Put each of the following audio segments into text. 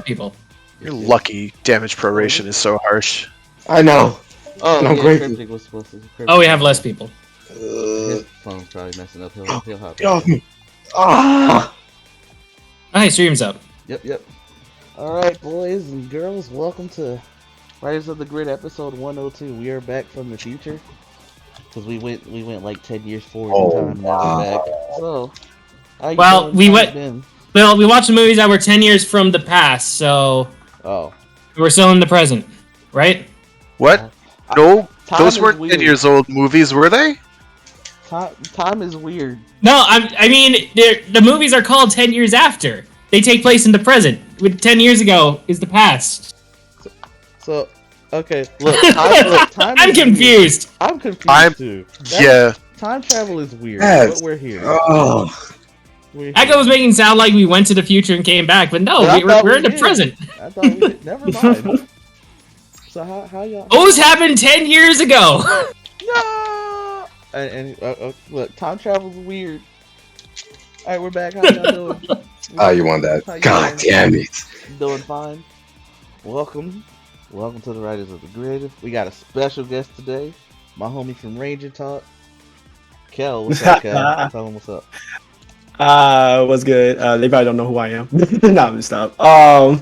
people. You're lucky. Damage proration is so harsh. I know. Oh, I'm yeah, grateful. Cryptic was supposed to. Cryptic Oh, we have less people. His phone's probably messing up. He'll hop Get off in. me. Ah! Oh, hey, stream's up. Yep. Alright, boys and girls, welcome to Riders of the Grid episode 102. We are back from the future. Because we went like 10 years forward in time, now we're back. So, how you Well, doing? we How you went- been? Well, we watched the movies that were 10 years from the past, so Oh. we're still in the present, right? What? No, Time those is weren't weird. 10 years old movies, were they? Time is weird. No, I mean, the movies are called 10 years after. They take place in the present. With 10 years ago is the past. So, okay, look, time I'm is weird. confused. I'm confused too. Yeah. Time travel is weird, Yes. but we're here. Oh. We're here. Echo was making it sound like we went to the future and came back, but no, But I thought we're we in the did. present. I thought we did. Never mind. So how y'all? Those happened 10 years ago. No. And look, time travel's weird. All right, we're back. How y'all doing? Oh, you want that? How you God doing? damn it. Doing fine. Welcome to the Riders of the Grid. We got a special guest today, my homie from Ranger Talk, Kel. What's up, Kel? Tell him what's up. What's good? They probably don't know who I am. Nah, I'm just stop. I'll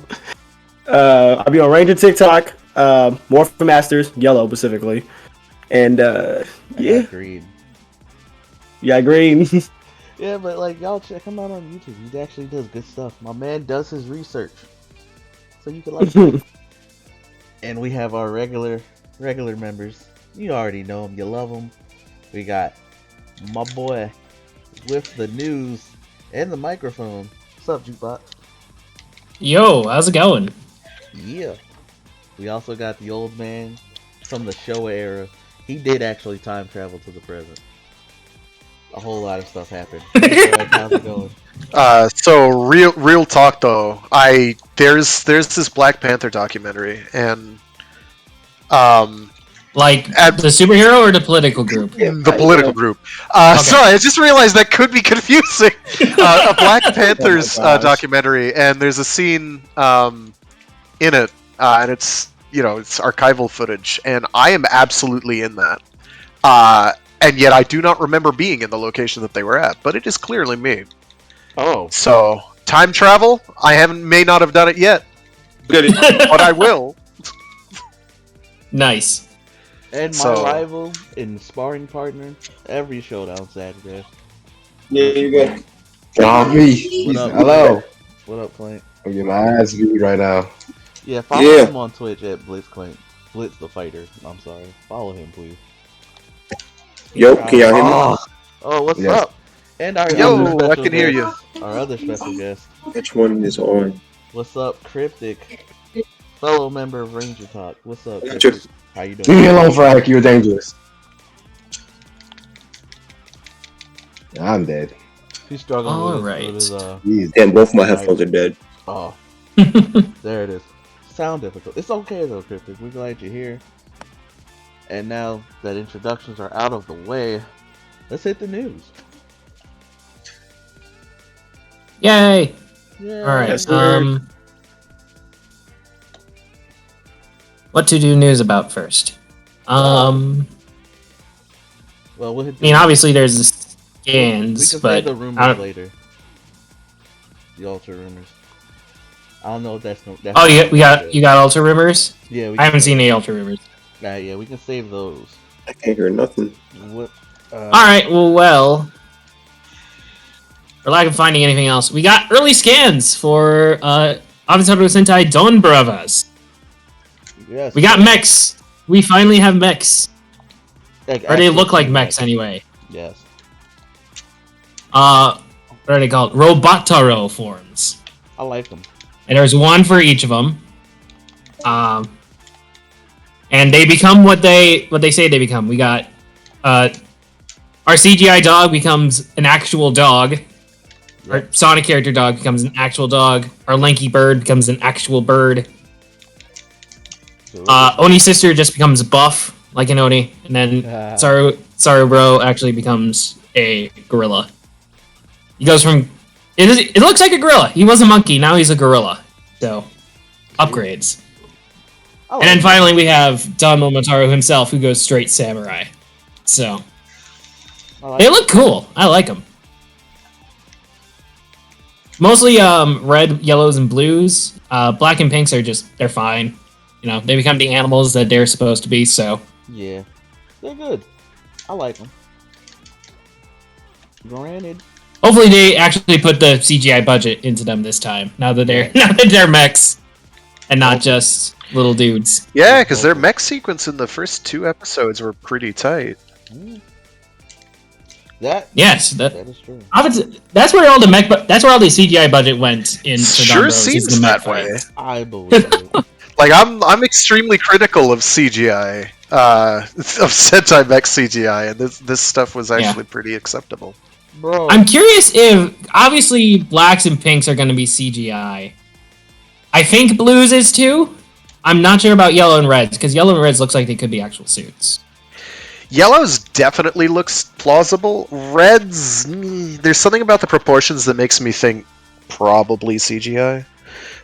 be on Ranger TikTok, Morphin Masters, yellow specifically. And I yeah, got green. yeah, green. Yeah, but like y'all check him out on YouTube. He actually does good stuff. My man does his research, so you can like him. And we have our regular members. You already know them. You love them. We got my boy with the news and the microphone. What's up, Jukebot? Yo, how's it going? Yeah. We also got the old man from the Showa era. He did actually time travel to the present. A whole lot of stuff happened. Hey, Fred, how's it going? So real talk though. There's this Black Panther documentary, and Like At- the superhero or the political group? the political group. Okay. Sorry, I just realized that could be confusing. A Black Panthers gosh. documentary, and there's a scene in it, and it's it's archival footage, and I am absolutely in that. And yet I do not remember being in the location that they were at, but it is clearly me. Oh, So time travel, may not have done it yet, but I will. Nice. and my So- rival and sparring partner every showdown Saturday. Yeah, you good. Oh, me. What up? Hello. What up, Clank? I'm getting my ass beat right now. Yeah, follow Yeah. him on Twitch at Blitz Clank. Blitz the fighter. I'm sorry. Follow him, please. Yo, can y'all hear me? Oh, Oh, what's Yes. up? And our Yo, other special I can hear guest, Our other special guest. Which one is on? What's up, Cryptic? Fellow member of Ranger Talk. What's up, Ranger. Cryptic? How you leave me doing? alone, Frank. You're dangerous. I'm dead. He's struggling All with right. his Jeez. Damn, both my headphones are dead. oh, there it is. Sound difficult. It's okay though, Cryptic. We're glad you're here. And now that introductions are out of the way, let's hit the news. Yay. Yeah. All right. Yes, sir. What to do news about first? Well, we'll hit I mean, obviously there's the we scans, can but say the I rumors don't- later. The ultra rumors. I don't know if that's no. That's oh, not you got Ultra rumors? Yeah, we I haven't can- seen any Ultra rumors. Yeah, we can save those. I can't hear nothing. What? All right. Well, for lack of finding anything else, we got early scans for Avatar Sentai Don Bravas. Yes. We got mechs. We finally have mechs, Like, or they actual look like team mechs anyway. Yes. What are they called? Robotaro forms. I like them. And there's one for each of them. And they become what they say they become. We got our CGI dog becomes an actual dog. Our Sonic character dog becomes an actual dog. Our lanky bird becomes an actual bird. Oni's sister just becomes buff like an Oni, and then Saru Bro actually becomes a gorilla. He goes from it looks like a gorilla. He was a monkey, now he's a gorilla. So upgrades. I And then like finally we have Don Momotaro himself, who goes straight samurai. So I like they it. look cool. I like them. Mostly red, yellows, and blues. Black and pinks are they're fine. You know, they become the animals that they're supposed to be. So Yeah, they're good. I like them. Granted, hopefully they actually put the CGI budget into them this time. Now that they're now that they're mechs and not Hopefully. just little dudes. Yeah, because their mech sequence in the first 2 episodes were pretty tight. that Yes, that is true. that's where all the mech. That's where all the CGI budget went in. Sure Bros, is seems the mech that way. fights. I believe it. Like I'm extremely critical of CGI, of Sentai mech CGI, and this stuff was actually pretty acceptable. Bro. I'm curious if obviously blacks and pinks are going to be CGI. I think blues is too. I'm not sure about yellow and reds because yellow and reds looks like they could be actual suits. Yellow's definitely looks plausible. Reds, there's something about the proportions that makes me think probably CGI.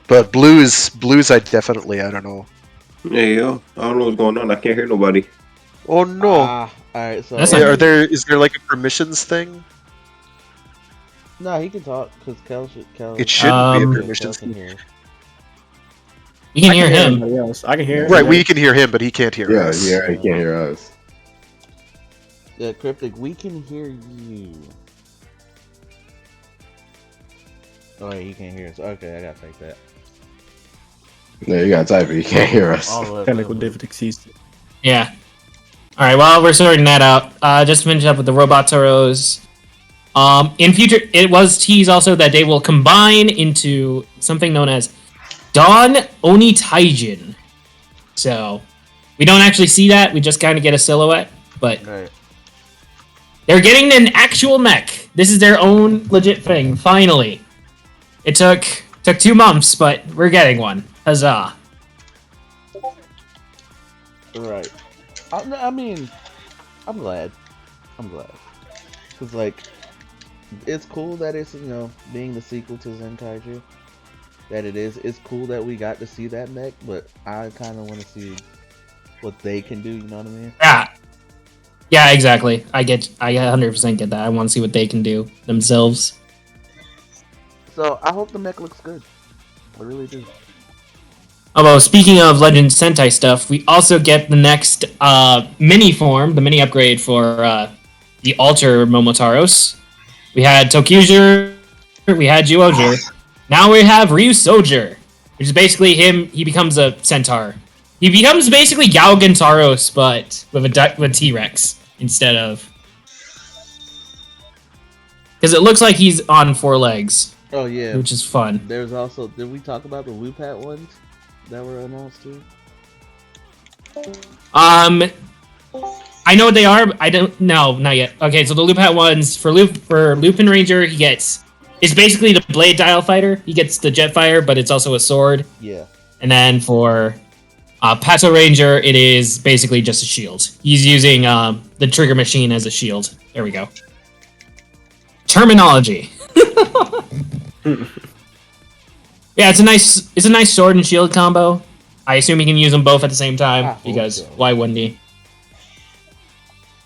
But blues, I don't know. Hey yo, I don't know what's going on. I can't hear nobody. Oh no! All right. So That's Is there like a permissions thing? no, he can talk because Kel. It shouldn't be a Um, permissions Kel can thing. hear. You can I hear him. everybody else. I can hear. Right, we can hear him, but he can't hear Yeah, us. yeah, he can't hear us. Yeah, Cryptic, we can hear you. Oh, yeah, he can't hear us. Okay, I gotta take that. Yeah, you gotta type it. He can't hear us. All of Technical them. difficulties. Yeah. All right. While we're sorting that out, just to finish up with the robot Toros. In future, it was teased also that they will combine into something known as Dawn Oni Taijin. So we don't actually see that; we just kind of get a silhouette. But Right. they're getting an actual mech. This is their own legit thing. Finally, it took 2 months, but we're getting one. Huzzah! Right. I mean, I'm glad. Cause like, it's cool that it's being the sequel to Zenkaiju. That it is. It's cool that we got to see that mech, but I kind of want to see what they can do. You know what I mean? Yeah, exactly. I 100% get that. I want to see what they can do themselves. So I hope the mech looks good. I really do. Although, speaking of Legend Sentai stuff, we also get the next mini form, the mini upgrade for the Alter Momotaros. We had Tokyuger, we had Juoger. Now we have Ryu Soger, which is basically him. He becomes a centaur. He becomes basically Gao Gintaros, but with T-Rex instead of... Because it looks like he's on 4 legs, Oh yeah. which is fun. There's also. Did we talk about the Wupat ones that were announced too? I know what they are. But I don't. No, not yet. Okay, so the Loopat ones for Lupin Ranger, he gets. It's basically the blade dial fighter. He gets the Jetfire, but it's also a sword. Yeah. And then for Pato Ranger, it is basically just a shield. He's using the trigger machine as a shield. There we go. Terminology. Yeah, it's a nice sword and shield combo. I assume he can use them both at the same time because why wouldn't he?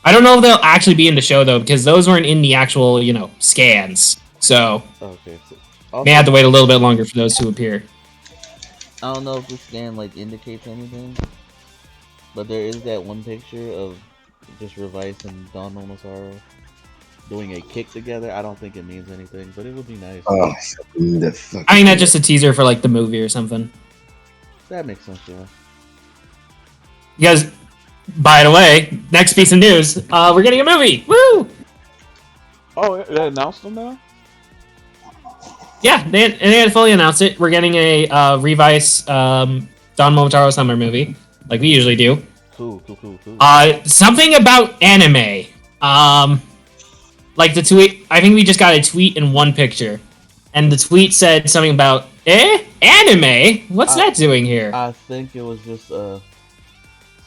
I don't know if they'll actually be in the show though because those weren't in the actual scans. So Okay. So also, may have to wait a little bit longer for those to appear. I don't know if the scan indicates anything, but there is that one picture of just Revice and Don Momotaro doing a kick together. I don't think it means anything, but it would be nice. Oh, I think that's just a teaser for like the movie or something. That makes sense, yeah. You guys, by the way, next piece of news, we're getting a movie. Woo! Oh, they announced them now? Yeah, they had fully announced it. We're getting a Revice Don Momotaro summer movie, like we usually do. Cool. Something about anime. Like the tweet, I think we just got a tweet in one picture, and the tweet said something about anime. What's that doing here? I think it was just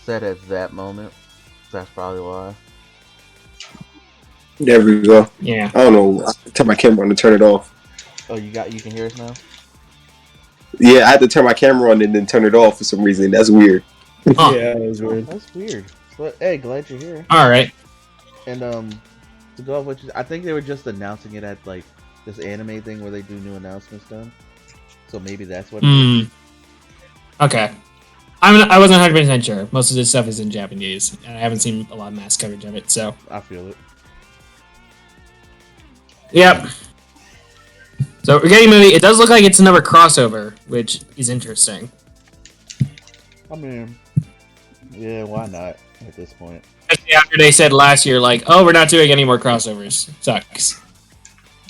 set at that moment. That's probably why. There we go. Yeah. I don't know. I tell my camera to turn it off. Oh, you can hear us now? Yeah, I had to turn my camera on and then turn it off for some reason. That's weird. Huh. Yeah, that was weird. That's weird. But hey, glad you're here. All right. And to go off what I think they were just announcing it at like this anime thing where they do new announcements done. So maybe that's what. It is. Okay. I wasn't 100% sure. Most of this stuff is in Japanese, and I haven't seen a lot of mass coverage of it. So. I feel it. Yep. So we're getting movie. It does look like it's another crossover, which is interesting. I mean, yeah, why not at this point? Especially after they said last year, like, oh, we're not doing any more crossovers. Sucks.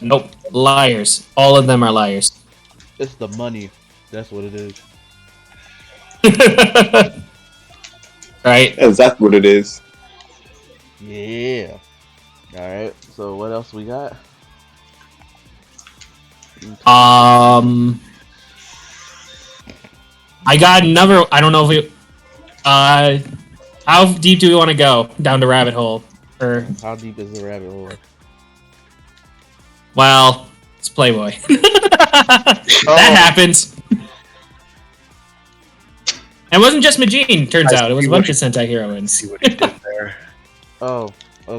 Nope. Liars. All of them are liars. It's the money. That's what it is. Right? That's exactly what it is. Yeah. All right. So what else we got? I got another. I don't know if we. How deep do we want to go down the rabbit hole? Or How deep is the rabbit hole? well, it's Playboy. That happens. It wasn't just Majin. Turns out it was a bunch of Sentai heroines. See what he did there. Oh,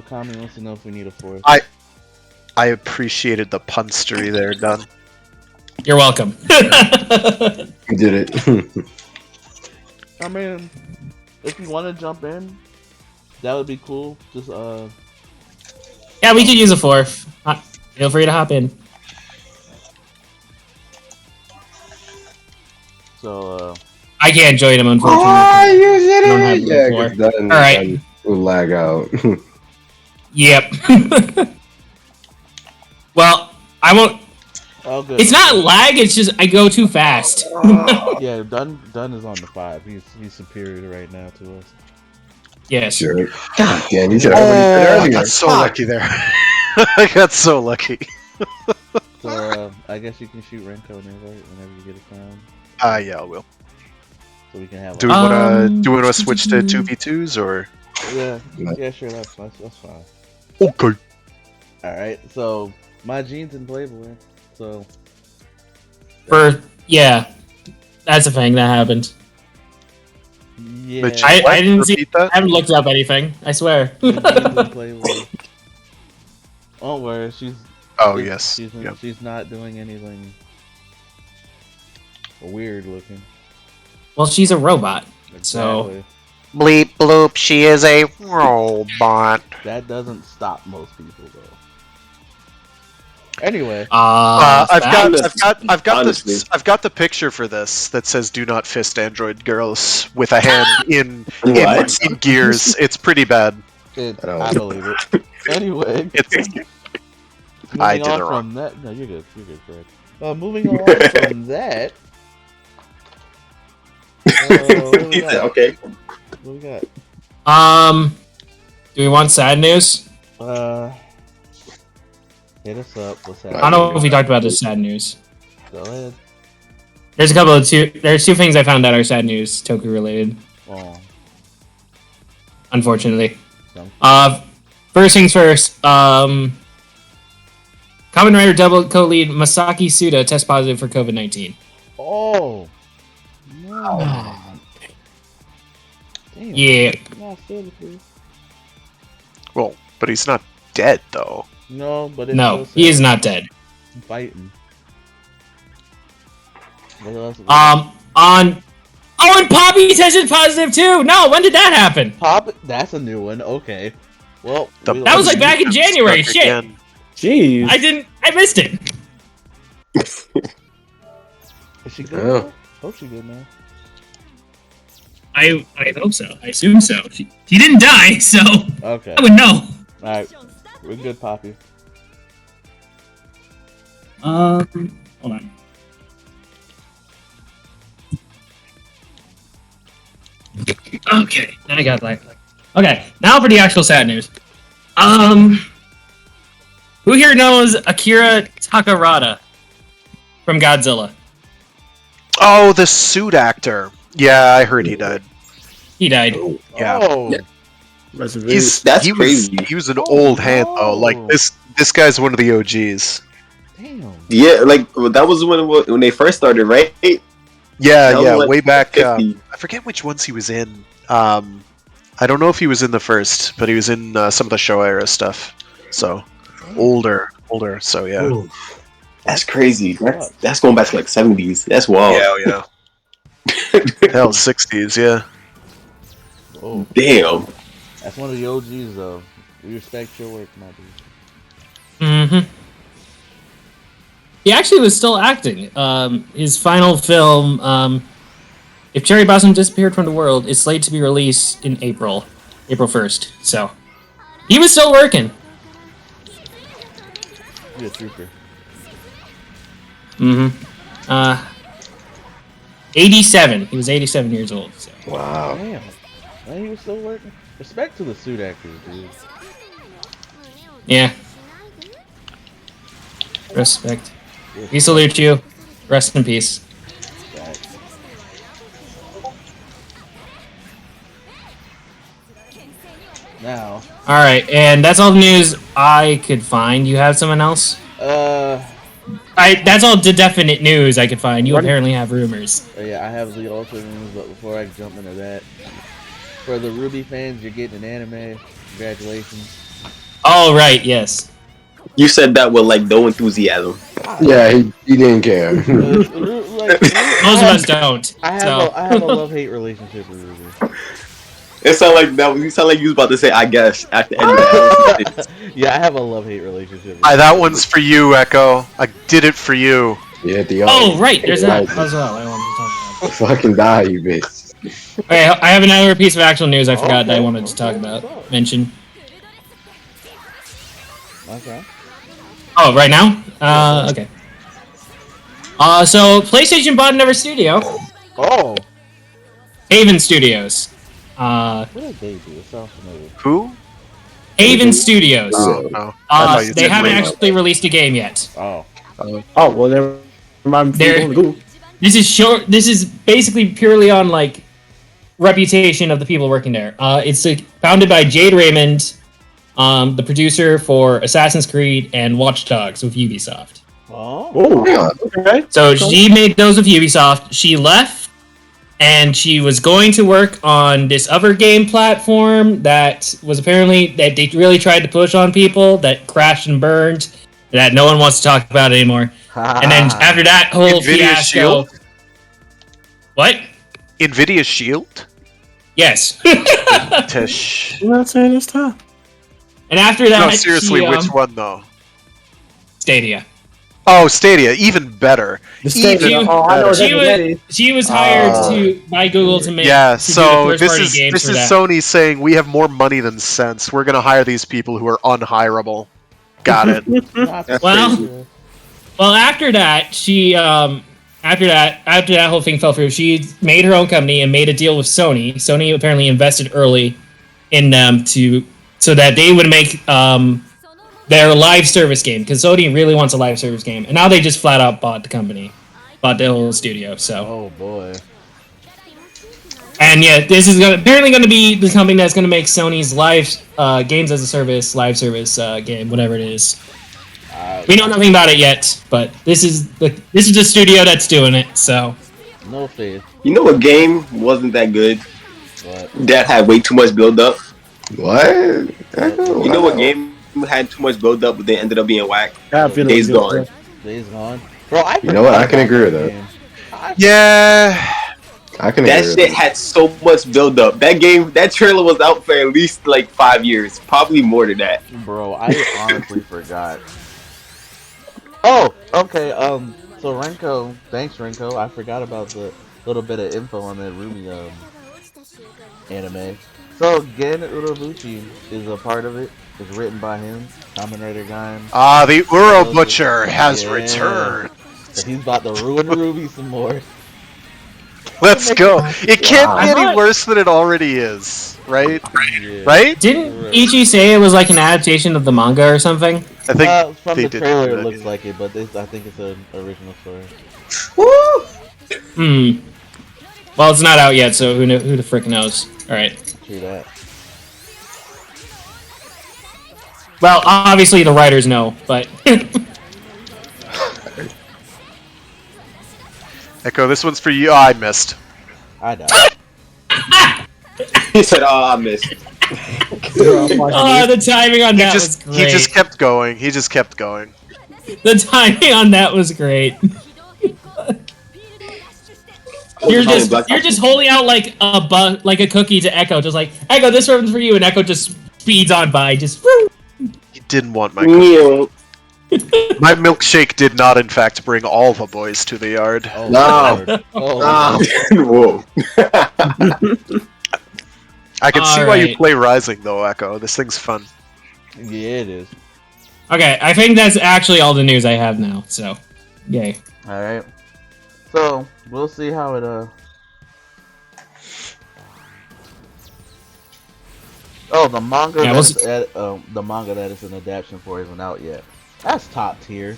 Kami wants to know if we need a fourth. I appreciated the punstery there, done. You're welcome. You did it. I mean, if you want to jump in, that would be cool. Just Yeah, we could use a fourth. Feel free to hop in. so I can't join him, unfortunately. Oh, you did I don't have it! the Yeah, floor. 'cause that All right. will lag out. Yep. Well, I won't. oh good. It's not lag. It's just I go too fast. Yeah, Dunn is on the 5. He's superior right now to us. Yes. Sure. God damn, you should have already said I earlier. got so lucky there. I got so lucky. So I guess you can shoot Renko whenever you get a time, Yeah, I will. so we can have. Do we want to switch to 2v2s or? Yeah, sure. That's fine. Okay. All right. So my jeans in Playboy. So Yeah, that's a thing that happened. yeah, Mitch, I what? didn't see. Repeat that? I haven't looked up anything. I swear. my jeans in Playboy. Don't worry, she's. Oh yes. Yep. She's not doing anything weird looking. Well, she's a robot. So- Exactly. Bleep bloop. She is a robot. That doesn't stop most people though. Anyway, I've Honestly. got the picture for this that says "Do not fist android girls" with a hand in What? gears. It's pretty bad. I believe it. Anyway, It's I moving did on it wrong. from that. No, you're good, Fred. Moving on from that. What we got? Okay. What we got? Do we want sad news? Hit us up. What's I happening? don't know if we talked about this sad news. Go ahead. There's two things I found that are sad news, Toku related. Oh, Unfortunately. some- First things first. Kamen Rider Double co-lead Masaki Suda test positive for COVID-19. oh, no. Damn. Yeah. Nah, still the truth. Well, but he's not dead though. No, but it's No, still he is sad. not dead. Fighting. What else? And Poppy tested positive too. No, when did that happen? Pop. That's a new one. Okay. Well, The we That was lost- like back in January. Stuck Shit. again. Jeez. I missed it. Is she good? Oh. Now? Hope she good now. I hope so. I assume so. She didn't die, so Okay. I would know. All right. We're good, Poppy. Hold on. Okay, I got that. Okay, now for the actual sad news. Who here knows Akira Takarada from Godzilla? Oh, the suit actor. Yeah, I heard he died. He died. Yeah. Oh. That's crazy. He was an old hand though. Like no. this guy's one of the OGs. Damn. Yeah, like that was when they first started, right? Yeah, That was yeah, like way back. 50. I forget which ones he was in. I don't know if he was in the first, but he was in some of the show era stuff. So older. So yeah. Ooh, that's crazy. Fuck. That's going back to like 70s. That's wild. Yeah, oh, yeah. Hell, 60s. Yeah. Oh, Damn. that's one of the OGs though. We respect your work, my dude. Mm-hmm. He actually was still acting. His final film, If Cherry Blossom Disappeared from the World, is slated to be released in April 1st. So, he was still working. You're a trooper. Mm-hmm. 87. He was 87 years old. So. Wow. Damn. Man, he was still working. Respect to the suit actors, dude. Yeah. Respect. We salute you. Rest in peace. Right. Now, Alright, and that's all the news I could find. You have someone else? That's all the definite news I could find. You apparently have rumors. yeah, I have the alternate news, but before I jump into that, for the Ruby fans, you're getting an anime. Congratulations. Oh, right, yes. You said that with like no enthusiasm. Yeah, he didn't care. Most of us don't. I have So. I have a love-hate relationship with Ruby. It sounded like that. You sound like you was about to say, "I guess." At the end of that. Yeah, I have a love-hate relationship with That one's for you, Echo. I did it for you. Yeah, the Oh, right, there's that Right. as well. I wanted to talk about. Fucking die, you bitch. Okay, I have another piece of actual news I forgot that I Okay, wanted to talk okay, about. what's up? Mention. Okay. Oh, right now? Okay. So PlayStation bought another studio, Oh, Haven Studios. what did they do? It sounds familiar. Who? Haven Studios. Oh, no. I thought you They said haven't Wayne. actually released a game yet. Oh, Oh well, never mind. There- Google. This is short. This is basically purely on like reputation of the people working there. It's founded by Jade Raymond, the producer for Assassin's Creed and Watch Dogs with Ubisoft. oh, Oh, Yeah. okay. So she made those with Ubisoft. She left, and she was going to work on this other game platform that was apparently that they really tried to push on people that crashed and burned, that no one wants to talk about anymore. And then after that whole Nvidia fiasco, Shield? what? Nvidia Shield? Yes. Tish. I'm not saying it's tough. And after that, No, seriously, she, which one though? Stadia. Oh, Stadia, even better. The state. Even Oh, I know She exactly. she was hired by Google to make Yeah, to so do the this first-party is games this for is that. Sony saying we have more money than sense. We're gonna hire these people who are unhireable. Got it. not That's Well, crazy. Well, after that, she after that whole thing fell through, she made her own company and made a deal with Sony. Sony apparently invested early in them so that they would make their live service game, because Sony really wants a live service game, and now they just flat out bought the company, bought the whole studio. So, Oh boy. and yeah, this is apparently going to be the company that's going to make Sony's live games as a service, live service game, whatever it is. We know nothing about it yet, but this is the studio that's doing it. So No faith. You know what game wasn't that good? But That had way too much build up. What? You know what game had too much build up, but then ended up being whack? I have a feeling Days it's Gone. good. Days Gone. Bro, I You know what? I can forgot agree with about that. game. I Yeah. I can That agree with shit had so much build up. That trailer was out for at least like 5 years, probably more than that. Bro, I honestly forgot. Oh, okay. So Renko, thanks Renko. I forgot about the little bit of info on that Ruby anime. So Gen Urobuchi is a part of it. It's written by him, Kamen Rider guy. The Uro Butcher has Yeah. returned. So he's about to ruin Ruby some more. Let's go. It can't Wow. be any worse than it already is, right? Yeah. Right? didn't Right. Ichi say it was like an adaptation of the manga or something? I think From they the did trailer, that, it looks yeah. like it, but I think it's an original story. Hmm. Well, it's not out yet, so who the frick knows? All right. True that. Well, obviously the writers know, but Echo, this one's for you. Oh, I missed. I died. He said, "Oh, I missed." Oh, the timing on that was great. He just kept going. He just kept going. The timing on that was great. You're just holding out like a cookie to Echo, just like Echo, this one's for you, and Echo just speeds on by, just. Woo! He didn't want my cookie. My milkshake did not, in fact, bring all the boys to the yard. Oh, No. Lord. Oh, Whoa. I can see why you Alright. play Rising, though, Echo. This thing's fun. yeah, it is. Okay, I think that's actually all the news I have now. So, yay. All right. So we'll see how it Oh, the manga. Yeah, the manga that is an adaptation for isn't out yet. That's top tier.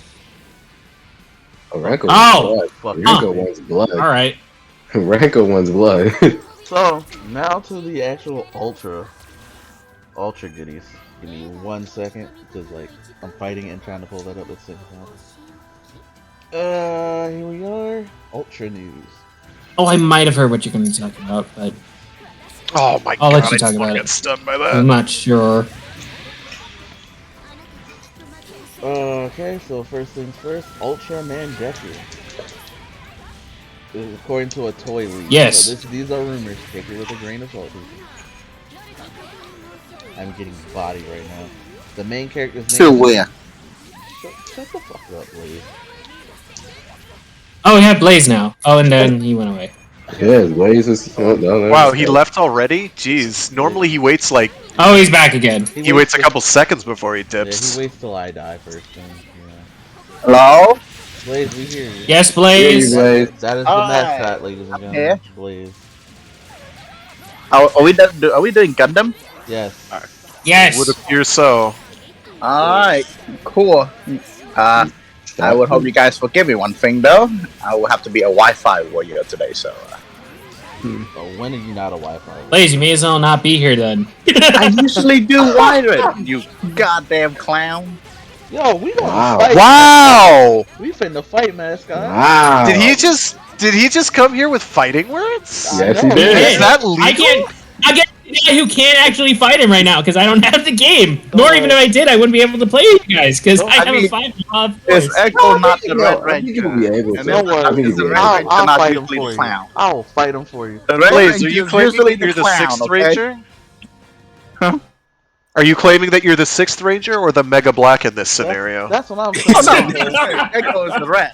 Ranko Oh! Fuck. wants blood. All right. Ranko wants blood. So now to the actual ultra goodies. Give me 1 second, because like I'm fighting it and trying to pull that up at the same time. Here we are. Ultra news. Oh, I might have heard what you're going to talk about, but Oh my I'll god, let you I talk just about want to it. get stunned by I'm that. not sure. Okay, so first things first, Ultraman Deku. This is according to a toy leak. Yes. So these are rumors. Take it with a grain of salt. I'm getting bodied right now. The main character's name. To where? Shut the fuck up, please. Oh, we have Blaze now. Oh, and then he went away. Yeah, Blaze is. Wow, he left already? Jeez. Normally he waits like Oh, he's back again. he waits a couple seconds before he Yeah, dips. he waits till I die first. Then, Hello? Blaze, we hear you. Yes, Blaze. Blaze. That is the Alright. mascot, ladies and gentlemen. here. Blaze. Are we doing Gundam? Yes. Yes. Would appear so. Alright, cool. I would hope you guys forgive me one thing though. I will have to be a Wi-Fi warrior today, so. So when are you not a Wi-Fi? Blaze, you may as well not be here then. I usually do wiring, you goddamn clown. Yo, we gonna Wow. fight. Wow! We finna fight, mascot. Wow. Did he just come here with fighting words? Yes, he I know. did. Is that legal? I get the guy who can't actually fight him right now because I don't have the game. Nor Oh. even if I did, I wouldn't be able to play you guys because No, I I have a mean, 5 Is force. Echo not the Red I think he'll Ranger? be able And to. then Don't I think is he'll the be Red able Ranger I'll not fight him usually for the you. clown? I'll fight him for you. The Red Blaze, Ranger are you is claiming usually that you're the clown, 6th okay? Ranger? Huh? Are you claiming that you're the 6th Ranger or the Mega Black in this scenario? That's what I'm saying. Oh no, Echo is the Red.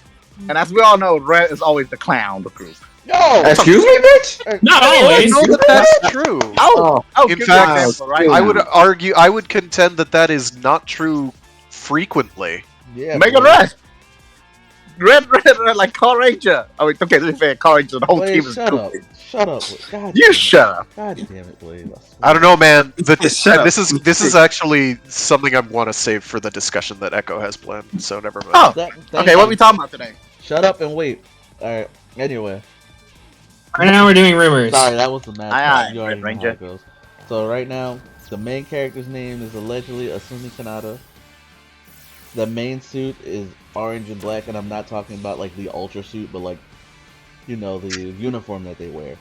And as we all know, Red is always the clown of the group. Yo! Excuse me, bitch? Not I always. know that that's true. Oh, In give me fact, an example, right? I would argue, I would contend that that is not true frequently. Yeah, Make a Blaze. Red, like Car Ranger. Oh, wait, okay, to be fair, Car Ranger, the whole Blaze, team is shut up. stupid. Shut up. God You damn it. shut up. God damn it, Blaze. I don't know, man. Shut up. This is actually something I want to save for the discussion that Echo has planned. So never mind. Oh, Thank okay, you. what are we talking about today? Shut up and wait. Alright, anyway. Right now we're doing rumors. Sorry, that was the mascot. Aye, You already Red know how Ranger. it goes. So right now, the main character's name is allegedly Asumi Kanata. The main suit is orange and black, and I'm not talking about like the ultra suit, but like, you know, the uniform that they wear.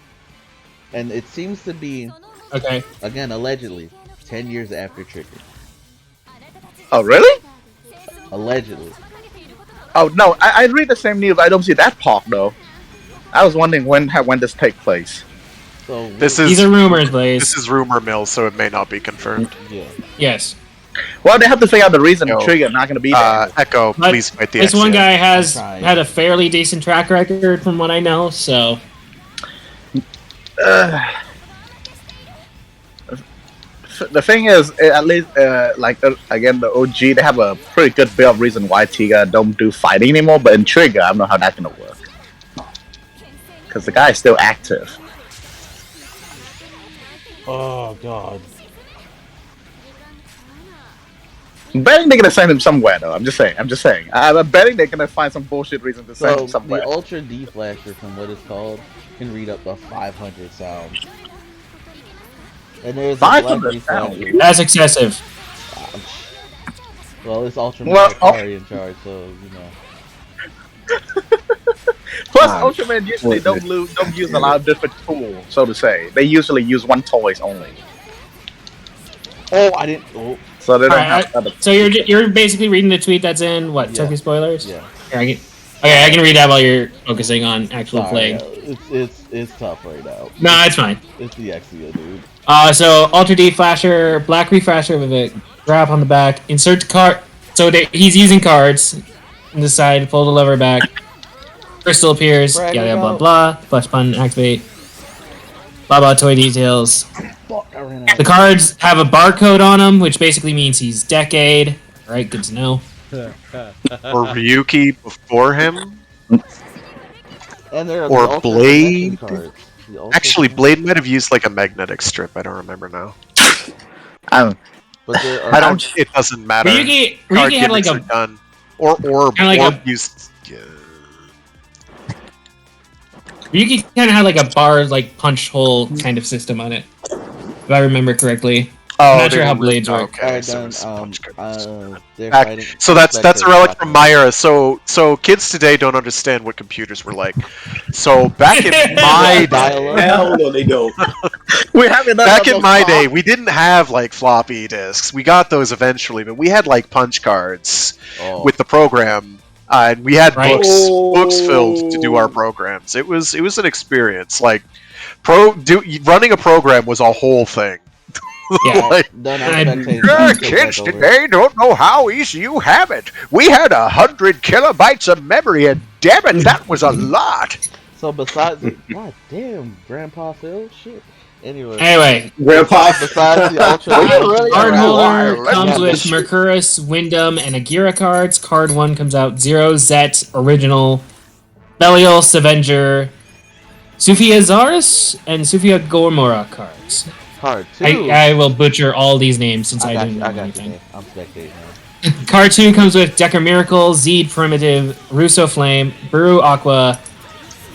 And it seems to be, Okay. again, allegedly, 10 years after Trigger. Oh, really? Allegedly. Oh, no, I read the same news. I don't see that part, though. I was wondering when this take place. So This These is are rumors, Blaze. this is rumor mill, so it may not be confirmed. yeah. Yes. Well, they have to figure out the reason Yo, Trigger not going to be there. Echo, But please fight the This one XCM. guy has I'm trying. had a fairly decent track record from what I know, so The thing is, at least, again, the OG, they have a pretty good bit of reason why Tiga don't do fighting anymore, but in Trigger, I don't know how that's going to work. Because the guy is still active. Oh, God. I'm betting they're going to send him somewhere, though. I'm just saying. I'm betting they're going to find some bullshit reason to send So, him somewhere. the Ultra D-Flasher, from what it's called, can read up to 500 sounds. And there's a black 500 D-Flasher. that's excessive. Well, it's Ultraman Well, Akari in charge, so, you know. Plus, Ultraman usually don't use a lot of different tools, so to say. They usually use one toys only, Oh, I didn't. Oh, so they don't Alright, have other. so you're basically reading the tweet that's in what Yeah. Tokyo spoilers? yeah. Here, I can read that while you're focusing on actual Sorry, playing. it's tough right now. No, it's fine. It's the Exia, dude. So Ultra D Flasher, Black Reflasher with a grab on the back. Insert card. So he's using cards. On the side, pull the lever back. Crystal appears. Frag Yada it yada blah out. blah. Flesh button activate. Blah blah toy details. Fuck, I ran out. The cards have a barcode on them, which basically means he's Decade. Alright, good to know. Or Ryuki before him. And there are Or the Ultra Blade? Connection cards. The Ultra Actually, Connection- Blade might have used like a magnetic strip. I don't remember now. But there are I don't. It doesn't matter. Ryuki Card had like gimmicks a are done. Or Kinda like used. Yeah. Ryuki kind of had like a bar like punch hole kind of system on it, if I remember correctly. Oh, not they sure how were- blades work. Okay, Alright, so then, it's punch cards. they're Back- fighting. So that's a Spectre relic watching. from my era. So kids today don't understand what computers were like. So back in my day, Dial-up. Hell no, they don't. We have enough back of in those my cards. day, we didn't have like floppy disks. We got those eventually, but we had like punch cards Oh. with the program, and we had Right. books filled to do our programs. It was an experience. Like running a program was a whole thing. Yeah. Like, Done, I'm And- spectating. I'll take back over. don't know how easy you have it. We had 100 kilobytes of memory, and damn it, that was a lot. So besides, god damn, Grandpa Phil, shit. Anyway, Grandpa. Besides the Ultra, card holder Let's comes have with this. Mercurus, Wyndham, and Agira cards. Card 1 comes out 0, Zet, Original, Belial, Savenger, Sufia Zaris, and Sufia Gormora cards. card two. I will butcher all these names since I, got didn't you. know I got you. anything. Man. I'm spectating now. Card 2 comes with Decker Miracle, Zed Primitive, Russo Flame, Buru Aqua,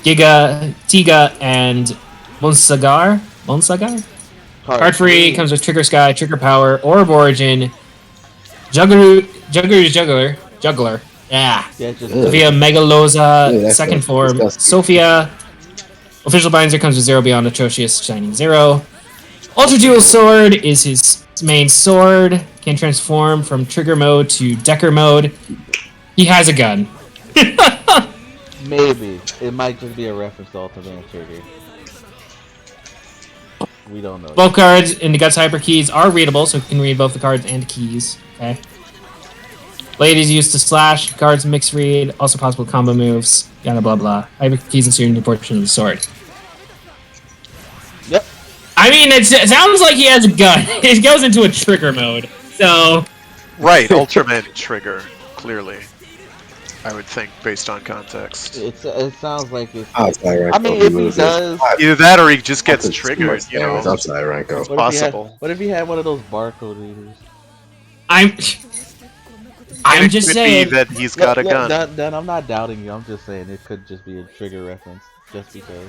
Giga, Tiga, and Monsagar? Card 3 comes with Trigger Sky, Trigger Power, Orb Origin, Juggler. Yeah. Yeah, just Ugh. Sophia Megaloza, Ew, that's second form. disgusting. Sophia. Official Binder comes with 0 Beyond Atrocious, Shining 0. Ultra Dual Sword is his main sword. Can transform from trigger mode to decker mode. He has a gun. maybe it might just be a reference to Ultraman Trigger. We don't know. Both cards in the Guts Hyper keys are readable, so you can read both the cards and keys. Okay. Blade is used to slash. Cards mix read. Also possible combo moves. Yada blah blah. Hyper keys and certain portion of the sword. Yep. I mean, it sounds like he has a gun. It goes into a trigger mode. So, Right, Ultraman trigger, clearly. I would think, based on context. It sounds like it's. Outside rank. I mean, if he does, Either that or he just gets triggered, you know. It's upside rank. It's what if, he had, possible. what if he had one of those barcode readers? I'm And it just could saying. be that he's got a gun. Dan, I'm not doubting you. I'm just saying it could just be a trigger reference, just because.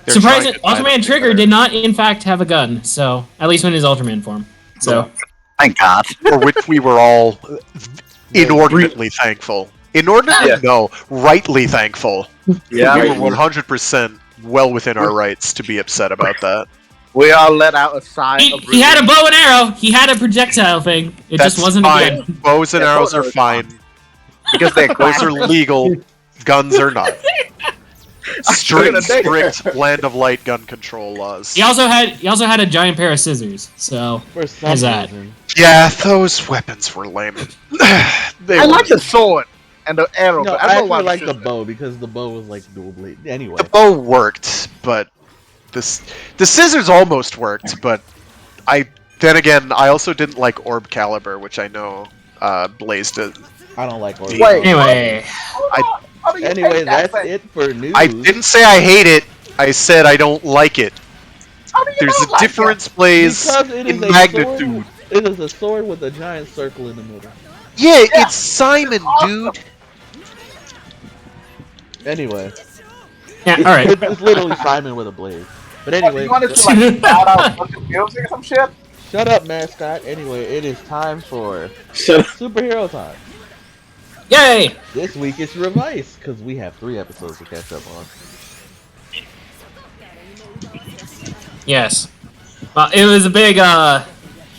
They're Surprising, trying to find Ultraman a Trigger trigger. did not, in fact, have a gun. So, at least in his Ultraman form. So, Thank God. For which we were all inordinately thankful. Inordinately? Yeah. No, rightly thankful. Yeah, We were 100% well within our rights to be upset about that. we all let out a sigh of he had a bow and arrow. He had a projectile thing. It That's just wasn't fine. a gun. Bows and Yeah, arrows bow are and arrows fine. because they're Those are legal. Guns are not. gonna take Strict land of light gun control laws. He also had a giant pair of scissors. So, For some How's that? reason. Yeah, those weapons were lame. They I were. like the sword and the arrow. No, but I don't know why actually like the scissors. bow because the bow was like dual blade. Anyway, The bow worked, but the scissors almost worked. But then again, I also didn't like Orb Caliber, which I know Blaze did. I don't like orb. Wait. anyway. How do you Anyway, take that that's thing? it for news. I didn't say I hate it. I said I don't like it. How do you There's not a like difference, Blaze, Because it is in a magnitude. sword. It is a sword with a giant circle in the middle. Yeah, it's Simon, dude. Anyway, Yeah, all right. it's literally Simon with a blade. But It? anyway, You wanted to like shout out fucking music or some shit? shut up, mascot. Anyway, it is time for Shut up. superhero time. Yay! This week it's Revice, because we have 3 episodes to catch up on. Yes. It was a big,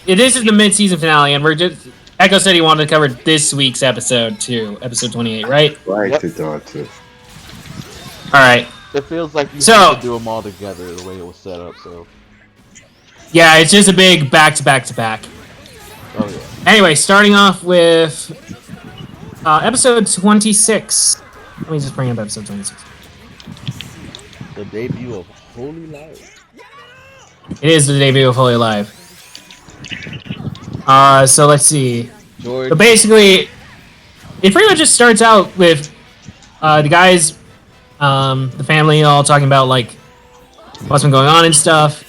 this is the mid-season finale, and we're just... Echo said he wanted to cover this week's episode, too. Episode 28, right? Right Yep. to thought too. Alright. It feels like you So- have to do them all together the way it was set up, so... Yeah, it's just a big back-to-back-to-back. Oh, yeah. Anyway, starting off with episode 26. Let me just bring up episode 26. The debut of Holy Light. It is the debut of Holy Live. So let's see. George. So basically, it pretty much just starts out with the guys, the family all talking about like what's been going on and stuff.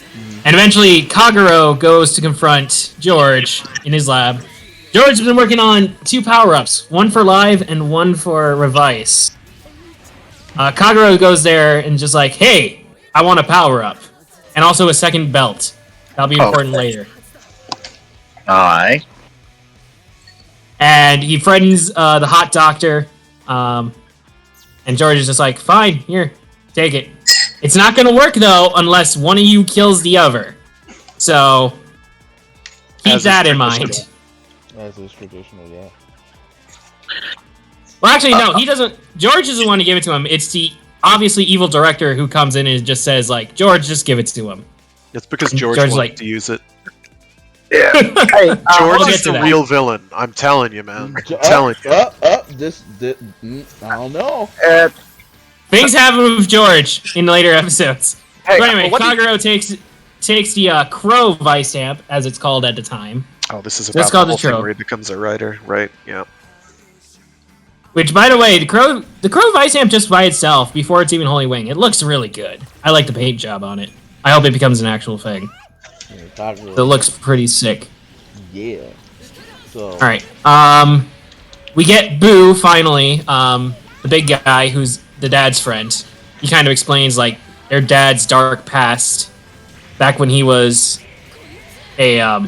And eventually, Kagero goes to confront George in his lab. George has been working on 2 power-ups, one for Live and one for Revice. Kagero goes there and just like, hey, I want a power-up. And also a second belt. That'll be important later. Alright. And he threatens the hot doctor. And George is just like, fine, here, take it. It's not going to work, though, unless one of you kills the other. So, keep As that is in mind. traditional. As is traditional, yeah. Well, actually, no, he doesn't. George is the one to give it to him. It's the obviously evil director who comes in and just says, like, George, just give it to him. It's because George George's wanted like- to use it. Yeah. Hey, George we'll get is to the that. real villain. I'm telling you, man. I'm telling you. I don't know. Things happen with George in later episodes. hey, But anyway, what do you- Kagero takes the Crow Vice Amp, as it's called at the time. Oh, this is Let's about call the whole the thing trope. where he becomes a writer, right? Yeah. Which, by the way, the Crow Vice Amp just by itself, before it's even Holy Wing, it looks really good. I like the paint job on it. I hope it becomes an actual thing. Yeah, Kagero. It looks pretty sick. Yeah. So. All right. We get Boo finally. The big guy who's the dad's friend. He kind of explains like their dad's dark past, back when he was a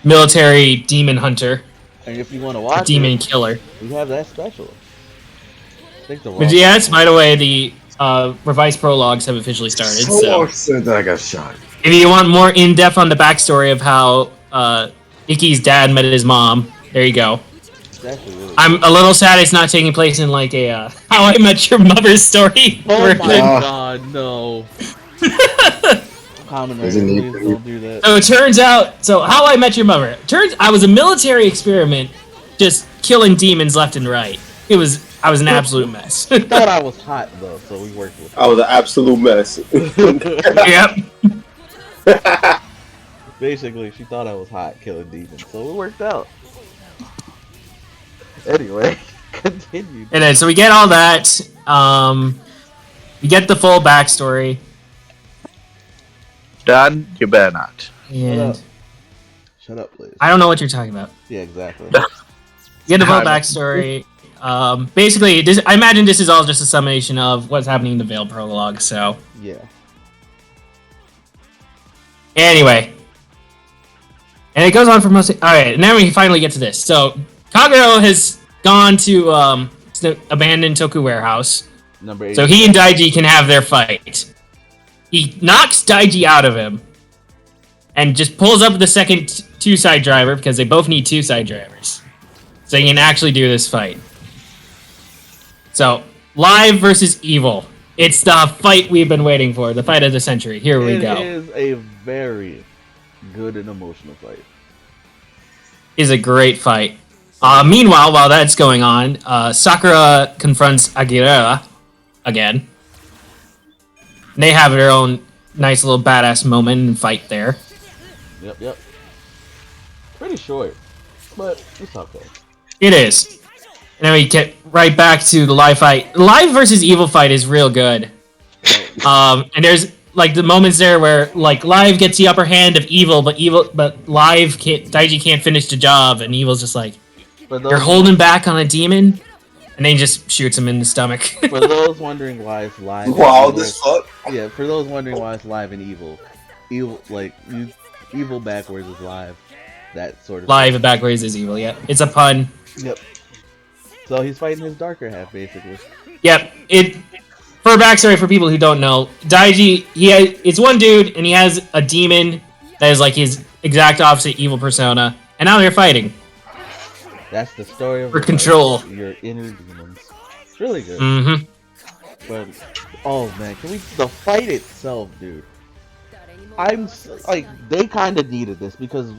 military demon hunter, And if you want to a watch demon it, killer. we have that special. I think the But yes, by the way, the revised prologues have officially started. So So upset that I got shot. if you want more in depth on the backstory of how Ikki's dad met his mom, there you go. It's actually really I'm a little sad it's not taking place in like a How I Met Your Mother story. Oh version. my god, no. Common Doesn't need please to- don't do that. So it turns out, How I Met Your Mother. I was a military experiment, just killing demons left and right. I was an absolute mess. Thought I was hot though, so we worked with I was an absolute mess. it. Yep. Basically, she thought I was hot killing demons, so it worked out. Anyway, continue. And then, so we get all that. We get the full backstory. Done? You better not. And Shut up, please. I don't know what you're talking about. Yeah, exactly. You get the full I don't- backstory. Basically, I imagine this is all just a summation of what's happening in the Veil prologue, so... Yeah. Anyway. And it goes on for most... Alright, and then we finally get to this. So, Kagero has gone to the abandoned Toku warehouse. Number 8. So he and Daiji can have their fight. He knocks Daiji out of him. And just pulls up the second two-side driver, because they both need two-side drivers. So he can actually do this fight. So, Live versus Evil. It's the fight we've been waiting for. The fight of the century. Here we go. It is a very good and emotional fight. Is a great fight. Meanwhile, while that's going on, Sakura confronts Aguilera again. They have their own nice little badass moment and fight there. Yep. Pretty short, but it's okay. It is. And then we get right back to the live fight. Live versus Evil fight is real good. And there's like the moments there where like Live gets the upper hand of Evil, but Live can't. Daiji can't finish the job, and Evil's just like, For you're those, holding back on a demon, and then he just shoots him in the stomach. for those wondering why it's live. and Wow, evil, this fuck. Yeah, for those wondering why it's live and evil, evil backwards is live. That sort of Live backwards is evil. Yeah, it's a pun. Yep. So he's fighting his darker half, basically. Yep. For backstory for people who don't know, Daiji, it's one dude, and he has a demon that is like his exact opposite evil persona, and now they're fighting. That's the story of For control. Your inner demons. It's really good. Mm-hmm. But oh man, the fight itself, dude? Like they kind of needed this because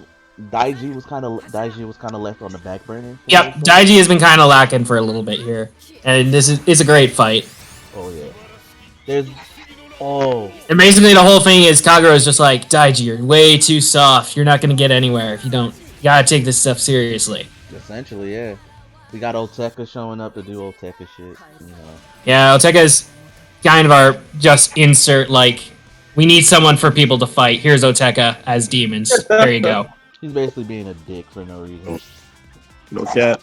Daiji was kind of left on the back burner. Yep, Daiji has been kind of lacking for a little bit here, and it's a great fight. Oh yeah, And basically the whole thing is Kagero is just like, Daiji, you're way too soft. You're not gonna get anywhere if you don't. You gotta take this stuff seriously. Essentially, yeah. We got Oteka showing up to do Oteka shit. You know. Yeah, Oteka's kind of our just insert like, we need someone for people to fight. Here's Oteka as demons. There you go. He's basically being a dick for no reason. No cap.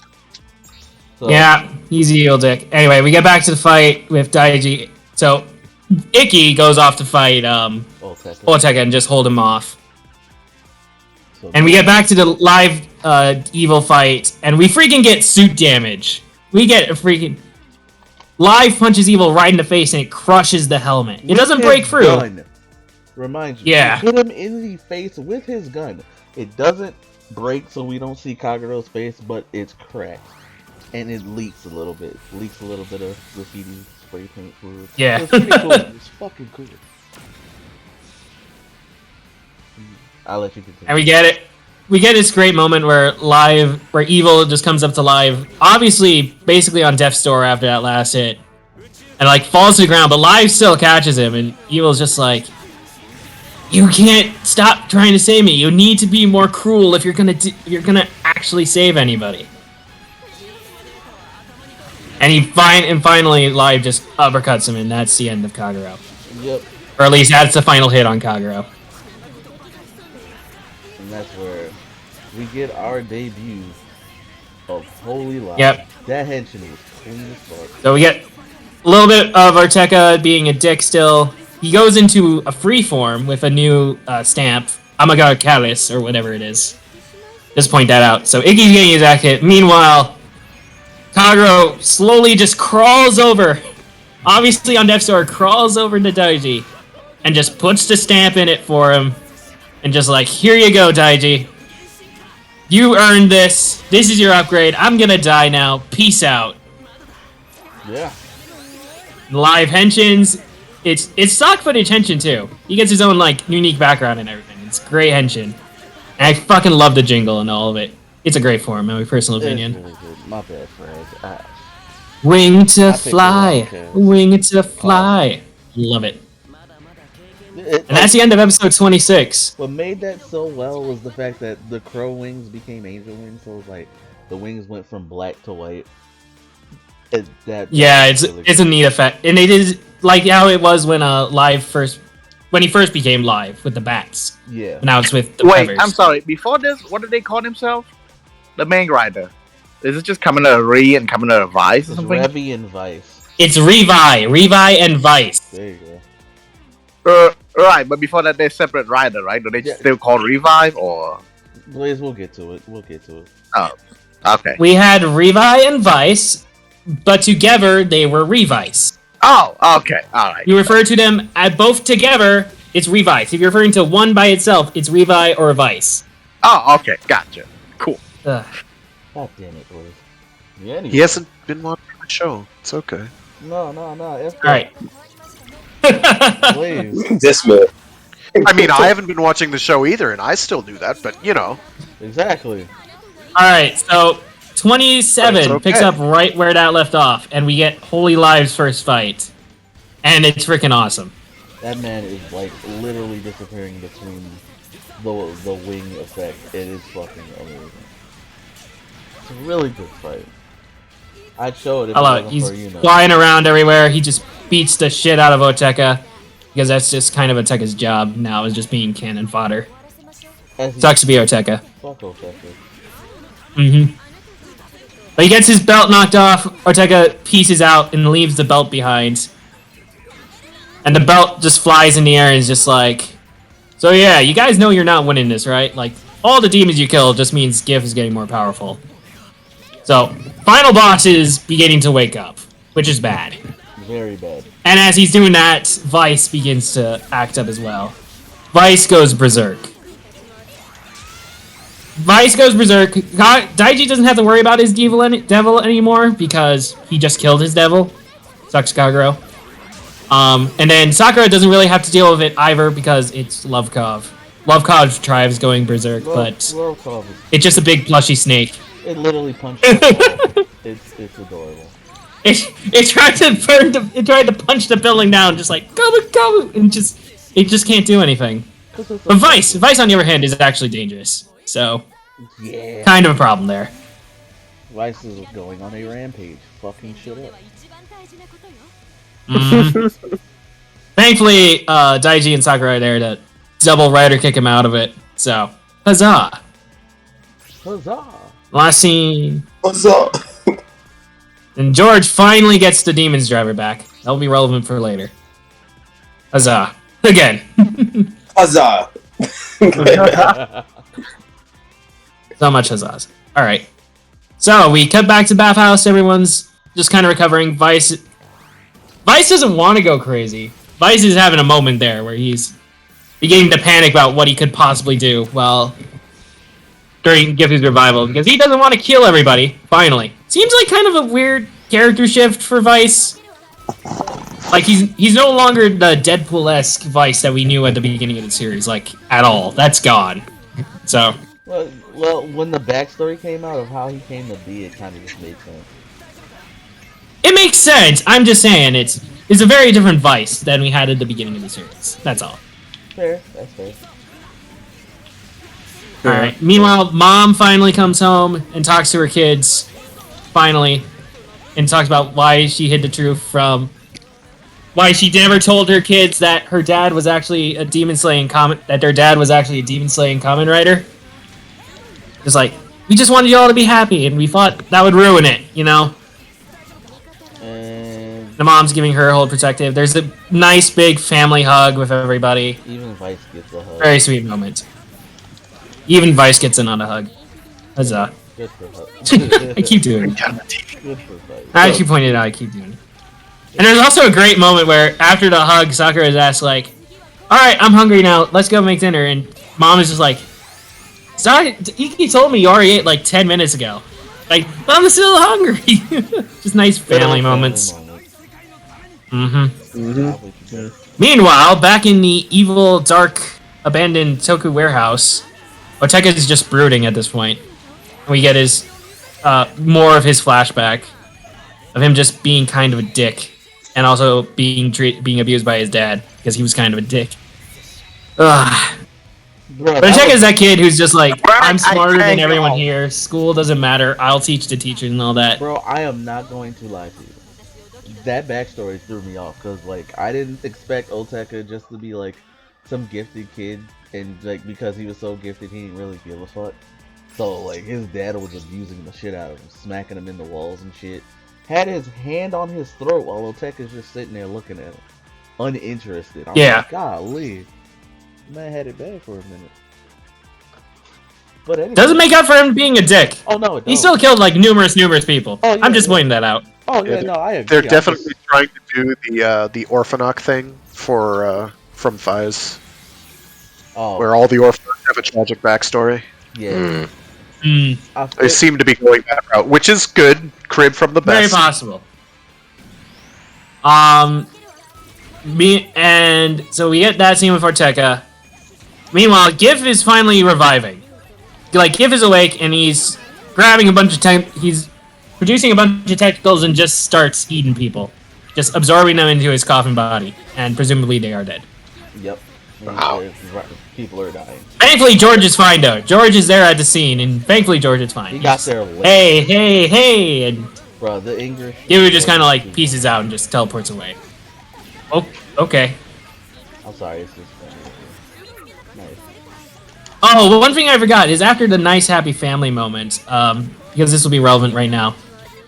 So, Yeah, he's a evil dick. Anyway, we get back to the fight with Daiji. So, Ikki goes off to fight Oteka and just hold him off. So, And we get back to the live evil fight, and we freaking get suit damage. We get a freaking... Live punches evil right in the face, and it crushes the helmet. It doesn't break through. Gun. Remind you, Yeah. hit him in the face with his gun. It doesn't break, so we don't see Kagero's face, but it's cracked. And it leaks a little bit. Leaks a little bit of graffiti spray paint fluid. Yeah. It's pretty cool. It's fucking cool. I'll let you continue. And we get it. We get this great moment where evil just comes up to live, obviously, basically on death's door after that last hit, and like falls to the ground, but live still catches him, and evil's just like, you can't stop trying to save me. You need to be more cruel if you're gonna actually save anybody. And finally live just uppercuts him, and that's the end of Kagero. Yep. Or at least that's the final hit on Kagero. And that's where we get our debut of Holy Light. Yep. That henchman was clean as fuck. So we get a little bit of Oteka being a dick still. He goes into a free form with a new stamp, Amagar Kalis, or whatever it is. Just point that out. So Ikki's getting his act hit. Meanwhile, Kagero slowly just crawls over, obviously on death's door, crawls over to Daiji, and just puts the stamp in it for him, and just like, here you go, Daiji. You earned this. This is your upgrade. I'm gonna die now. Peace out. Yeah. Live henshins. It's stock footage henshin too. He gets his own like unique background and everything. It's great henshin. And I fucking love the jingle and all of it. It's a great form, in my personal opinion. It's really good. My bad, Fred. Wing to I picked fly. the wrong cast. Wing to fly. Love it. And that's the end of episode 26. What made that so well was the fact that the crow wings became angel wings, so it was like the wings went from black to white. Yeah, it's a neat effect. And it is like how it was when when he first became live with the bats. Yeah. Now it's with the Wait, feathers. I'm sorry. Before this, what did they call himself? The main rider. Is it just coming to Re and coming to Vice or It's something? Revy and Vice. It's Revi and Vice. There you go. Right, but before that, they're separate rider, right? Do they still call Revive or? Blaze, we'll get to it. We'll get to it. Oh, okay. We had Revi and Vice, but together they were Revice. Oh, okay, all right. You refer to them at both together, it's Revice. If you're referring to one by itself, it's Revi or Vice. Oh, okay, gotcha. Cool. Ugh. God damn it, Blaze. Yeah, anyway. He hasn't been watching the show. It's okay. No. All right. Blaze. This man. I mean, I haven't been watching the show either, and I still knew that, but you know. Exactly. All right, so 27 But it's okay. picks up right where that left off, and we get Holy Live's first fight. And it's freaking awesome. That man is like literally disappearing between the wing effect. It is fucking amazing. It's a really good fight. I'd show it if I it love it. wasn't He's for, you know. flying around everywhere. He just beats the shit out of Oteka. Because that's just kind of Oteka's job now, is just being cannon fodder. As he- Sucks to be Oteka. Fuck Oteka. Mm-hmm. But he gets his belt knocked off. Oteka pieces out and leaves the belt behind. And the belt just flies in the air and is just like, so yeah, you guys know you're not winning this, right? Like, all the demons you kill just means GIF is getting more powerful. So, final boss is beginning to wake up, which is bad. Very bad. And as he's doing that, Vice begins to act up as well. Vice goes berserk. Daiji doesn't have to worry about his devil anymore because he just killed his devil. Sucks, Kagero. And then Sakura doesn't really have to deal with it either because it's Lovekov. Lovekov tries going berserk, but Lovekov it's just a big plushy snake. It literally punched the wall. It's adorable. It tried to punch the building down, just like go, and it just can't do anything. But Vice on the other hand is actually dangerous, so yeah, kind of a problem there. Vice is going on a rampage, fucking shit up. Thankfully, Daiji and Sakura are there to double rider kick him out of it. So huzzah! Huzzah! Last scene. What's up? And George finally gets the Demon's Driver back. That'll be relevant for later. Huzzah. Again. Huzzah! So much huzzahs. Alright. So, we cut back to Bathhouse. Everyone's just kind of recovering. Vice doesn't want to go crazy. Vice is having a moment there where he's beginning to panic about what he could possibly do during Giphy's revival, because he doesn't want to kill everybody, finally. Seems like kind of a weird character shift for Vice. Like, he's no longer the Deadpool-esque Vice that we knew at the beginning of the series, like, at all. That's gone. So... Well, when the backstory came out of how he came to be, it kind of just made sense. It makes sense. I'm just saying, it's a very different Vice than we had at the beginning of the series. That's all. Fair, that's fair. Alright. Meanwhile, Mom finally comes home and talks to her kids. Finally. And talks about why she hid the truth from... Why she never told her kids that her dad was actually a demon-slaying that their dad was actually a demon-slaying Kamen Rider. It's like, we just wanted y'all to be happy, and we thought that would ruin it, you know? And The mom's giving her a whole protective. There's a nice big family hug with everybody. even Vice gets a hug. Very sweet moment. Even Vice gets in on a hug. Huzzah. Good for Vice. I keep doing it. Good for Vice. I keep pointing it out, I keep doing it. And there's also a great moment where, after the hug, Sakura is asked, like, alright, I'm hungry now, let's go make dinner. And Mom is just like, sorry, Iki told me you already ate like 10 minutes ago. Like, I'm still hungry. Just nice family moments. Meanwhile, back in the evil, dark, abandoned Toku warehouse, Oteka is just brooding at this point. We get his more of his flashback of him just being kind of a dick, and also being abused by his dad because he was kind of a dick. Ugh. Bro, But Oteka is that kid who's just like, I'm smarter than everyone here. School doesn't matter. I'll teach the teacher and all that. Bro, I am not going to lie to you. That backstory threw me off because, like, I didn't expect Oteka just to be like some gifted kid, and like because he was so gifted, he didn't really give a fuck. So like his dad was abusing the shit out of him, smacking him in the walls and shit. Had his hand on his throat while Oteka's just sitting there looking at him, uninterested. I'm Yeah. like, golly, man had it bad for a minute. But anyway. Doesn't make up for him being a dick. Oh no, it He don't. still killed like numerous people. Oh, yeah, I'm just yeah. pointing that out. Oh yeah, Yeah, no, I agree. They're I'm definitely just- trying to do the Orphanok thing for from Fies, Oh where all the Orphanoks have a tragic backstory. yeah. Mm, I They seem to be going that route, which is good. Crib from the very best. possible. So we get that scene with Oteka. Meanwhile, Gif is finally reviving. Like, Gif is awake and he's grabbing a bunch of he's producing a bunch of tentacles and just starts eating people. Just absorbing them into his coffin body. And presumably they are dead. Yep. Wow. People are dying. Thankfully, George is fine, though. George is there at the scene, and thankfully, George is fine. He got there late. Hey, and Bro, the English. Gif just kind of like pieces out and just teleports away. Oh, okay. I'm sorry, it's just funny. Nice. Oh, one thing I forgot is after the nice happy family moment, because this will be relevant right now.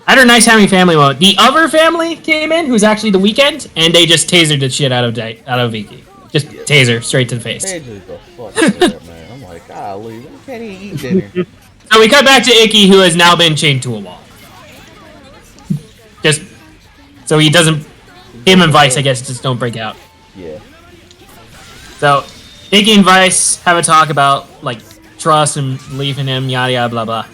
After a nice happy family moment, the other family came in, who's actually the Weekend, and they just tasered the shit out of Vicky. Just taser straight to the face. They just the fuck out of there, man. I'm like, golly, why can't he eat dinner? So we cut back to Icky, who has now been chained to a wall. Just so he doesn't. Him and Vice, I guess, just don't break out. Yeah. So, Icky and Vice have a talk about like trust and belief in him, yada yada blah blah.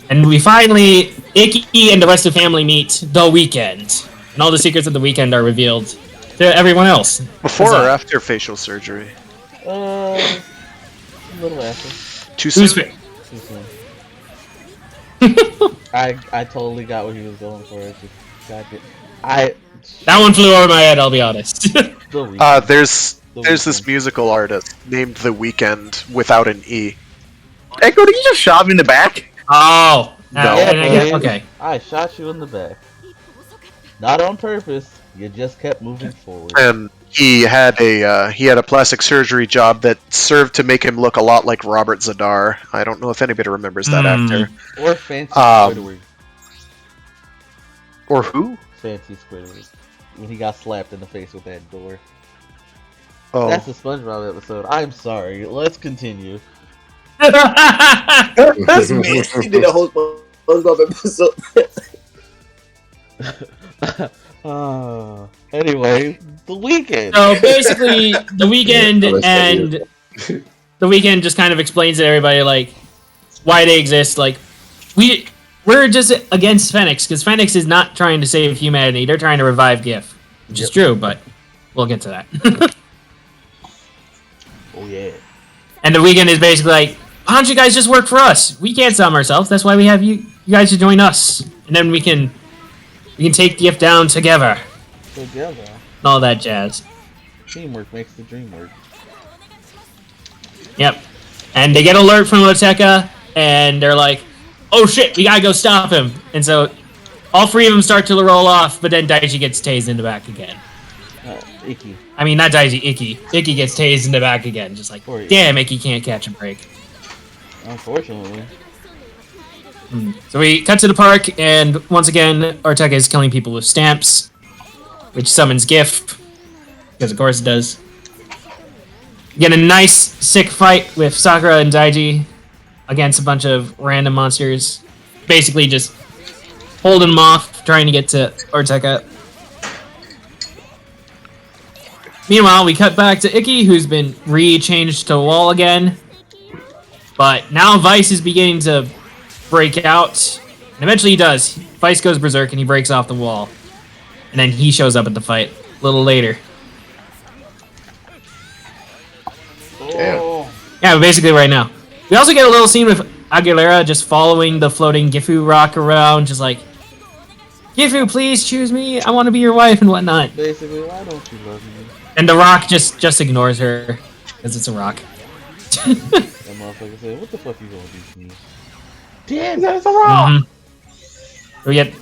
And we finally, Icky and the rest of the family meet the Weekend, and all the secrets of the Weekend are revealed to everyone else. Before or after facial surgery? A little after. Too Who's soon? Too soon. I totally got what he was going for. It's just, got it. That one flew over my head, I'll be honest. There's this musical artist named The Weeknd without an E. Echo, did you just shot me in the back? Oh. No. Okay. I shot you in the back. Not on purpose. You just kept moving forward. And he had a plastic surgery job that served to make him look a lot like Robert Zadar. I don't know if anybody remembers that actor. Or Fancy Squidward. Or who? Fancy Squidward. When he got slapped in the face with that door. Oh. That's the SpongeBob episode. I'm sorry. Let's continue. That's me. He did a whole SpongeBob episode. Anyway, The Weeknd. So basically, the Weekend and the Weekend just kind of explains to everybody like why they exist. Like we're just against Phoenix because Phoenix is not trying to save humanity; they're trying to revive GIF, which is true. But we'll get to that. Oh yeah. And the Weekend is basically like, why don't you guys just work for us? We can't sell ourselves. That's why we have you guys to join us, and then we can take GIF down together. Together. And all that jazz. Teamwork makes the dream work. Yep. And they get an alert from Oteka, and they're like, oh shit, we gotta go stop him. And so all three of them start to roll off, but then Daichi gets tased in the back again. Icky. I mean, not Daichi, Icky. Icky gets tased in the back again. Just like, damn, Icky can't catch a break. Unfortunately. So we cut to the park, and once again, Oteka is killing people with stamps, which summons GIF, because of course it does. You get a nice, sick fight with Sakura and Daiji against a bunch of random monsters. Basically just holding them off, trying to get to Oteka. Meanwhile, we cut back to Icky, who's been re-changed to wall again. But now Vice is beginning to break out. And eventually he does. Vice goes berserk and he breaks off the wall. And then he shows up at the fight a little later. Oh. Yeah, but basically right now. We also get a little scene with Aguilera just following the floating Gifu rock around, just like, Gifu, please choose me. I want to be your wife and whatnot. Basically, why don't you love me? And the rock just ignores her because it's a rock. That motherfucker said, what the fuck you gonna do to me? Damn, that's a rock! Mm-hmm. We get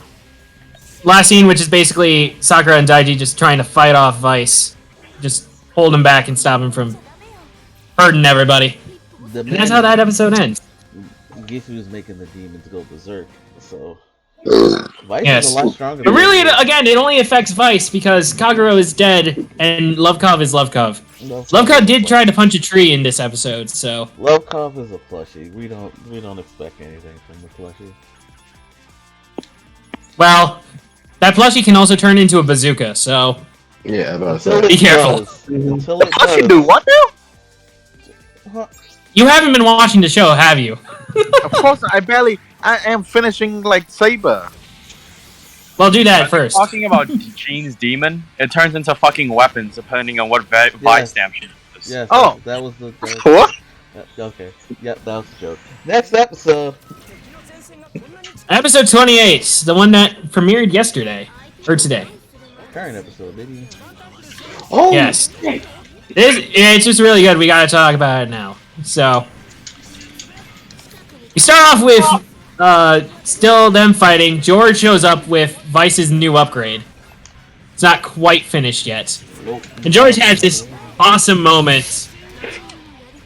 last scene, which is basically Sakura and Daiji just trying to fight off Vice. Just hold him back and stop him from hurting everybody. And that's how that episode ends. Gifu's making the demons go berserk, so... Vice Yes. is a lot stronger. But really, again, it only affects Vice because Kagero is dead and Lovekov is Lovekov. Lovekov did try to punch a tree in this episode, so... Lovekov is a plushie. We don't expect anything from the plushie. Well, that plushie can also turn into a bazooka, so... Yeah, be careful. Until it Plushie does. do what now? You haven't been watching the show, have you? Of course, I am finishing like Saber. Well, do that first. Talking about Gene's demon, it turns into fucking weapons depending on what vice stamp she uses. Yes, Oh. that was the... What? Okay. Yep, that was the joke. Next episode. Episode 28, the one that premiered yesterday. Or today. Current episode, baby. Oh, Yes. It's just really good. We gotta talk about it now. So, we start off with still them fighting. George shows up with Vice's new upgrade. It's not quite finished yet. And George has this awesome moment.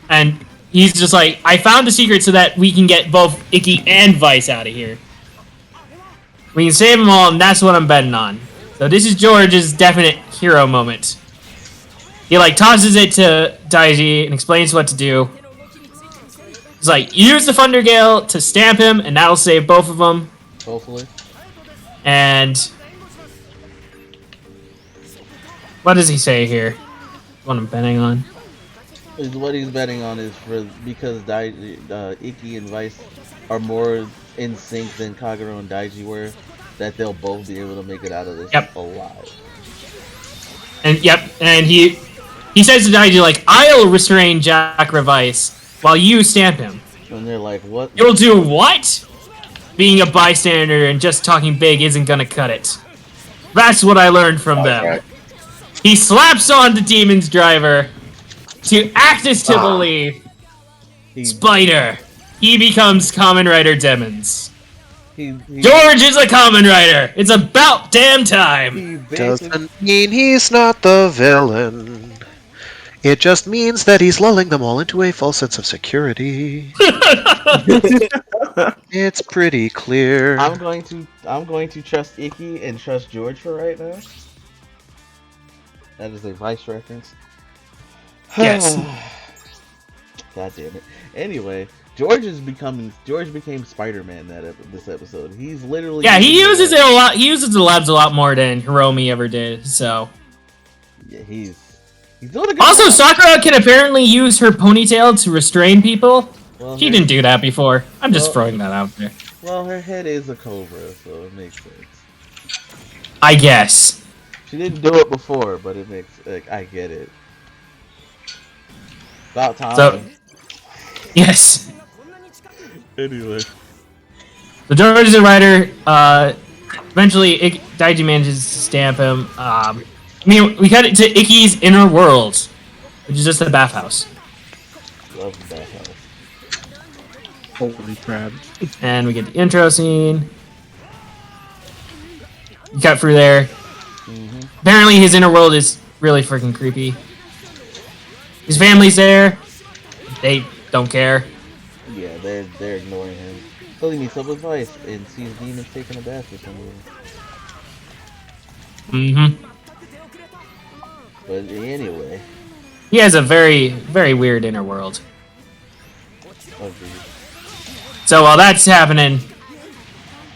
And he's just like, I found the secret so that we can get both Icky and Vice out of here. We can save them all, and that's what I'm betting on. So this is George's definite hero moment. He like tosses it to Daiji and explains what to do. He's like, use the Thunder Gale to stamp him, and that'll save both of them. Hopefully. And what does he say here? What I'm betting on. What he's betting on is because Ikki and Vice are more in sync than Kagero and Daiji were, that they'll both be able to make it out of this alive. And he says to Daiji, like, I'll restrain Jack Revice while you stamp him. And they're like, what? You'll do what? Being a bystander and just talking big isn't gonna cut it. That's what I learned from them. Right. He slaps on the demon's driver to act as to believe. Spider. He becomes Kamen Rider Demons. George is a Kamen Rider. It's about damn time. Doesn't mean he's not the villain. It just means that he's lulling them all into a false sense of security. It's pretty clear. I'm going to trust Ikki and trust George for right now. That is a Vice reference. Yes. God damn it. Anyway, George became Spider-Man this episode. He's literally he uses it a lot. He uses the labs a lot more than Hiromi ever did. So yeah, he's doing a good also, job. Sakura can apparently use her ponytail to restrain people. Well, She didn't do that before. I'm just throwing that out there. Well, her head is a cobra, so it makes sense. I guess. She didn't do it before, but it makes I get it. About time. So, yes. Anyway. So George is a writer. Eventually, Daiji manages to stamp him. We cut it to Ikki's inner world, which is just the bathhouse. Love the bathhouse. Holy crap. And we get the intro scene. You cut through there. Apparently, his inner world is really freaking creepy. His family's there. They don't care. Yeah, they're ignoring him. So he meets up with Vice and sees demons taking a bath or something. But anyway. He has a very, very weird inner world. Agreed. So while that's happening,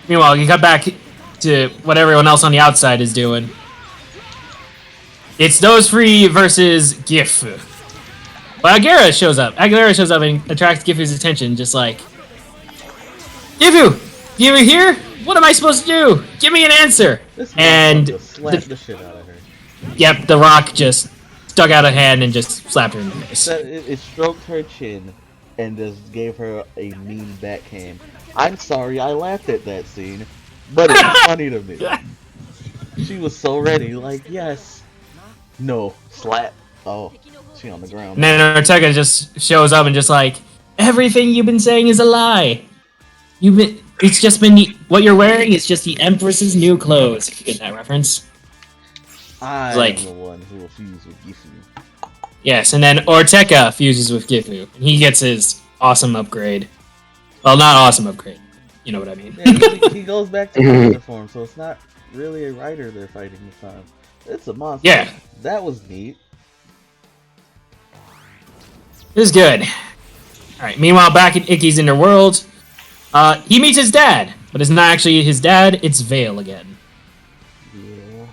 meanwhile, you cut back to what everyone else on the outside is doing. It's those three versus Gifu. But Aguilera shows up. Aguilera shows up and attracts Gifu's attention, just like, Gifu, you here? What am I supposed to do? Give me an answer. And slap the shit out of her. Yep, the rock just stuck out a hand and just slapped her in the face. It stroked her chin and just gave her a mean backhand. I'm sorry, I laughed at that scene, but it's funny to me. She was so ready, like, yes. No, slap. Oh, she on the ground. And then Ortega just shows up and just like, everything you've been saying is a lie. It's just been what you're wearing is just the Empress's new clothes. If you get that reference. I'm like, the one who will fuse with Gifu. Yes, and then Ortega fuses with Gifu. And he gets his awesome upgrade. Well, not awesome upgrade. You know what I mean. Yeah, he goes back to monster form, so it's not really a rider they're fighting this time. It's a monster. Yeah. That was neat. It was good. Alright, meanwhile, back in Ikki's inner world, he meets his dad. But it's not actually his dad, it's Vale again. Yeah.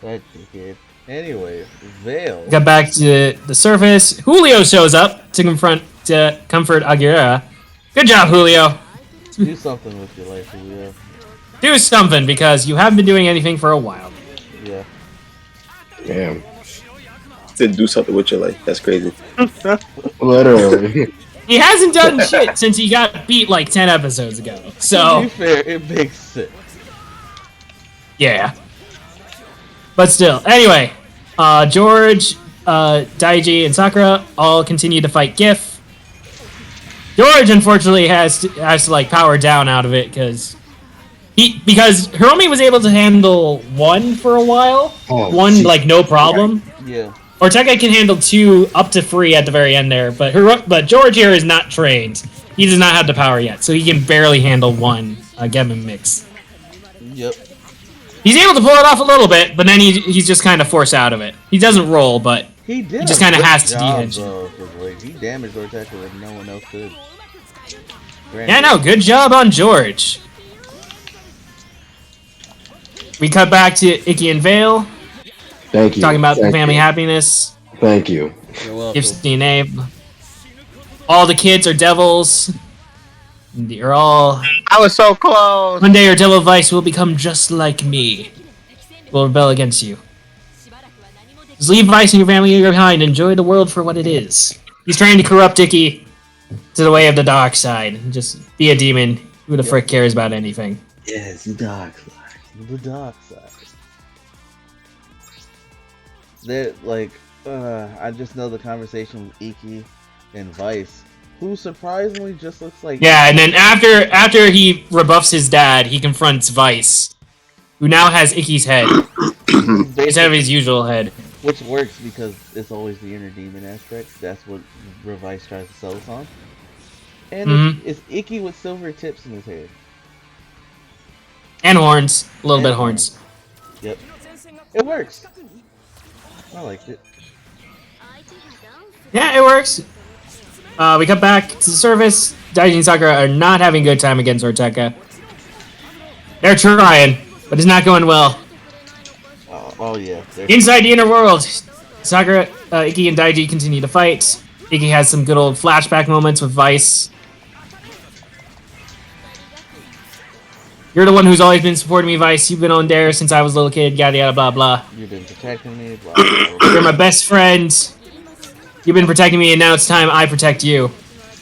That dickhead. Anyway, Vale. Got back to the surface. Julio shows up to comfort Aguilera. Good job, Julio. Do something with your life, Julio. Do something, because you haven't been doing anything for a while. Yeah. Damn. Said do something with your life. That's crazy. Literally. He hasn't done shit since he got beat like 10 episodes ago. So, To be fair, it makes sense. yeah. But still, anyway, George, Daiji, and Sakura all continue to fight Gif. George, unfortunately, has to like power down out of it because Hiromi was able to handle one for a while. One like no problem. Yeah. Ortega can handle 2 up to 3 at the very end there, but George here is not trained. He does not have the power yet, so he can barely handle 1 Gemma mix. Yep. He's able to pull it off a little bit, but then he's just kind of forced out of it. He doesn't roll, but he just kind of has to de-hinge. Like, he damaged Ortega when no one else could. Yeah, no, good job on George. We cut back to Icky and Vale Thank you. talking about the Thank family you. happiness. Thank you. You're welcome. Gives DNA. All the kids are devils. You're all. I was so close. One day your devil vice will become just like me. Will rebel against you. Just leave Vice and your family behind. Enjoy the world for what it is. He's trying to corrupt Icky to the way of the dark side. Just be a demon. Who the frick cares about anything? Yes, the dark side. The dark side. They're like, I just know the conversation with Iki and Vice, who surprisingly just looks like. Yeah, and then after he rebuffs his dad, he confronts Vice, who now has Icky's head instead of his usual head. Which works because it's always the inner demon aspect. That's what Vice tries to sell us on. And it's Icky with silver tips in his hair. And horns. A little bit of horns. Yep. It works. I liked it. Yeah, it works. We cut back to the surface. Daiji and Sakura are not having a good time against Orteka. They're trying, but it's not going well. Oh yeah. Inside the inner world, Sakura, Iki, and Daiji continue to fight. Iki has some good old flashback moments with Vice. You're the one who's always been supporting me, Vice. You've been on there since I was a little kid, yada yada blah blah. You've been protecting me, blah blah blah. You're my best friend. You've been protecting me, and now it's time I protect you.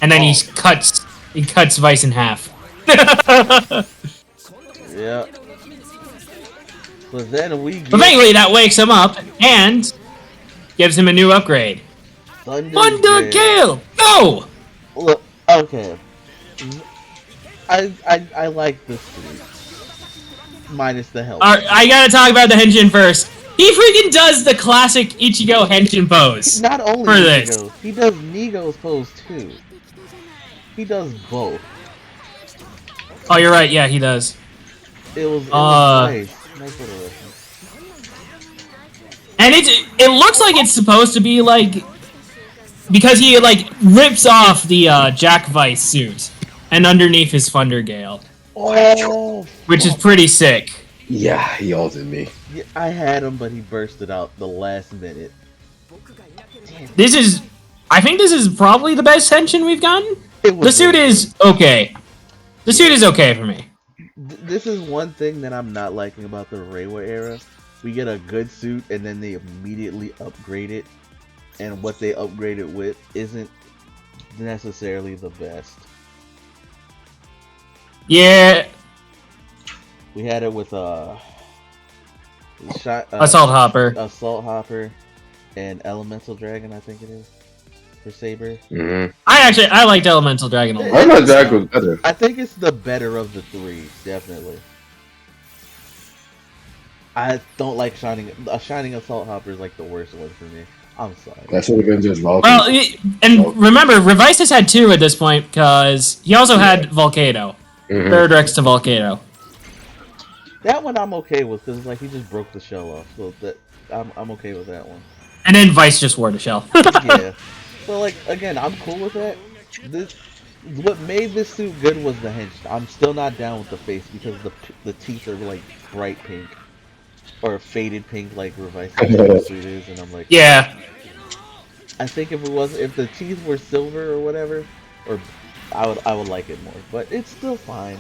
And then he cuts Vice in half. Yeah. But then we get... But thankfully that wakes him up and gives him a new upgrade. Thunder Gale! Go! Look, okay. I like this suit. Minus the helmet. Alright, I gotta talk about the henshin first. He freaking does the classic Ichigo henshin pose. Not only for Ichigo, this. he does Nigo's pose too. He does both. Oh, you're right. Yeah, he does. It was nice. Nice little reference. And it looks like it's supposed to be like, because he like rips off the Jack Vice suit and underneath his Thunder Gale. Oh, which is pretty sick. Yeah, he ulted me. Yeah, I had him, but he bursted out the last minute. I think this is probably the best henshin we've gotten. The suit really is okay. The suit is okay for me. This is one thing that I'm not liking about the Reiwa era. We get a good suit and then they immediately upgrade it, and what they upgrade it with isn't necessarily the best. Yeah. We had it with Assault Hopper, and Elemental Dragon, I think it is, for Saber. Mm-hmm. I liked Elemental Dragon a lot. I thought Jack was better. I think it's the better of the three, definitely. I don't like Shining Assault Hopper is like the worst one for me. I'm sorry. That should have been just Vulcan. Well, and remember, Revice has had two at this point because he also had Volcano. Mm-hmm. Third Rex to Volcano. That one I'm okay with because like he just broke the shell off, so that I'm okay with that one. And then Vice just wore the shell. Yeah. So like again, I'm cool with that. What made this suit good was the hench. I'm still not down with the face because the teeth are like bright pink or faded pink like Revice's suit is, and I'm like, yeah. I think if the teeth were silver or whatever, or I would like it more, but it's still fine.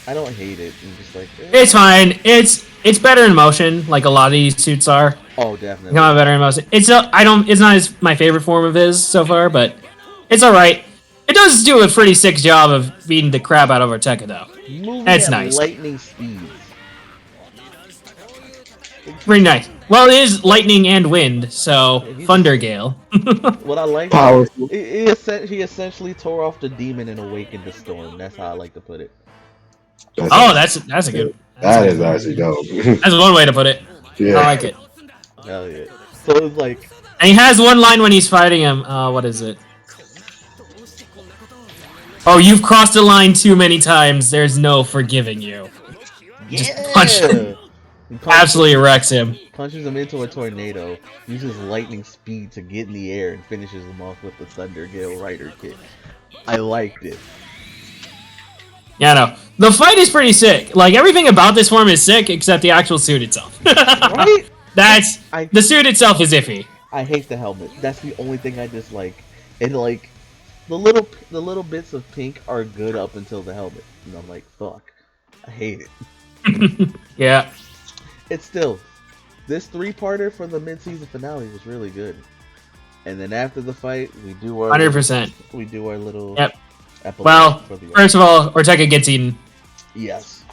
I don't hate it. I'm just like It's fine. It's better in motion, like a lot of these suits are. Oh, definitely. Come on, better in motion. It's not my favorite form of his so far, but it's all right. It does do a pretty sick job of beating the crap out of Orteka, though. That's nice. Lightning speeds. Pretty nice. Well, it is lightning and wind, so Thunder Gale. What I like, Powerful. he essentially tore off the demon and awakened the storm. That's how I like to put it. That's a good. That is actually dope. That's one way to put it. Yeah. I like it. Hell yeah. So it's like, And he has one line when he's fighting him. What is it? Oh, you've crossed the line too many times. There's no forgiving you. Just punch him. Absolutely wrecks him. Punches him into a tornado, uses lightning speed to get in the air, and finishes him off with the Thunder Gale Rider kick. I liked it. Yeah, no. The fight is pretty sick. Like, everything about this form is sick except the actual suit itself. Right? The suit itself is iffy. I hate the helmet. That's the only thing I dislike. And like the little bits of pink are good up until the helmet. And I'm like, fuck. I hate it. Yeah. It's still this 3-parter for the mid-season finale was really good. And then after the fight, we do our 100%. We do our little Yep. epilogue Well, for the first of all, Ortega gets eaten. yes.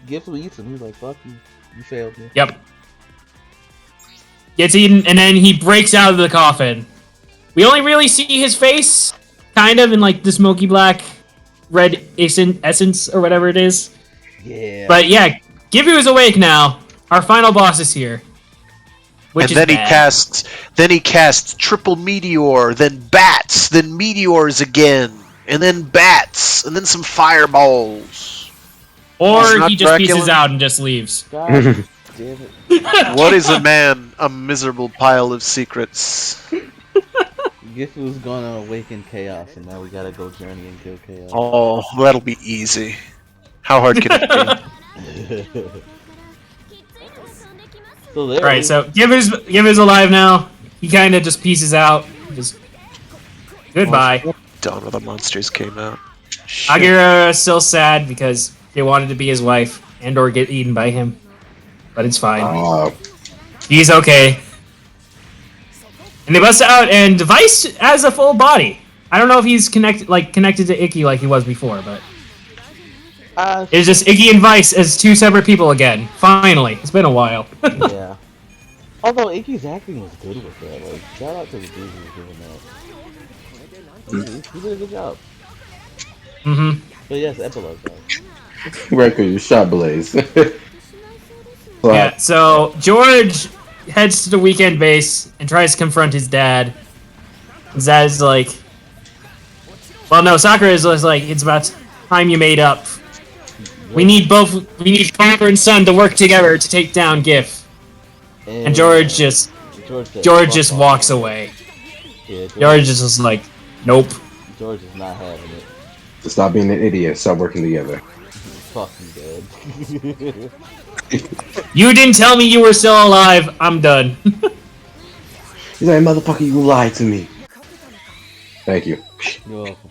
Gifu eats him. He's like, fuck you. You failed me. Yep. Gets eaten, and then he breaks out of the coffin. We only really see his face, kind of, in like the smoky black red essence or whatever it is. Yeah. But yeah, Gifu is awake now. Our final boss is here. Which and then bad. he casts triple meteor, then bats, then meteors again, and then bats, and then some fireballs. Or It's not he just Dracula. pieces out and just leaves. God damn it. What is a man? A miserable pile of secrets. Gifu's gonna awaken chaos, and now we gotta go journey and kill chaos. Oh, that'll be easy. How hard can it be? So there. Alright, so Gifu's alive now. He kind of just pieces out. Just goodbye. Dawn of the Monsters came out. Shit. Agira is still sad because they wanted to be his wife and or get eaten by him. But it's fine. He's okay. And they bust out, and Vice has a full body. I don't know if he's connected to Icky like he was before, but it's just Icky and Vice as two separate people again. Finally, it's been a while. Yeah. Although Icky's acting was good with that. Like, shout out to the dude who was doing that. He did a good job. Mm-hmm. But yes, epilogue though. Right, because you shot Blaze. Yeah. So George heads to the weekend base and tries to confront his dad. His dad's like, well, no, Sakura is like, it's about time you made up. We need father and son to work together to take down GIF. And George just walks away. Yeah, George is just like, nope. George is not having it. To stop being an idiot, stop working together. Fuck you, Dad. You didn't tell me you were still alive. I'm done. He's like, motherfucker, you lied to me. Thank you. You're welcome.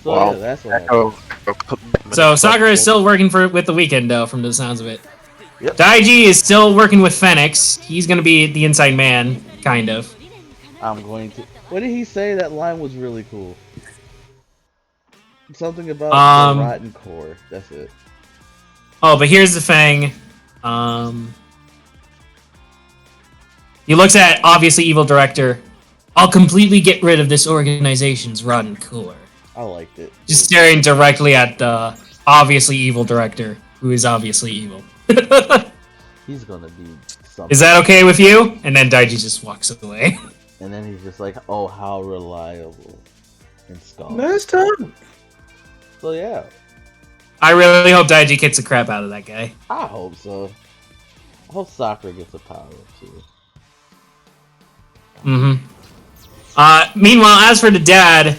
So Wow. yeah, that's what happened. So Sakura is still working with the weekend, though, from the sounds of it. Yep. Daiji is still working with Phoenix. He's gonna be the inside man, kind of. I'm going to. What did he say? That line was really cool. Something about the rotten core. That's it. Oh, but here's the thing. He looks at obviously evil director. I'll completely get rid of this organization's rotten core. I liked it. Just staring directly at the obviously evil director, who is obviously evil. He's gonna be something. Is that okay with you? And then Daiji just walks away. And then he's just like, oh, how reliable. And Skull. Nice time. So yeah, I really hope Daiji kicks the crap out of that guy. I hope so. I hope Sakura gets a power up too. Mm-hmm. Meanwhile, as for the dad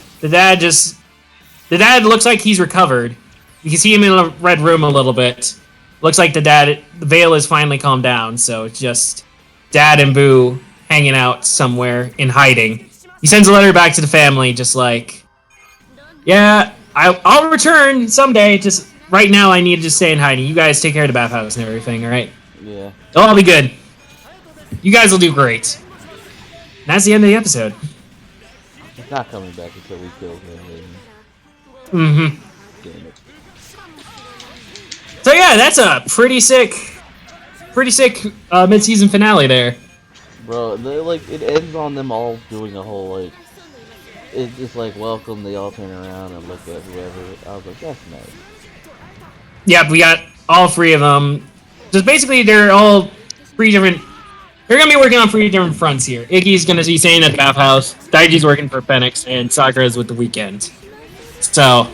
looks like he's recovered. You can see him in a red room a little bit. Looks like the veil is finally calmed down, so it's just Dad and Boo hanging out somewhere in hiding. He sends a letter back to the family, just like, yeah, I'll return someday. Just right now, I need to just stay in hiding. You guys take care of the bathhouse and everything, all right? Yeah. It'll all be good. You guys will do great. And that's the end of the episode. He's not coming back until we kill him. Mm-hmm. Damn it. So yeah, that's a pretty sick mid-season finale there. Bro, it ends on them all doing a whole, like, it's just like, welcome, they all turn around and look at whoever. I was like, that's nice. Yep, we got all three of them. Just basically, they're all three different. They're gonna be working on three different fronts here. Iggy's gonna be staying at the bathhouse. Daiji's working for Phoenix, and Sakura's with the weekend. So,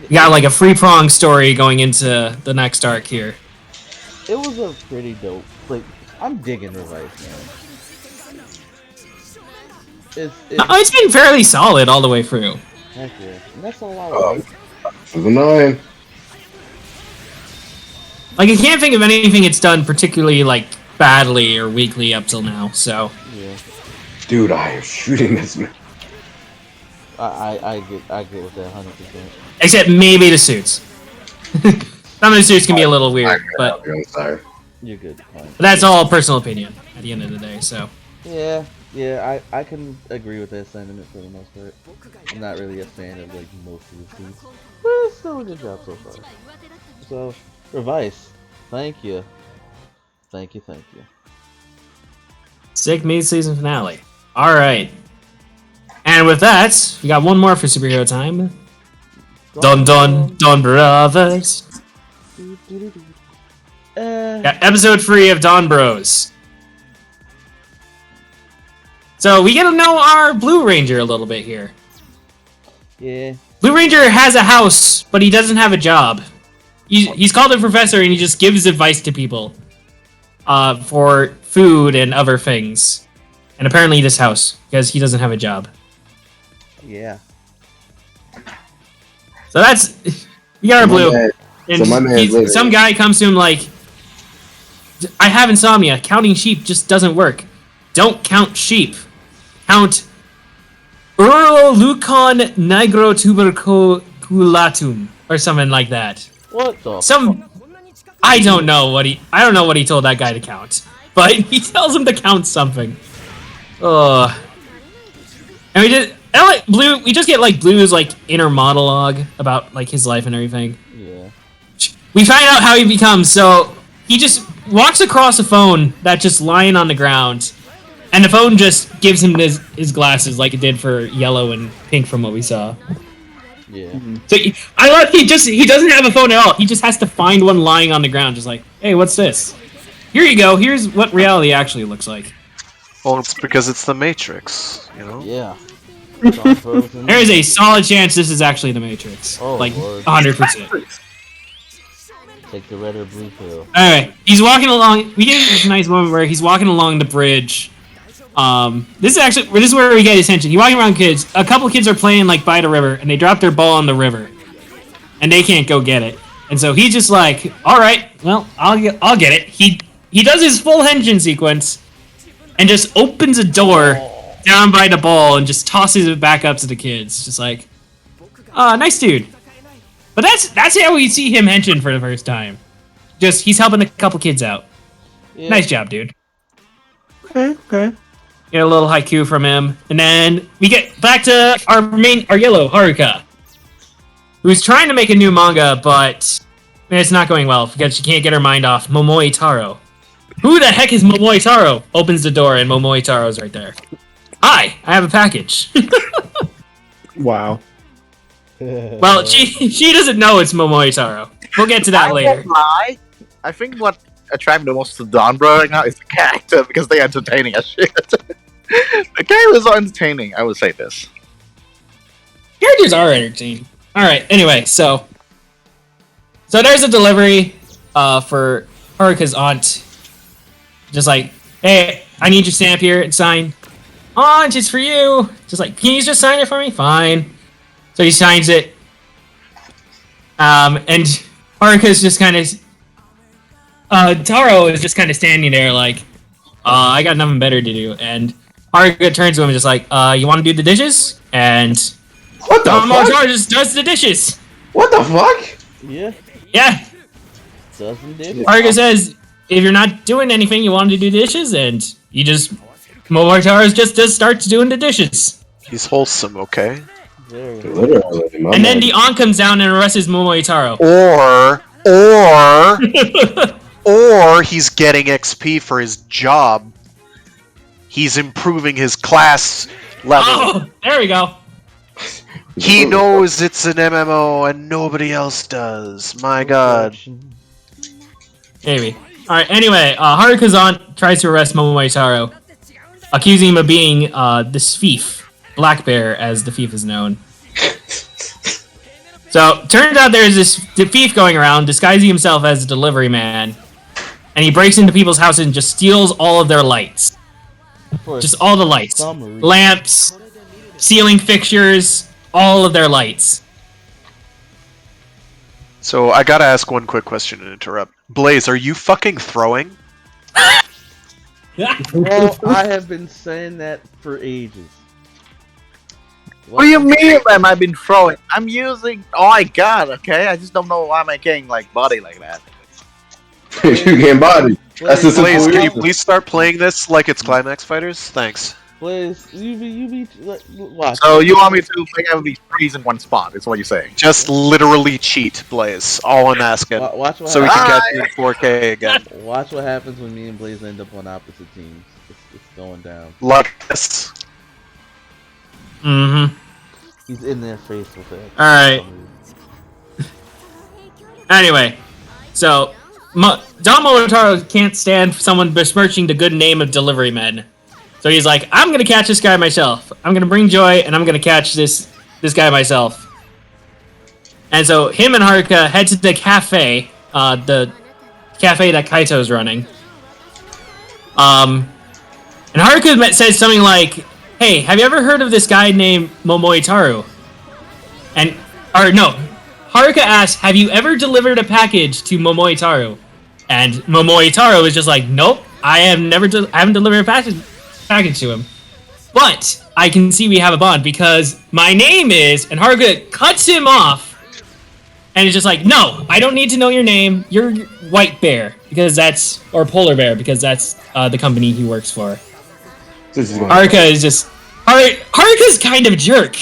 we got like a three-pronged story going into the next arc here. It was a pretty dope, like, I'm digging Revice, man. It's been fairly solid all the way through. Heck yeah. And that's all I Oh, want. this is annoying. Like, I can't think of anything it's done particularly, like, badly or weakly up till now, so... Yeah. Dude, I am shooting this man. I get with that 100%. Except maybe the suits. Some of the suits can be a little weird, but I'm sorry. You're good. Fine. that's all personal opinion at the end of the day, so... Yeah, I can agree with that sentiment for the most part. I'm not really a fan of like most of the suits, but it's still a good job so far. So, Revice, thank you. Thank you. Sick mid-season finale. Alright. And with that, we got one more for superhero time. Dun dun dun brothers. Yeah, episode 3 of Dawn Bros. So we get to know our Blue Ranger a little bit here. Yeah. Blue Ranger has a house, but he doesn't have a job. He's called a professor and he just gives advice to people. For food and other things. And apparently this house, because he doesn't have a job. Yeah. So that's... We got our Blue. Man, And so my man's he's- living. some guy comes to him like, I have insomnia. Counting sheep just doesn't work. Don't count sheep. Count Urolucon nigrotuberculatum or something like that. What the? I don't know what he told that guy to count, but he tells him to count something. Ugh. And we just get like Blue's like inner monologue about like his life and everything. Yeah. We find out how he becomes, so he just walks across a phone that's just lying on the ground, and the phone just gives him his glasses like it did for Yellow and Pink from what we saw. Yeah. So I love he doesn't have a phone at all. He just has to find one lying on the ground, just like, hey, what's this? Here you go. Here's what reality actually looks like. Well, it's because it's the Matrix, you know? Yeah. There is a solid chance this is actually the Matrix. Oh, like Lord. 100%. Take the red or blue pill. Alright, he's walking along. We get this nice moment where he's walking along the bridge. This is where we get his attention. He's walking around kids. A couple kids are playing like by the river, and they drop their ball in the river, and they can't go get it. And so he's just like, all right, well, I'll get it. He does his full henshin sequence, and just opens a door down by the ball and just tosses it back up to the kids. Just like, nice dude. But that's how we see him henshin for the first time. Just he's helping a couple kids out. Yeah. Nice job, dude. Okay. Get a little haiku from him, and then we get back to our Yellow Haruka, who's trying to make a new manga, but it's not going well because she can't get her mind off Momoi Taro. Who the heck is Momoi Taro? Opens the door and Momoi Taro's right there. Hi, I have a package. Wow. Well, she doesn't know it's Momoi Taro. We'll get to that I later. won't lie. I think what attracts me the most to Don Bro right now is the character because they're entertaining as shit. The characters are entertaining. I would say this. Characters are entertaining. All right. Anyway, so there's a delivery for Haruka's aunt. Just like, hey, I need your stamp here and sign. Aunt, it's for you. Just like, can you just sign it for me? Fine. So he signs it. And Haruka's just kind of. Taro is just kind of standing there like, I got nothing better to do. And Haruka turns to him and just like, you want to do the dishes? And What the Taro fuck? just does the dishes. What the fuck? Yeah. Yeah. Doesn't it? Haruka says, if you're not doing anything, you want to do dishes, and you just Momotaro just starts doing the dishes. He's wholesome, okay? Very. Literally, my And then man. the aunt comes down and arrests Momotaro. Or he's getting XP for his job. He's improving his class level. Oh, there we go. He knows it's an MMO and nobody else does. My god. Maybe. Alright, anyway, Haruka's aunt tries to arrest Momotaro, accusing him of being this thief. Black Bear, as the thief is known. So, turns out there's this thief going around, disguising himself as a delivery man, and he breaks into people's houses and just steals all of their lights. Just all the lights. Summary. Lamps, ceiling fixtures, all of their lights. So I gotta ask one quick question and interrupt. Blaze, are you fucking throwing? Bro, I have been saying that for ages. What do you mean, man? I've been throwing. I'm using. Oh my god. Okay, I just don't know why am I getting like body like that. You getting body. That's the Blaze, simple can you reason. please start playing this like it's Climax Fighters? Thanks. Blaze, you be watch. So you want me to make everybody freeze in one spot? Is what you're saying? Just literally cheat, Blaze. All I'm asking. Watch what So we can happens. catch you in 4K again. Watch what happens when me and Blaze end up on opposite teams. It's going down. Lucas. Mm-hmm. He's in their face with it. Alright. Anyway, so Don Momotaro can't stand someone besmirching the good name of delivery men. So he's like, I'm gonna catch this guy myself. I'm gonna bring joy, and I'm gonna catch this guy myself. And so him and Haruka head to the cafe that Kaito's running. And Haruka says something like, "Hey, have you ever heard of this guy named Momoitaru?" Haruka asks, "Have you ever delivered a package to Momoitaru?" And Momoitaru is just like, "Nope, I haven't delivered a package to him. But I can see we have a bond because my name is," and Haruka cuts him off. And it's just like, "No, I don't need to know your name. You're White Bear or Polar Bear because that's the company he works for." Haruka is just Haruka's kind of jerk.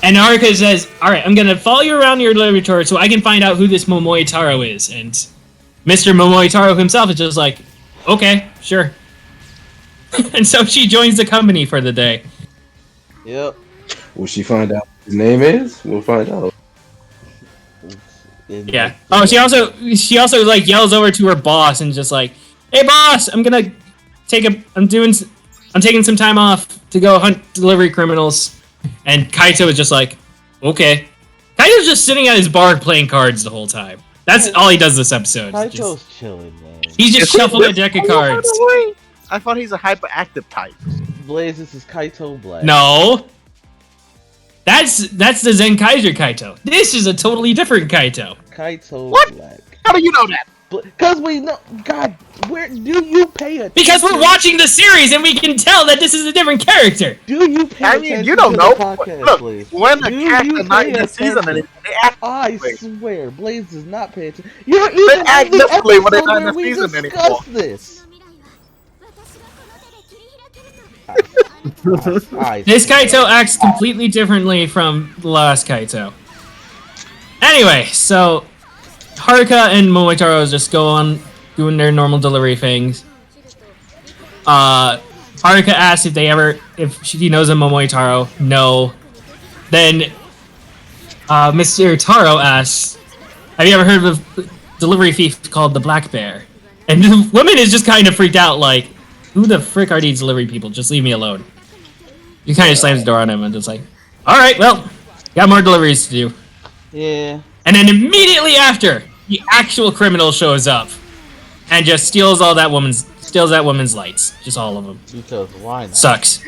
And Haruka says, "Alright, I'm gonna follow you around your laboratory so I can find out who this Momoitaro is." And Mr. Momoitaro himself is just like, "Okay, sure." And so she joins the company for the day. Yep. Will she find out what his name is? We'll find out. Yeah. Oh, she also like yells over to her boss and just like, "Hey boss, I'm taking some time off to go hunt delivery criminals." And Kaito is just like, "Okay." Kaito's just sitting at his bar playing cards the whole time. That's all he does this episode. Kaito's chilling, man. He's just shuffling a deck of cards. I thought he's a hyperactive type. Blaze, this is Kaito Black. No. That's the Zenkaiser Kaito. This is a totally different Kaito. Kaito What? Black. How do you know that? Because we know. God, where do you pay attention? Because we're watching the series and we can tell that this is a different character. Do you pay attention you don't to know. the podcast, Look, Blaze? when a Do character you not pay in the season, attention? they act. I Wait. swear, Blaze does not pay attention. You're even act in the differently when they're episode not in where the we season discussed anymore. this. This Kaito acts completely differently from the last Kaito. Anyway, so Haruka and Momoitaro just go on doing their normal delivery things. Haruka asks if she knows a Momoitaro. No. Then Mr. Taro asks, "Have you ever heard of a delivery thief called the Black Bear?" And the woman is just kind of freaked out, like, "Who the frick are these delivery people? Just leave me alone." He kind of slams the door on him and just like, "Alright, well, got more deliveries to do." Yeah. And then immediately after, the actual criminal shows up and just steals that woman's lights. Just all of them. Because why not? Sucks.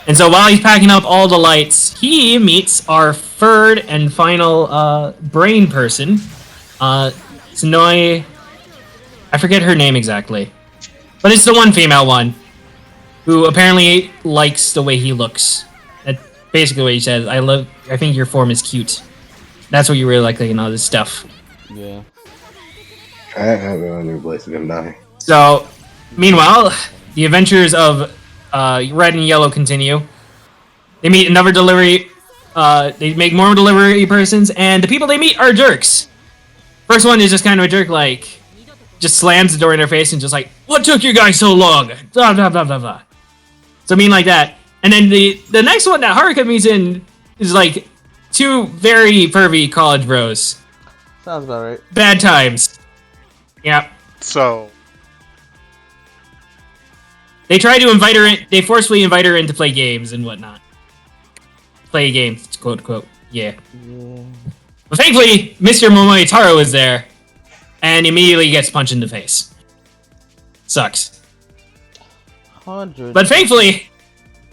And so while he's packing up all the lights, he meets our third and final brain person, Tsunoi. I forget her name exactly, but it's the one female one who apparently likes the way he looks. That's basically what he says. I think your form is cute. That's what you really like, all this stuff. Yeah. I haven't on your place of him dying. So, meanwhile, the adventures of Red and Yellow continue. They meet another delivery. They make more delivery persons, and the people they meet are jerks. First one is just kind of a jerk, like, just slams the door in their face and just like, "What took you guys so long?" Blah, blah, blah, blah, blah. So mean like that. And then the next one that Haruka meets in is like two very pervy college bros. Sounds about right. Bad times. Yeah. So They try to invite her in. They forcefully invite her in to play games and whatnot. Play games, quote unquote. Yeah. But thankfully, Mr. Momoitaro is there, and immediately gets punched in the face. Sucks. 100. But thankfully,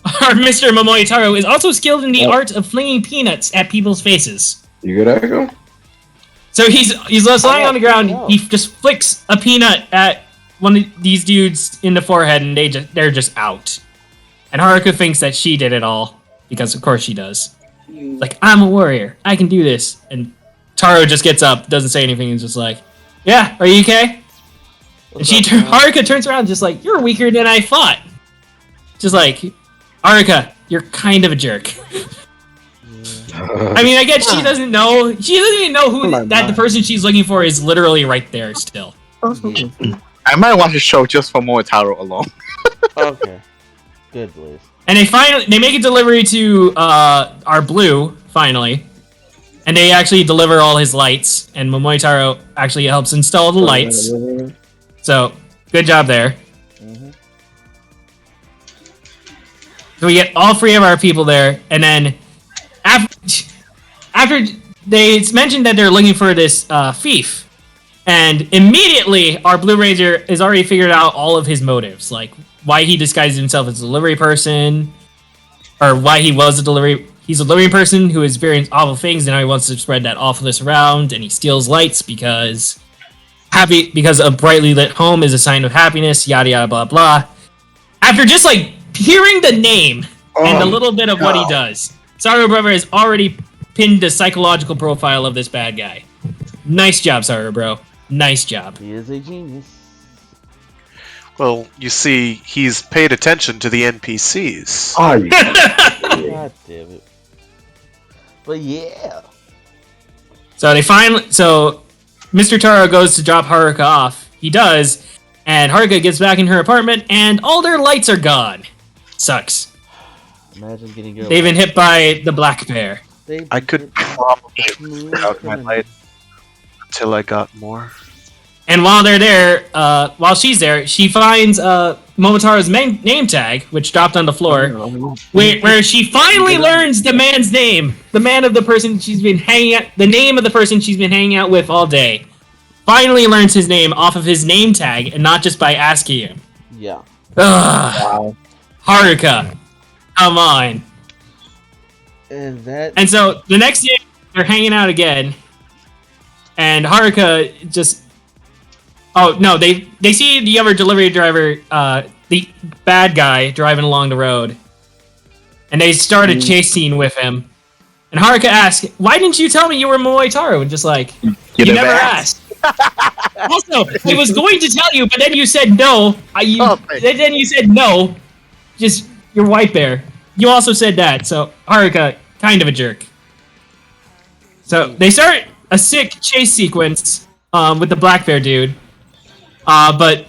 our Mr. Momoitaro is also skilled in the art of flinging peanuts at people's faces. You good, Echo? So he's just lying on the ground. He just flicks a peanut at one of these dudes in the forehead, and they're just out. And Haruka thinks that she did it all because, of course, she does. Like, I'm a warrior. I can do this. And Taro just gets up, doesn't say anything, and is just like, "Yeah, are you okay?" And Haruka turns around, just like, "You're weaker than I thought." Just like, Haruka, you're kind of a jerk. I mean, I guess she doesn't know. She doesn't even know who the person she's looking for is literally right there still. I might watch the show just for Moritaro alone. Okay. Good, Blaze. And they make a delivery to our Blue, finally. And they actually deliver all his lights, and Momoitaro actually helps install the lights. So, good job there. Mm-hmm. So we get all three of our people there, and then after it's mentioned that they're looking for this thief, and immediately our Blue Ranger has already figured out all of his motives, like why he disguised himself as a delivery person, or why he was a delivery. He's a delivery person who is experienced awful things, and now he wants to spread that awfulness around, and he steals lights because a brightly lit home is a sign of happiness, yada yada blah blah. After just like hearing the name and a little bit of what he does, Saru Brother has already pinned the psychological profile of this bad guy. Nice job, Saru Bro. Nice job. He is a genius. Well, you see, he's paid attention to the NPCs. Oh, you God damn it. But yeah. So Mr. Taro goes to drop Haruka off. He does, and Haruka gets back in her apartment, and all their lights are gone. Sucks. Imagine getting your They've been hit by the black bear. I could probably put out my light until I got more. And while they're there, while she's there, she finds Momotaro's name tag, which dropped on the floor, where she finally learns the man's name, the name of the person she's been hanging out with all day. Finally learns his name off of his name tag, and not just by asking him. Yeah. Ugh. Wow. Haruka, come on. And so the next day, they're hanging out again, and Haruka just. Oh, no, they see the other delivery driver, the bad guy, driving along the road. And they start a chase scene with him. And Haruka asks, "Why didn't you tell me you were Momoitaro?" And just like, you never asked. Also, I was going to tell you, but then you said no. Then you said no. Just, you're white bear. You also said that, so Haruka, kind of a jerk. So, they start a sick chase sequence with the black bear dude. But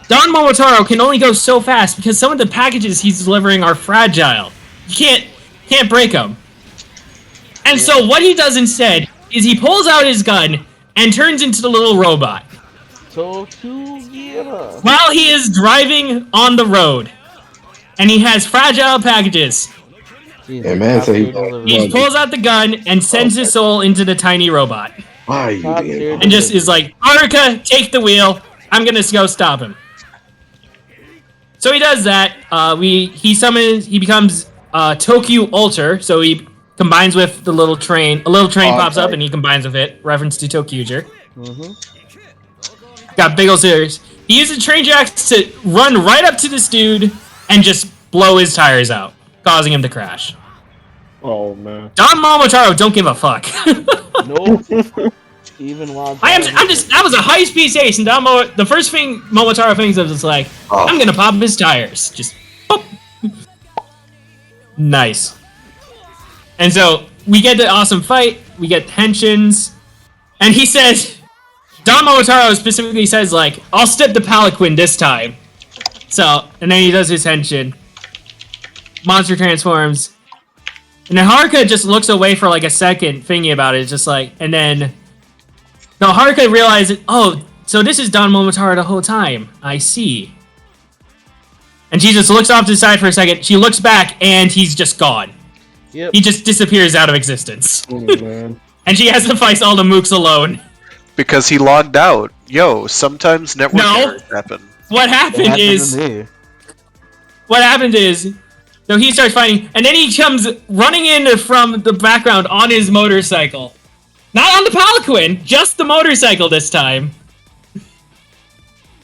Don Momotaro can only go so fast because some of the packages he's delivering are fragile. You can't break them. And so what he does instead is he pulls out his gun and turns into the little robot. While he is driving on the road. And he has fragile packages. Yeah, man, so he pulls out the gun and sends his soul into the tiny robot. Why are you being and just is like, Haruka, take the wheel. I'm gonna go stop him. So he does that. He becomes Tokyo Alter. So he combines with the little train. A little train pops up and he combines with it. Reference to Tokyo. Got big ol' series. He uses train tracks to run right up to this dude and just blow his tires out, causing him to crash. Oh man. Don Momotaro don't give a fuck. Nope. Even while that was a high-speed chase, and the first thing Momotaro thinks of is like, I'm gonna pop his tires. Just pop. Nice. And so we get the awesome fight, we get tensions, and he says, Don Momotaro specifically says like, I'll step the palanquin this time. So, and then he does his henshin. Monster transforms. And then Haruka just looks away for like a second, thinking about it. It's just like, and then... No, Haruka realizes, oh, so this is Don Momotaro the whole time. I see. And she just looks off to the side for a second. She looks back, and he's just gone. Yep. He just disappears out of existence. Oh, man. And she has to fight all the mooks alone. Because he logged out. Yo, sometimes network No. errors happen. What It happened happened is to me. what happened is so he starts fighting, and then he comes running in from the background on his motorcycle. Not on the Palanquin, just the motorcycle this time.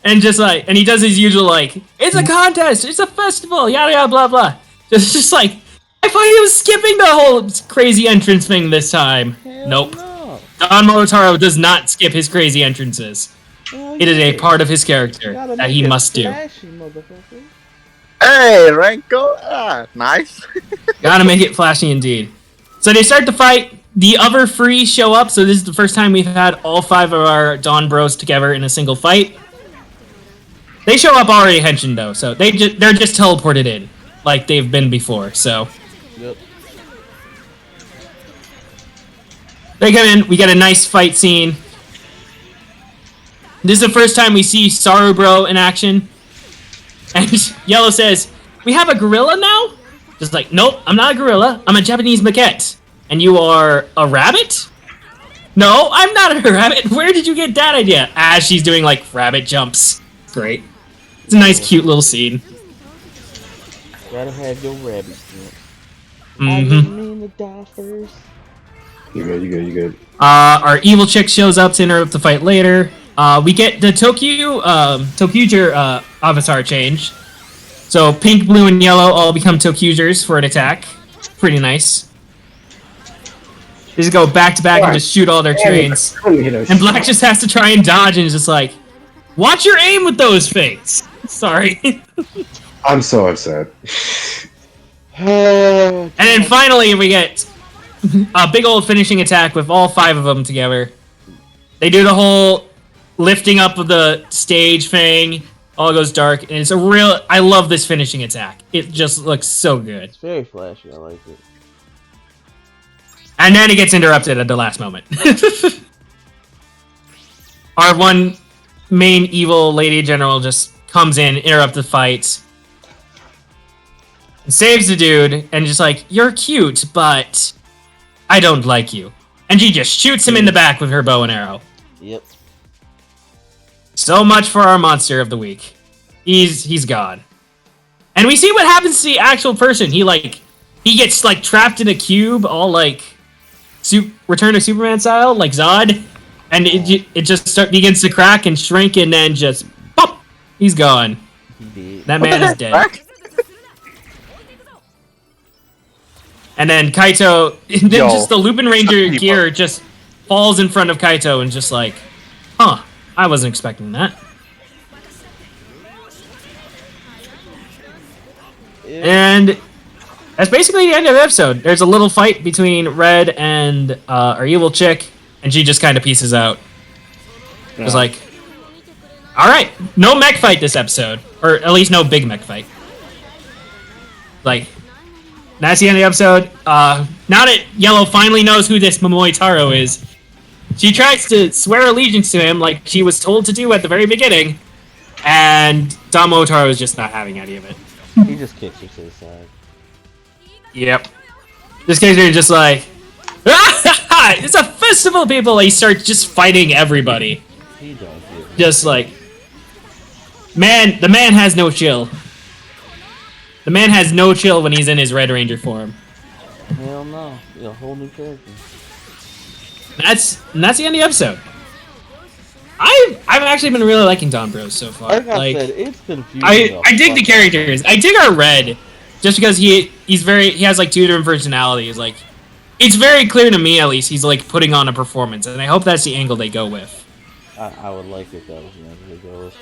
And just like, and he does his usual like, it's a contest, it's a festival, yada yada blah blah. Just like, I thought he was skipping the whole crazy entrance thing this time. Hell Nope. no. Don Momotaro does not skip his crazy entrances. Hell It is a yeah. part of his character Gotta that make he it must do. flashy, motherfucker. Hey, Renko. Ah, nice. Gotta make it flashy indeed. So they start the fight. The other three show up. So this is the first time we've had all 5 of our Dawn Bros together in a single fight. They show up already henshin though, so they're just teleported in like they've been before. So Yep. they come in. We get a nice fight scene. This is the first time we see Saru Bro in action. And Yellow says, "We have a gorilla now?" Just like, nope, I'm not a gorilla. I'm a Japanese maquette. And you are a rabbit? No, I'm not a rabbit. Where did you get that idea? As she's doing like rabbit jumps. Great. It's a nice, cute little scene. Gotta have your rabbit skin. I Mm-hmm. didn't mean to die first. You good? You good? You good? Our evil chick shows up to interrupt the fight later. We get the Tokyuger avatar change. So pink, blue, and yellow all become Tokyugers for an attack. Pretty nice. They just go back to back and just shoot all their trains. And Black just has to try and dodge and is just like, watch your aim with those things. Sorry. I'm so upset. And then finally we get a big old finishing attack with all 5 of them together. They do the whole lifting up of the stage thing. All goes dark, and it's a real. I love this finishing attack. It just looks so good. It's very flashy. I like it. And then it gets interrupted at the last moment. Our one main evil lady general just comes in, interrupts the fight, and saves the dude, and just like, you're cute, but I don't like you. And she just shoots him in the back with her bow and arrow. Yep. So much for our monster of the week. He's gone. And we see what happens to the actual person. He gets like trapped in a cube, all like Return of Superman style, like Zod, and it just begins to crack and shrink, and then just pop, he's gone. He did. That man is dead. And then Kaito, and then just the Lupin Ranger gear just falls in front of Kaito and just like, huh, I wasn't expecting that. And that's basically the end of the episode. There's a little fight between Red and our evil chick, and she just kind of pieces out. It was like, alright, no mech fight this episode. Or at least no big mech fight. Like, that's the end of the episode. Now that Yellow finally knows who this Momoitaro is, she tries to swear allegiance to him like she was told to do at the very beginning, and Don Momoitaro is just not having any of it. He just kicks her to the side. Yep. This character is just like, ah, it's a festival, people! He starts just fighting everybody. He don't give a Just like, man, the man has no chill. The man has no chill when he's in his Red Ranger form. hell no. He's a whole new character. That's the end of the episode. I've actually been really liking Don Bros so far. Like I said, it's confusing. I dig the characters. I dig our Red, just because he has like 2 different personalities. Like, it's very clear to me at least he's like putting on a performance, and I hope that's the angle they go with. I would like it though. You know, they go with.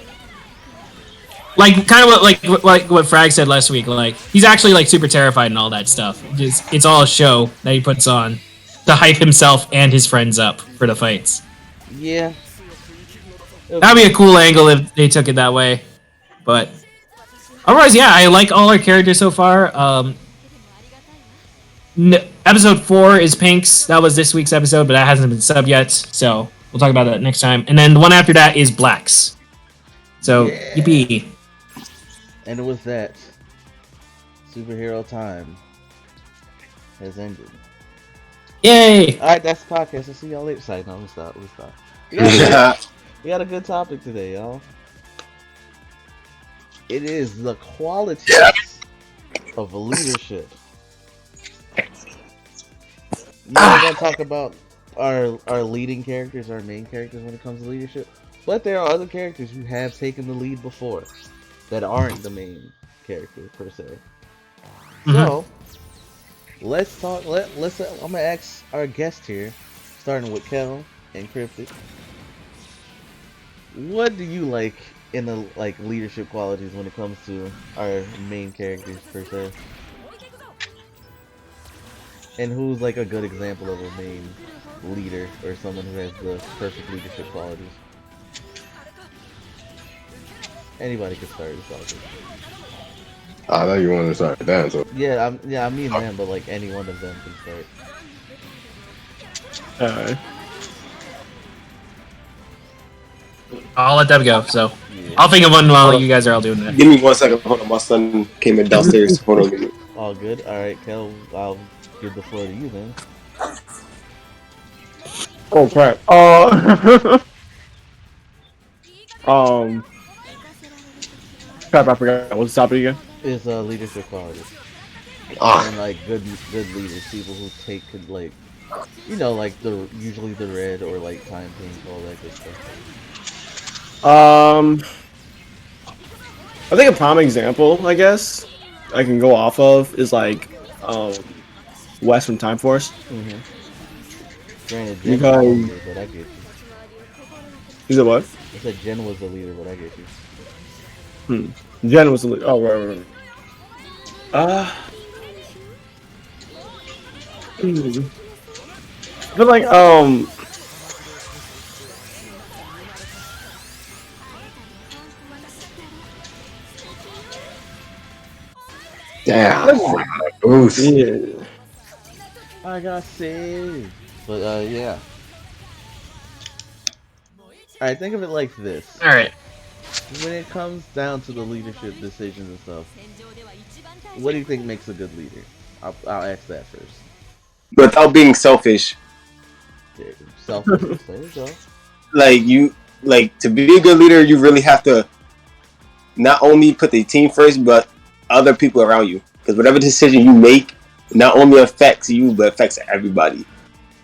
Like kind of what Frag said last week. Like, he's actually like super terrified and all that stuff. It's all a show that he puts on to hype himself and his friends up for the fights. Yeah. That'd be a cool angle if they took it that way. But otherwise, yeah, I like all our characters so far. Episode 4 is Pink's. That was this week's episode, but that hasn't been subbed yet, so we'll talk about that next time. And then the one after that is Black's. So, yippee. And with that, superhero time has ended. Yay! Alright, that's the podcast. I'll see y'all later. Sorry, no, we stop. We got a good topic today, y'all. It is the qualities of leadership. We're gonna talk about our leading characters, our main characters when it comes to leadership. But there are other characters who have taken the lead before that aren't the main character per se. So let's talk. I'm gonna ask our guest here, starting with Kel and Cryptic. What do you like in the leadership qualities when it comes to our main characters per se? And who's like a good example of a main leader or someone who has the perfect leadership qualities? Anybody can start this off. I know you want to start that, so I mean them, but like any one of them can start. Alright. I'll let them go. So I'll think of one while you guys are all doing that. Give me 1 second. Hold on, my son came in downstairs. Hold on. Give me. All good. All right, Kel. I'll give the floor to you then. Oh crap. Crap, I forgot. What's the topic again? Is leadership qualities and like good leaders, people who take like like usually the red or like time pink, all that good stuff. I think a prime example, I guess, I can go off of is like Wes from Time Force. Granted, Jen was the leader, but I get you. Is it what? I said Jen was the leader, but I get you. Jen was the leader. Oh, right. But like damn. Boost. yeah. I got saved. But yeah. Alright, think of it like this. All right. When it comes down to the leadership decisions and stuff, what do you think makes a good leader? I'll ask that first. Without being selfish. Selfish. There you go. To be a good leader, you really have to not only put the team first, but other people around you. Because whatever decision you make, not only affects you, but affects everybody.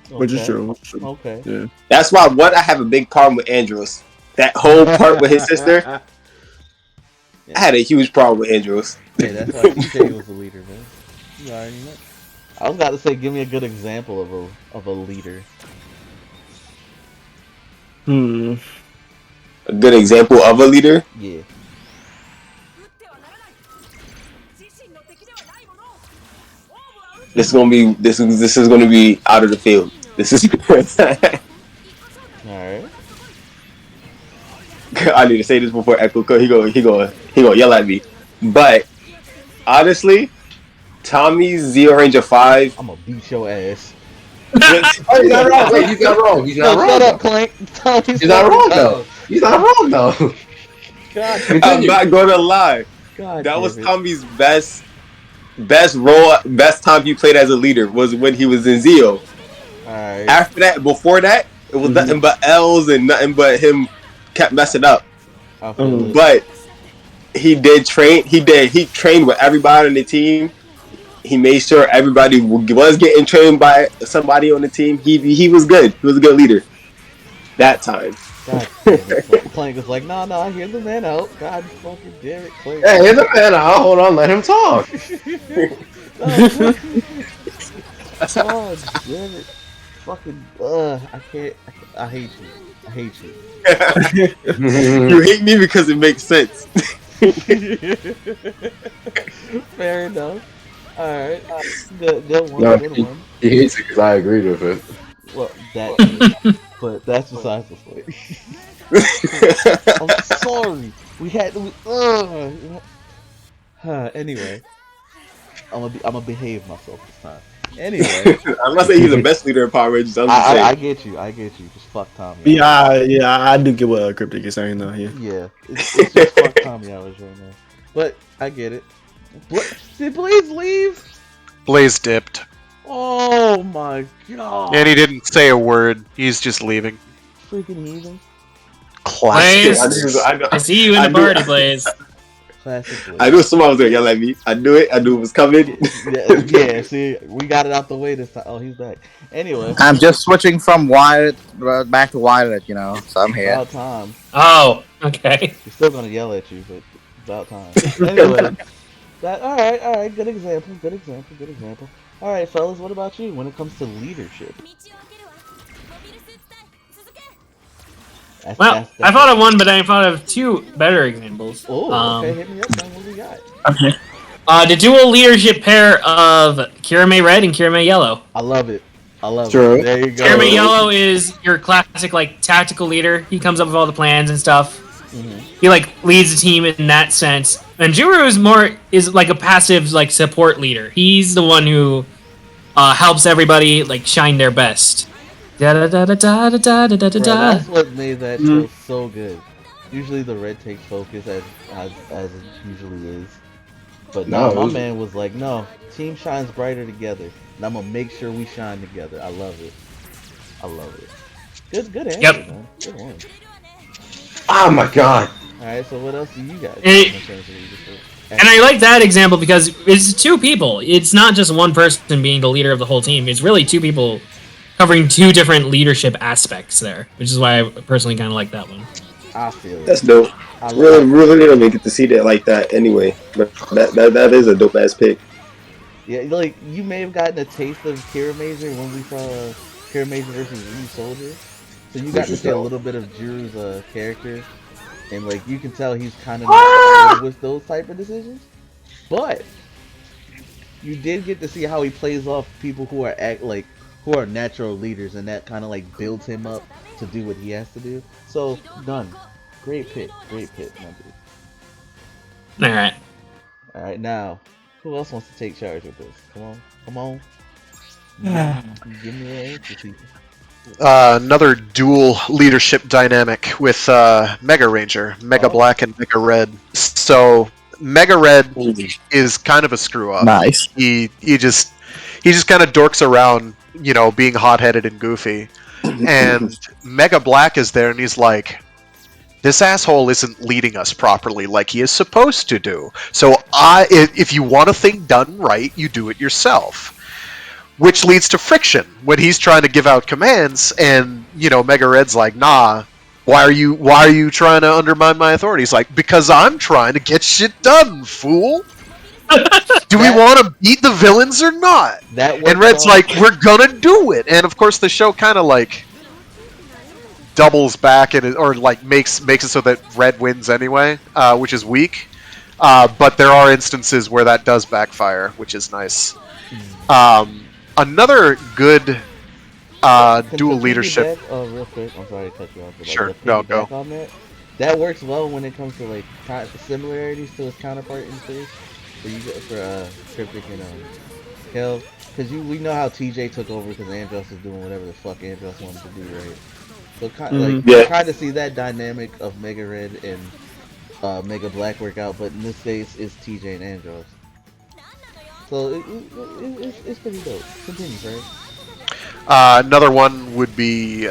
Okay. Which is true. Okay. Yeah. That's why I have a big problem with Andros. That whole part with his sister, I had a huge problem with Andros. Yeah, that's why he said he was a leader, man. You already know. I was about to say, give me a good example of a leader. A good example of a leader? Yeah. This is gonna be out of the field. This is Alright. I need to say this before Echo. He go yell at me. But honestly, Tommy's Zero Ranger 5. I'm gonna beat your ass. Oh, he's not wrong. Wait, he's not wrong. He's not wrong. Shut up, Clank. He's not wrong though. He's not wrong though. God, I'm not gonna lie. God, That was damn it. Tommy's best time he played as a leader was when he was in Zeo. Alright. After that, before that, it was nothing but L's and nothing but him kept messing up. But he trained with everybody on the team. He made sure everybody was getting trained by somebody on the team. He was good. He was a good leader. That time. God damn it. Clank was like, nah, I hear the man out. God fucking damn it, Clank. Hey, here's a man. I'll hold on. Let him talk. God damn it. Fucking, I can't. I hate you. I hate you. You hate me because it makes sense. Fair enough. Alright. Good one. No, Good one. he hates it because I agreed with it. Well, but that's besides the point. I'm sorry. Anyway, I'm gonna behave myself this time. Anyway, I'm not saying he's the best leader in Power Rangers. I'm just saying. I get you. Just fuck Tommy. Yeah, I do get what Cryptic is saying though. Yeah. It's just fuck Tommy hours right now. But I get it. Did Blaze leave? Blaze dipped. Oh my god. And he didn't say a word. He's just leaving. freaking heathen. Blaze, Classic. I see you in the party, Blaze. Classic Blaze. I knew someone was gonna yell at me. I knew it. I knew it was coming. Yeah. See, we got it out the way this time. Oh, he's back. Anyway, I'm just switching from wired back to wired, so I'm here. About time. Oh, okay. He's still gonna yell at you, but about time. Anyway, all right. Good example. All right, fellas, what about you when it comes to leadership? Well, I thought of one, but I thought of two better examples. Oh, okay, hit me up, man. What we got? Okay. The dual leadership pair of Kirame Red and Kirame Yellow. I love it. True. It. There you go. Kirame Yellow is your classic, like, tactical leader. He comes up with all the plans and stuff. Mm-hmm. He, like, leads the team in that sense. And Juru is like a passive, like, support leader. He's the one who helps everybody, like, shine their best. Bro, that's what made that show so good. Usually the red takes focus as it usually is. But no, my man was like, no, team shines brighter together. And I'm gonna make sure we shine together. I love it. Good answer, man. Good one. Oh my god. Alright, so what else do you guys And I like that example because it's two people. It's not just one person being the leader of the whole team. It's really two people covering two different leadership aspects there, which is why I personally kind of like that one. I feel it. That's dope. Really don't get to see that like that anyway. But that is a dope ass pick. Yeah, like you may have gotten a taste of Kiramazer when we saw Kiramazer versus Ryu Soldier, so you got to see a little bit of Juru's character, and like you can tell he's kind of not good with those type of decisions, but you did get to see how he plays off people who are natural leaders, and that kind of like builds him up to do what he has to do. So done. Great pick, my dude. All right, now. Who else wants to take charge of this? Come on. Give me the answer, people. Another dual leadership dynamic with Mega Ranger, Mega Black and Mega Red. So Mega Red is kind of a screw up. Nice. He just kind of dorks around, being hot-headed and goofy. And Mega Black is there, and he's like, this asshole isn't leading us properly like he is supposed to do. So if you want a thing done right, you do it yourself. Which leads to friction when he's trying to give out commands, and Mega Red's like, nah, why are you trying to undermine my authority? He's like, because I'm trying to get shit done, fool. Do we want to beat the villains or not? And Red's like, we're gonna do it. And of course the show kind of like doubles back or like makes it so that Red wins anyway, which is weak. But there are instances where that does backfire, which is nice. Another good dual leadership. Oh, real quick, I'm sorry to cut you off. But sure, no, go. On that works well when it comes to like similarities to his counterpart in space. So you get for Cryptic and Kel, because we know how TJ took over because Andros was doing whatever the fuck Andros wanted to do, right? So kind to see that dynamic of Mega Red and Mega Black work out, but in this case it's TJ and Andros. So it's pretty dope. Continue, right? Another one would be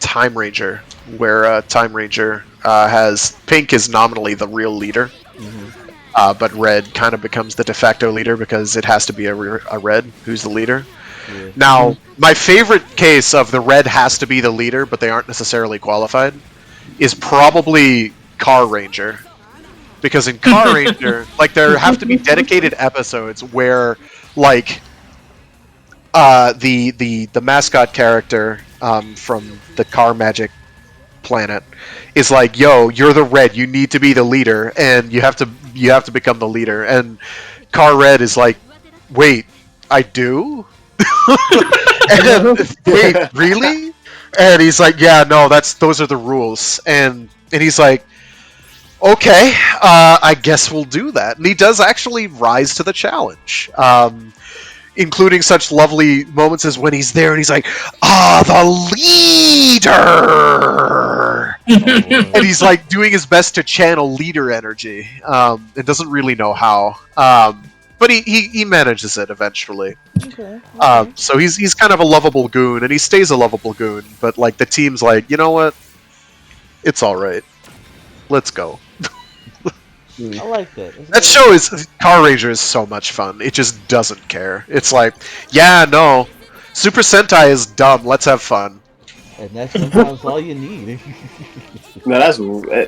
Time Ranger, where Time Ranger has Pink is nominally the real leader, but Red kind of becomes the de facto leader because it has to be a Red who's the leader. Yeah. Now, my favorite case of the Red has to be the leader, but they aren't necessarily qualified, is probably Car Ranger. Because in Car Ranger, like, there have to be dedicated episodes where, like, the mascot character from the Car Magic planet is like, yo, you're the Red, you need to be the leader, and you have to become the leader. And Car Red is like, wait, I do? And wait, really? And he's like, yeah, no, those are the rules. And he's like, okay, I guess we'll do that. And he does actually rise to the challenge, including such lovely moments as when he's there and he's like, the leader! And he's like doing his best to channel leader energy. And doesn't really know how. But but he manages it eventually. Okay. So he's kind of a lovable goon, and he stays a lovable goon. But like the team's like, you know what? It's all right. Let's go. I like that. That show is Car Ranger is so much fun. It just doesn't care. It's like, yeah, no, Super Sentai is dumb. Let's have fun. And that's sometimes all you need. No,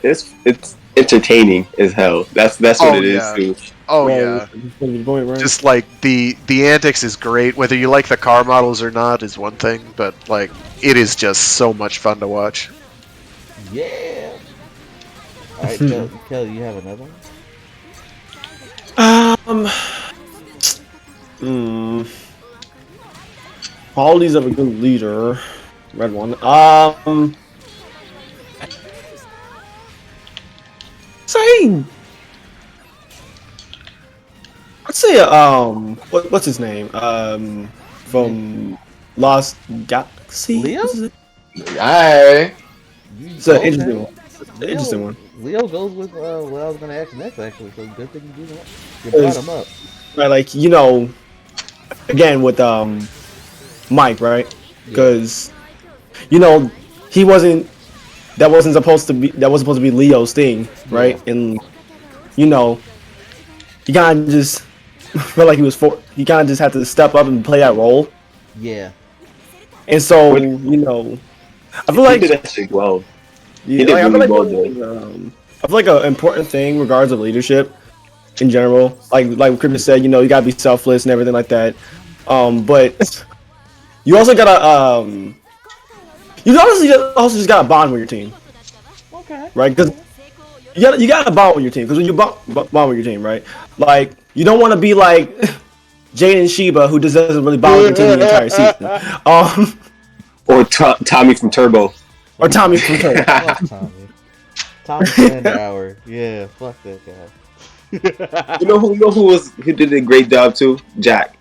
it's entertaining as hell. That's what it is too. Oh yeah. Just like the antics is great. Whether you like the car models or not is one thing, but like it is just so much fun to watch. Yeah. All right, Kelly, you have another one? Qualities of a good leader. Red one. Say. Let's say what's his name? From Lost Galaxy. Leo? Alright. It's an interesting one. Interesting one. Leo goes with what I was gonna ask next, actually. So good thing you do that. You brought him up. Right, like again with Mike, right? Because he wasn't. That wasn't supposed to be Leo's thing, right? Yeah. And he kind of just felt like he kind of just had to step up and play that role. Yeah. And so I feel like he did that shit well. Yeah, I feel like an important thing regards of leadership in general, like Crippen said, you gotta be selfless and everything like that. But you also gotta you also just gotta bond with your team. Okay. Right? Because you gotta bond with your team. Because when you bond with your team, right? Like you don't want to be like Jade and Sheba, who just doesn't really bond with your team the entire season. Or Tommy from Turbo. Or Tommy from Turbo. Fuck Tommy Sander Hour. Yeah, fuck that guy. You know who did a great job too? Jack.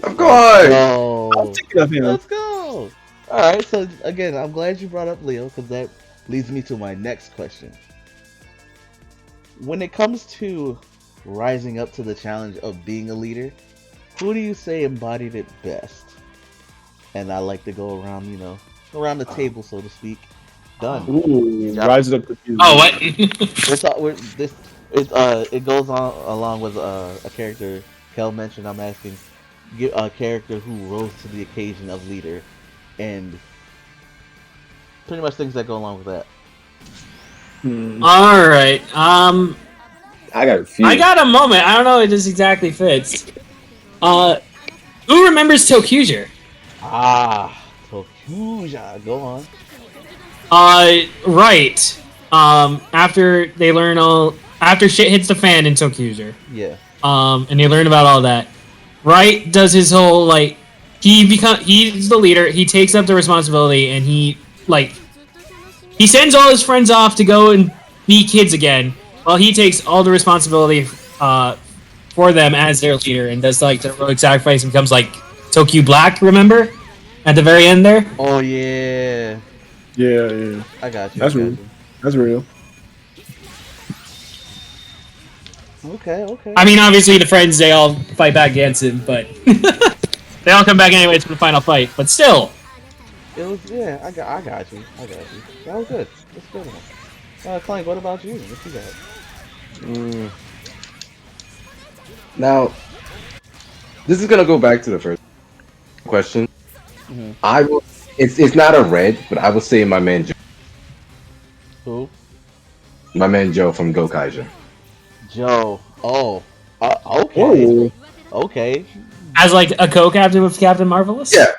Of course. Oh, I'm thinking of him. Let's go. All right. So again, I'm glad you brought up Leo because that leads me to my next question. When it comes to rising up to the challenge of being a leader, who do you say embodied it best? And I like to go around, around the table, so to speak. Done. Ooh, rising up. Oh, what? It goes on along with a character Kel mentioned. I'm asking a character who rose to the occasion of leader, and pretty much things that go along with that. All right. I got a few. I got a moment. I don't know if this exactly fits. Who remembers Tokuger? Tokuger. Go on. Right. After shit hits the fan in Tokuger. Yeah. And they learn about all that. Right does his whole he's the leader. He takes up the responsibility, and he sends all his friends off to go and be kids again, while he takes all the responsibility for them as their leader, and does the heroic sacrifice and becomes Tokyo Black. Remember, at the very end there. Oh yeah. Yeah. I got you. That's real. That's real. Okay. I mean, obviously the friends, they all fight back against him, but they all come back anyways for the final fight. But still, it was I got you. That was good. That's good one. Clank, what about you? What you got? Now, this is gonna go back to the first question. Mm-hmm. It's not a red, but I would say my man Joe. Who? My man Joe from Gokaiger. Joe. Oh. Okay. Ooh. Okay. As a co-captain with Captain Marvelous. Yeah.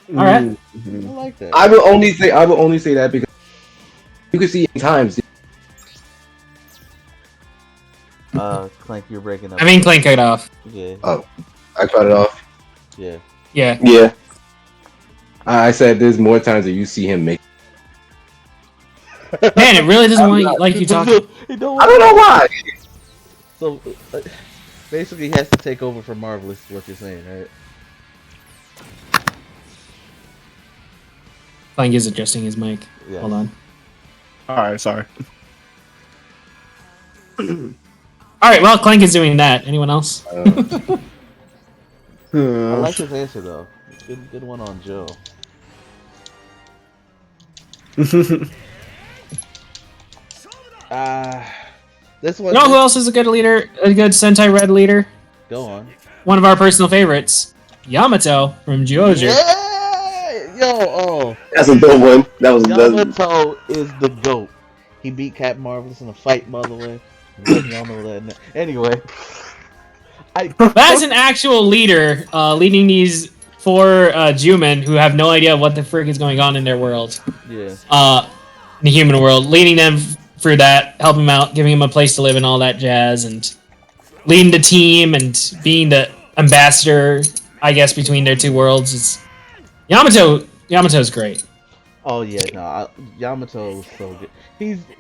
All right. I like that. I will only say that because you can see in times. Clank, you're breaking up. I mean, Clank cut off. Yeah. Oh, I cut it off. Yeah. Yeah. I said there's more times that you see him make. Man, it really doesn't want you talking. I don't know why. So, basically, he has to take over for Marvelous. Is what you're saying, right? Clank is adjusting his mic. Hold on. All right, sorry. All right, well, Clank is doing that. Anyone else? I like his answer though. Good one on Joe. This one. You know who else is a good leader? A good Sentai Red leader? Go on. One of our personal favorites, Yamato from Zyuohger. Yeah! Yo, That's a dope one. That was Yamato is the GOAT. He beat Captain Marvelous in a fight, by the way. Y'all know that. Anyway. That's an actual leader leading these 4 Jumen who have no idea what the frick is going on in their world. Yeah. In the human world. Leading them through that, helping them out, giving them a place to live and all that jazz, and leading the team and being the ambassador, I guess, between their 2 worlds. It's Yamato's great. Oh yeah, no, Yamato is so good.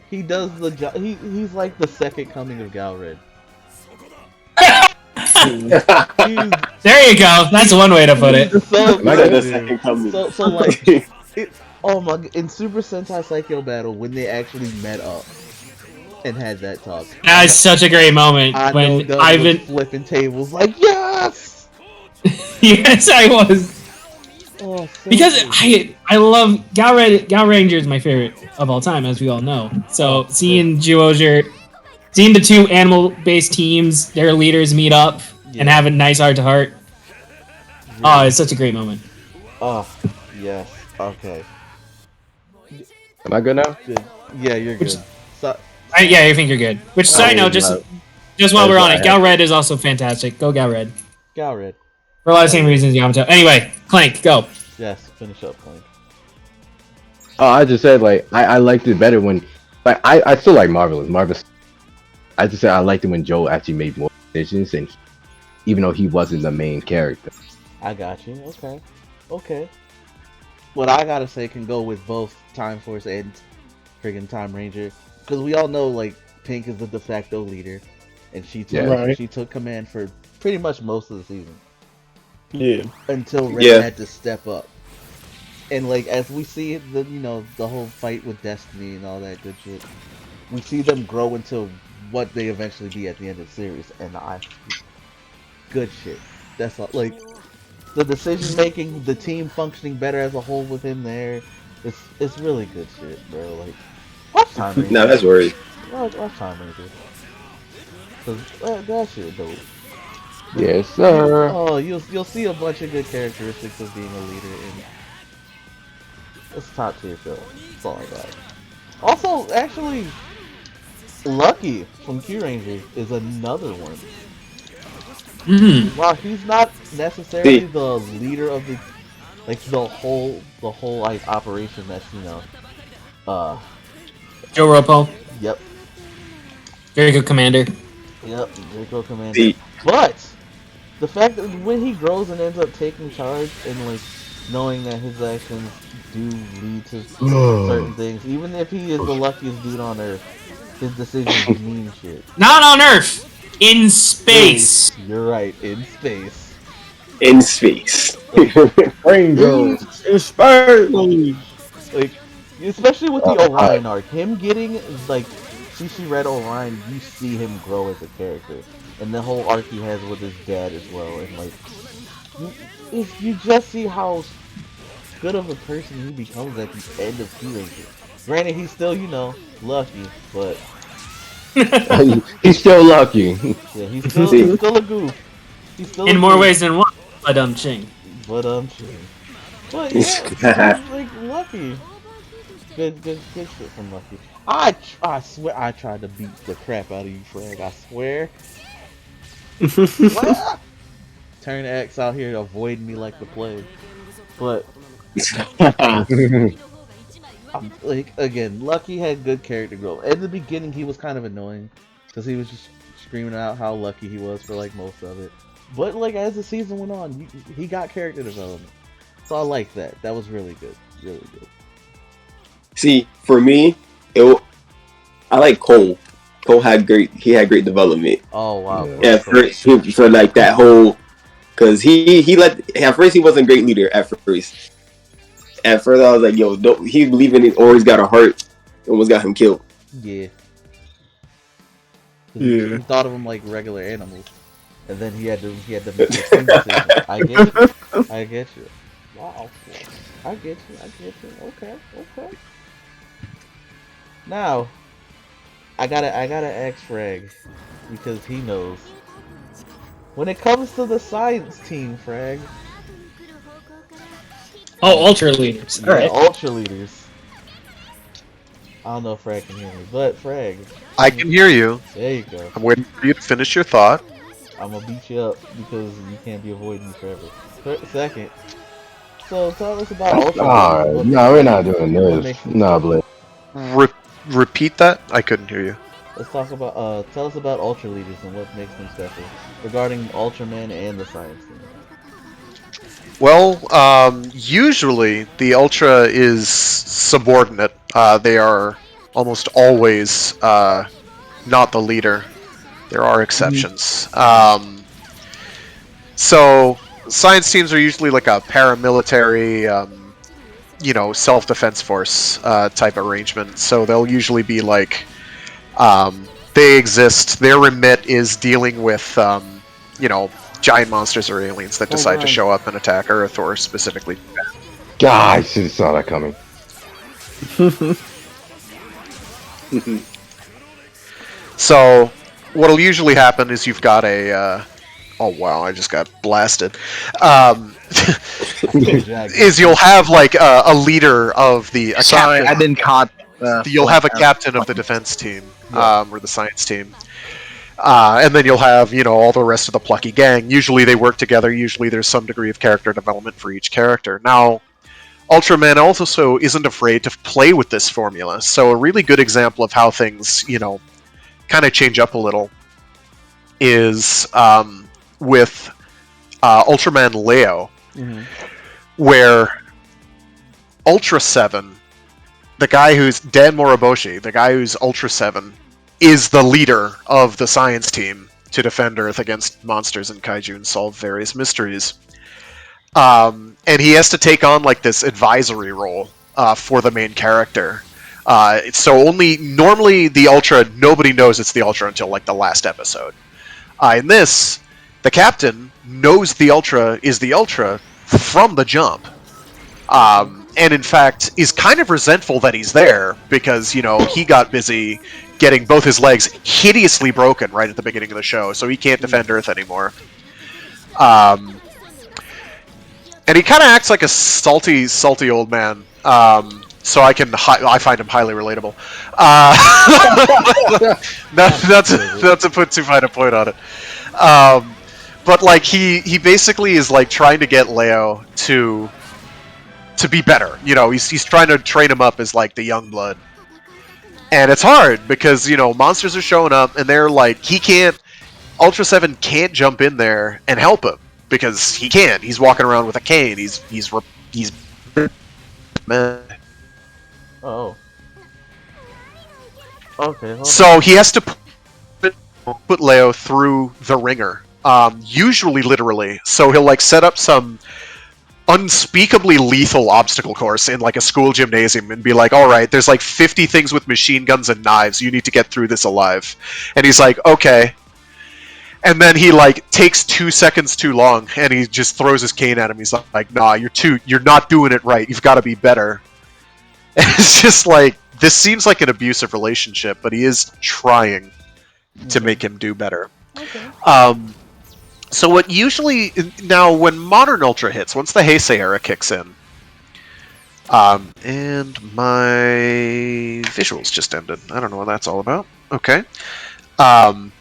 He does the job. He's like the second coming of Galred. There you go. That's one way to put it. So like, oh my! In Super Sentai Psycho Battle, when they actually met up and had that talk, that is such a great moment. When Ivan flipping tables, like yes, yes, I was. Oh, so because good. I love Gal Ranger is my favorite of all time, as we all know. So seeing Zyuohger, seeing the 2 animal-based teams, their leaders meet up and have a nice heart-to-heart. Yeah. Oh, it's such a great moment. Oh, yes. Okay. Am I good now? Good. Yeah, you're good. Yeah, I think you're good. Which, side note, just while we're on it, Gal Red is also fantastic. Go Gal Red. Gal Red. For a lot of the same reasons, Yamato. Anyway, Clank, go. Yes, finish up, Clank. Oh, I just said, like, I liked it better when... Like, I still like Marvelous. I just said I liked it when Joe actually made more decisions, and even though he wasn't the main character. I got you. Okay. What I gotta say can go with both Time Force and friggin' Time Ranger. Because we all know, like, Pink is the de facto leader. And she took command for pretty much most of the season. Yeah. Until Red had to step up. And like as we see the the whole fight with Destiny and all that good shit, we see them grow into what they eventually be at the end of the series, and good shit. That's all, like the decision making, the team functioning better as a whole within there. It's really good shit, bro. Like watch Time Ranger. No, that's worried. Watch Time Ranger. Cause that shit dope. Yes, sir. Oh, you'll see a bunch of good characteristics of being a leader, and it's top tier show. That's all I got. Also, actually, Lucky from Q Ranger is another one. While he's not necessarily the leader of the whole like operation that's Joe Ropo. Yep. Very good commander. Yep, very good commander. But the fact that when he grows and ends up taking charge and like knowing that his actions do lead to certain things, even if he is the luckiest dude on Earth, his decisions mean shit. Not on Earth! In space! You're right, in space. In space. Rainbow. In space! Like, especially with the Orion arc, him getting like CC Red Orion, you see him grow as a character, and the whole arc he has with his dad as well, and like you just see how good of a person he becomes at the end of Q Ranger. Granted, he's still lucky, but he's still lucky. Yeah, he's still a goof. He's still in more ways than one. Ching. But yeah, like Lucky. Good shit from Lucky. I swear I tried to beat the crap out of you, Fred. I swear. Turn X out here avoiding me like the plague. But like again, Lucky had good character growth. At the beginning, he was kind of annoying because he was just screaming out how lucky he was for like most of it. But like as the season went on, he got character development. So I like that. That was really good. Really good. See, for me, I like Cole. Cole had great development. Oh wow! Yeah, for like that whole, because at first he wasn't a great leader at first. At first I was like, yo, he's believing it, or he's got a heart. Almost got him killed. Yeah. Yeah. He thought of them like regular animals, and then he had to make the swing decision. I get you. I get you. Wow. I get you. I get you. Okay. Okay. Now, I gotta ask Frag because he knows. When it comes to the science team, Frag. Oh, ultra leaders. Yeah, Alright. ultra leaders. I don't know if Frag can hear me, but Frag. I can hear you. There you go. I'm waiting for you to finish your thought. I'm gonna beat you up because you can't be avoiding me forever. Second. So tell us about ultra Alright, leaders. no, we're not doing this. Nah, Blake. Repeat that? I couldn't hear you. Let's talk about tell us about ultra leaders and what makes them special regarding Ultraman and the science team. Well, usually the Ultra is subordinate. They are almost always not the leader. There are exceptions. So science teams are usually like a paramilitary, self-defense force type arrangement. So they'll usually be like, they exist. Their remit is dealing with, giant monsters or aliens that decide to show up and attack Earth, or specifically. God, I should have saw that coming. So, what'll usually happen is you've got a. Oh wow! I just got blasted. Is you'll have like a leader of the. Sorry, captain. I didn't caught. You'll have a captain of the defense team, or the science team. And then you'll have, all the rest of the plucky gang. Usually they work together. Usually there's some degree of character development for each character. Now, Ultraman also isn't afraid to play with this formula. So a really good example of how things, kind of change up a little is with Ultraman Leo, where Ultra 7, the guy who's Dan Moriboshi, the guy who's Ultra 7, is the leader of the science team to defend Earth against monsters and kaiju and solve various mysteries. And he has to take on like this advisory role for the main character. So normally the Ultra, nobody knows it's the Ultra until like the last episode. In this, the captain knows the Ultra is the Ultra from the jump. And in fact is kind of resentful that he's there because, he got busy getting both his legs hideously broken right at the beginning of the show, so he can't defend Earth anymore. And he kind of acts like a salty old man. So I find him highly relatable. That's a put too fine a point on it. But like he basically is like trying to get Leo to be better. He's trying to train him up as like the young blood. And it's hard because, monsters are showing up and they're like, Ultra 7 can't jump in there and help him because he can't. He's walking around with a cane. He's Oh. Okay. So he has to put Leo through the ringer. Usually literally. So he'll like set up some unspeakably lethal obstacle course in like a school gymnasium and be like, all right, there's like 50 things with machine guns and knives. You need to get through this alive. And he's like, okay. And then he like takes 2 seconds too long and he just throws his cane at him. He's like, nah, you're not doing it right. You've got to be better. And it's just like, this seems like an abusive relationship, but he is trying to make him do better. Okay. So what usually now when Modern Ultra hits, once the Heisei era kicks in, and my visuals just ended. I don't know what that's all about. Okay. Oh.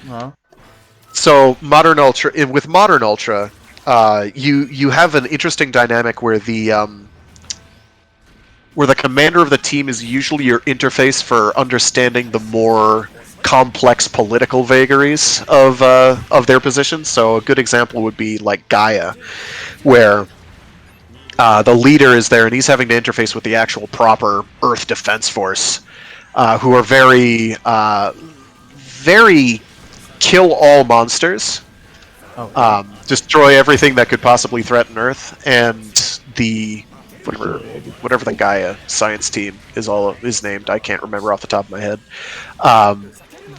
Huh? So with Modern Ultra, you have an interesting dynamic where the commander of the team is usually your interface for understanding the more complex political vagaries of their positions. So a good example would be like Gaia, where the leader is there and he's having to interface with the actual proper Earth Defense Force, who are very kill all monsters, destroy everything that could possibly threaten Earth, and the whatever the Gaia science team is named. I can't remember off the top of my head.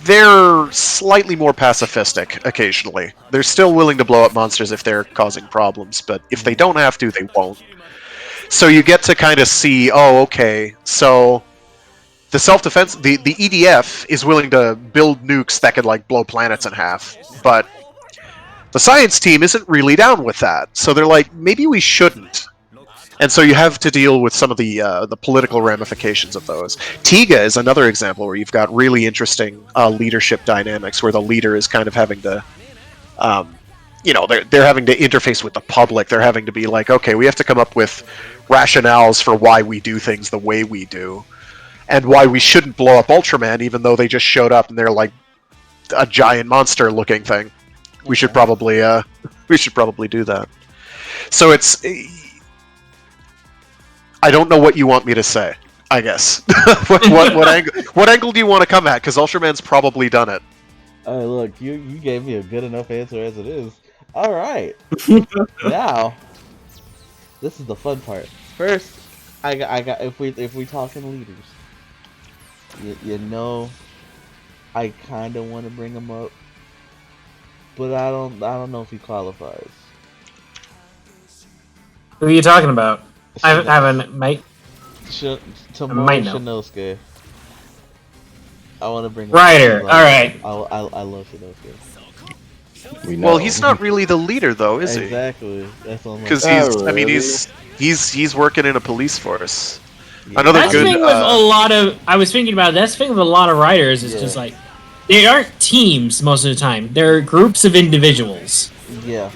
They're slightly more pacifistic occasionally. They're still willing to blow up monsters if they're causing problems, but if they don't have to, they won't. So you get to kind of see, oh, okay, so the self-defense, the EDF is willing to build nukes that could like blow planets in half, but the science team isn't really down with that. So they're like, maybe we shouldn't. And so you have to deal with some of the political ramifications of those. Tiga is another example where you've got really interesting leadership dynamics, where the leader is kind of having to, they're having to interface with the public. They're having to be like, okay, we have to come up with rationales for why we do things the way we do, and why we shouldn't blow up Ultraman, even though they just showed up and they're like a giant monster-looking thing. We should probably do that. So it's. I don't know what you want me to say, I guess. what angle do you want to come at? Because Ultraman's probably done it. Look, you gave me a good enough answer as it is. All right. Now, this is the fun part. First, I got if we talking leaders, you know, I kind of want to bring him up, but I don't know if he qualifies. Who are you talking about? I haven't, mate. Tomoe Shinosuke. I want to bring him Ryder. All right. I love Shinosuke. Well, he's not really the leader, though, is he? Exactly. That's all. Because he's working in a police force. Yeah. Another that's good. The thing with a lot of. I was thinking about that's the thing with a lot of writers is just like they aren't teams most of the time. They're groups of individuals. Yeah.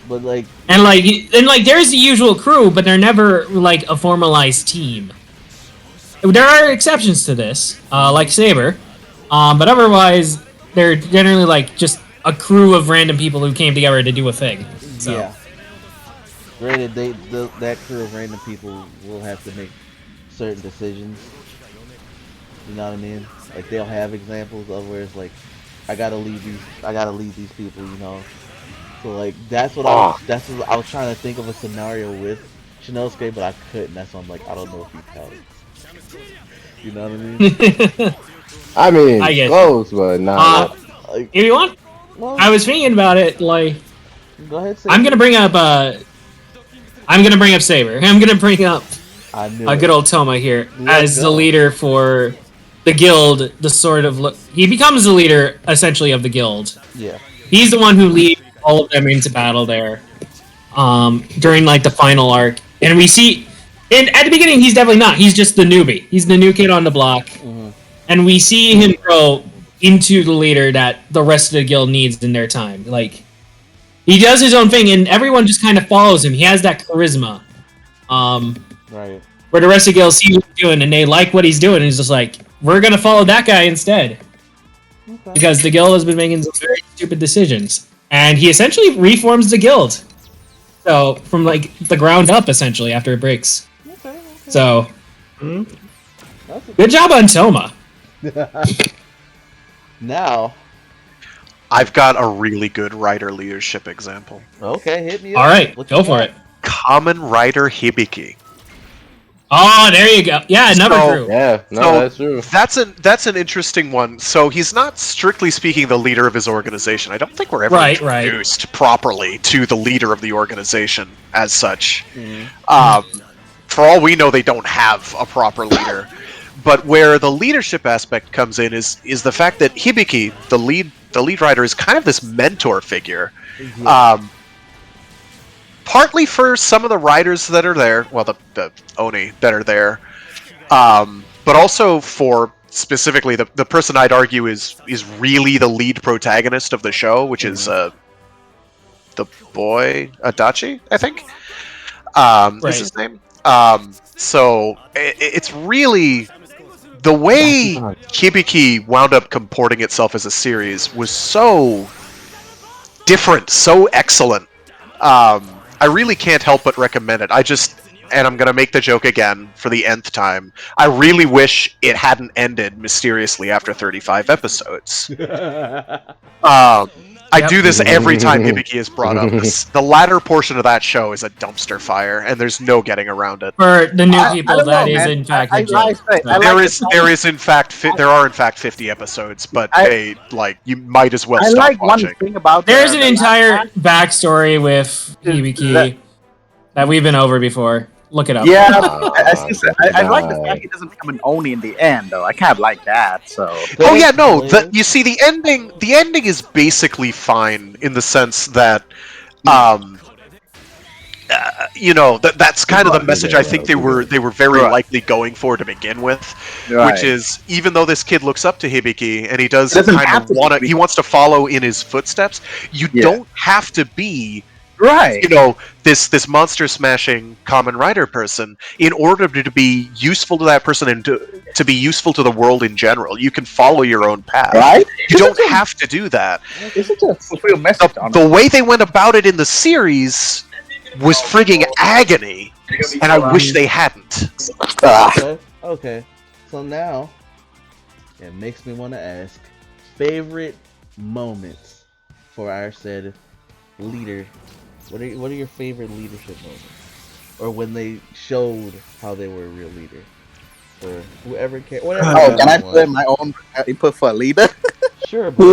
But like there's the usual crew, but they're never like a formalized team. There are exceptions to this, like Saber, but otherwise they're generally like just a crew of random people who came together to do a thing. So. Yeah. Granted, that crew of random people will have to make certain decisions. You know what I mean? Like they'll have examples of where it's like, I gotta lead these people. You know. So like that's what I was trying to think of a scenario with Shinosuke, but I couldn't. That's why I'm like, I don't know if he counts. You know what I mean? I mean, close, but not. If you want, I was thinking about it. Like, go ahead. I'm gonna bring up Saber. I'm gonna bring up a good old Toma here as the leader for the guild. The sort of he becomes the leader essentially of the guild. Yeah. He's the one who leads all of them into battle there during like the final arc, and we see at the beginning he's definitely not. He's just the newbie. He's the new kid on the block, and we see him grow into the leader that the rest of the guild needs in their time. Like he does his own thing, and everyone just kind of follows him. He has that charisma, right? Where the rest of the guild see what he's doing, and they like what he's doing, and he's just like, we're gonna follow that guy instead, because the guild has been making some very stupid decisions. And he essentially reforms the guild. So, from like the ground up, essentially, after it breaks. Okay. So, good job on Toma. Now, I've got a really good writer leadership example. Okay, hit me up. Alright, go for it. Kamen Rider Hibiki. Oh, there you go. Yeah, another crew. Yeah, no, that's true. That's an interesting one. So he's not strictly speaking the leader of his organization. I don't think we're ever introduced properly to the leader of the organization as such. For all we know, they don't have a proper leader. But where the leadership aspect comes in is the fact that Hibiki, the lead writer, is kind of this mentor figure. Partly for some of the writers that are there, well, the Oni that are there, but also for specifically the person I'd argue is really the lead protagonist of the show, which is the boy Adachi, I think, is his name. So it's really the way Hibiki wound up comporting itself as a series was so different, so excellent. I really can't help but recommend it. And I'm gonna make the joke again for the nth time. I really wish it hadn't ended mysteriously after 35 episodes. I do this every time Hibiki is brought up. The latter portion of that show is a dumpster fire, and there's no getting around it. For the new people, don't that know, is man. in fact I a joke. like So- There are in fact 50 episodes, but you might as well I stop like watching. one thing about There's the an entire backstory with Hibiki that we've been over before. Look it up. Yeah, I God. like the fact he doesn't become an Oni in the end, though. I kind of like that. So Oh yeah, no. You see, the ending is basically fine in the sense that, that's kind of the message I think they were very likely going for to begin with, which is even though this kid looks up to Hibiki and he does he wants to follow in his footsteps, you don't have to be this monster smashing common rider person in order to be useful to that person and to be useful to the world in general. You can follow your own path. Right? You don't have to do that. It's such a fulfilled message. The way they went about it in the series was frigging agony, and I wish they hadn't. Okay. So now, it makes me want to ask, favorite moments for our said leader. What are your favorite leadership moments? Or when they showed how they were a real leader? For whatever can I put my own input for a leader? Sure, but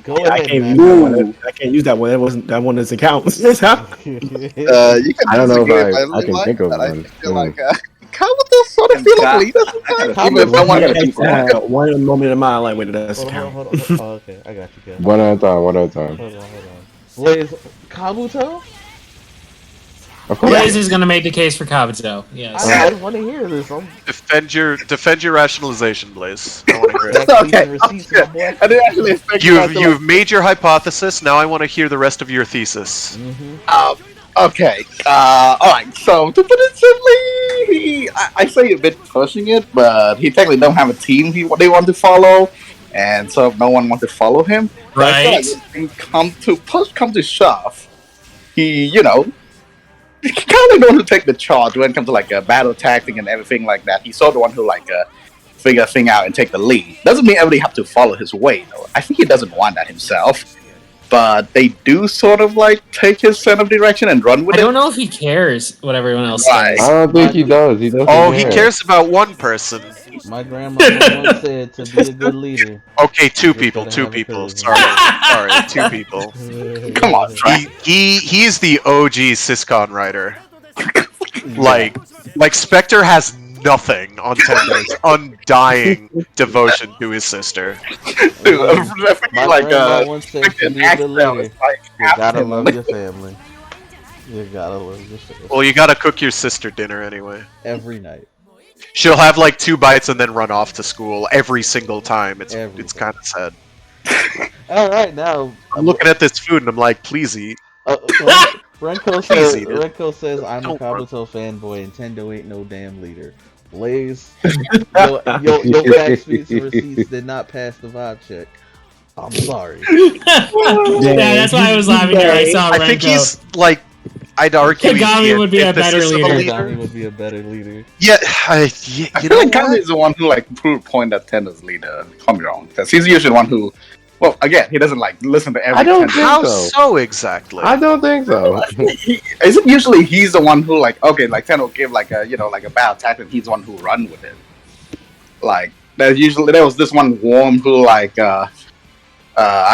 go ahead. I can't use that one. That one doesn't count. You can I don't know if I can think of one. Kabuto sort of feel like a leader. Even if no one got a one moment in my life when it doesn't count. Hold on. Oh, okay, I got you, guys. One at a time. Hold on. Blaze, Kabuto? Of course. Blaze is going to make the case for Kabuto. Yes. I want to hear this. Defend your rationalization, Blaze. I want to hear it. Okay. I didn't actually expect You've made your hypothesis. Now I want to hear the rest of your thesis. Okay. Alright, so to put it simply, I say a bit pushing it, but he technically don't have a team they want to follow, and so no one wants to follow him. Right. But come to shove, he kind of the one who take the charge when it comes to like a battle tactic and everything like that. He's sort of the one who figure a thing out and take the lead. Doesn't mean everybody have to follow his way though. I think he doesn't want that himself. But they do sort of take his sense of direction and run with it. I don't know if he cares what everyone else says. I don't think he does. He doesn't. Oh, he cares about one person. My grandma once said to be a good leader. Okay, two people. Sorry, 2 people. Come on, he is the OG Syscon writer. Like Spectre has nothing on Tendo's undying devotion to his sister. Dude, my grandma once said to be a good leader, you gotta love your family. You gotta love your family. Well, you gotta cook your sister dinner anyway. Every night. She'll have 2 bites and then run off to school every single time. It's kind of sad. All right, now I'm looking at this food and I'm like, please eat. Renko says I'm a Kabuto fanboy. Nintendo ain't no damn leader. Blaze, your fact sheets and receipts did not pass the vibe check. I'm sorry. Yeah, that's why I was laughing when I saw Renko. I think he's I'd argue Kagami would be a better leader. Kagami would be a better leader. Yeah, I feel like Kagami is the one who proved point that Tendo's leader. Come wrong, because he's usually the one who. Well, again, he doesn't listen to every. I don't think How so. exactly? I don't think so. Is it usually he's the one who Ten will give a battle tactic, and he's the one who run with it. There was this one worm who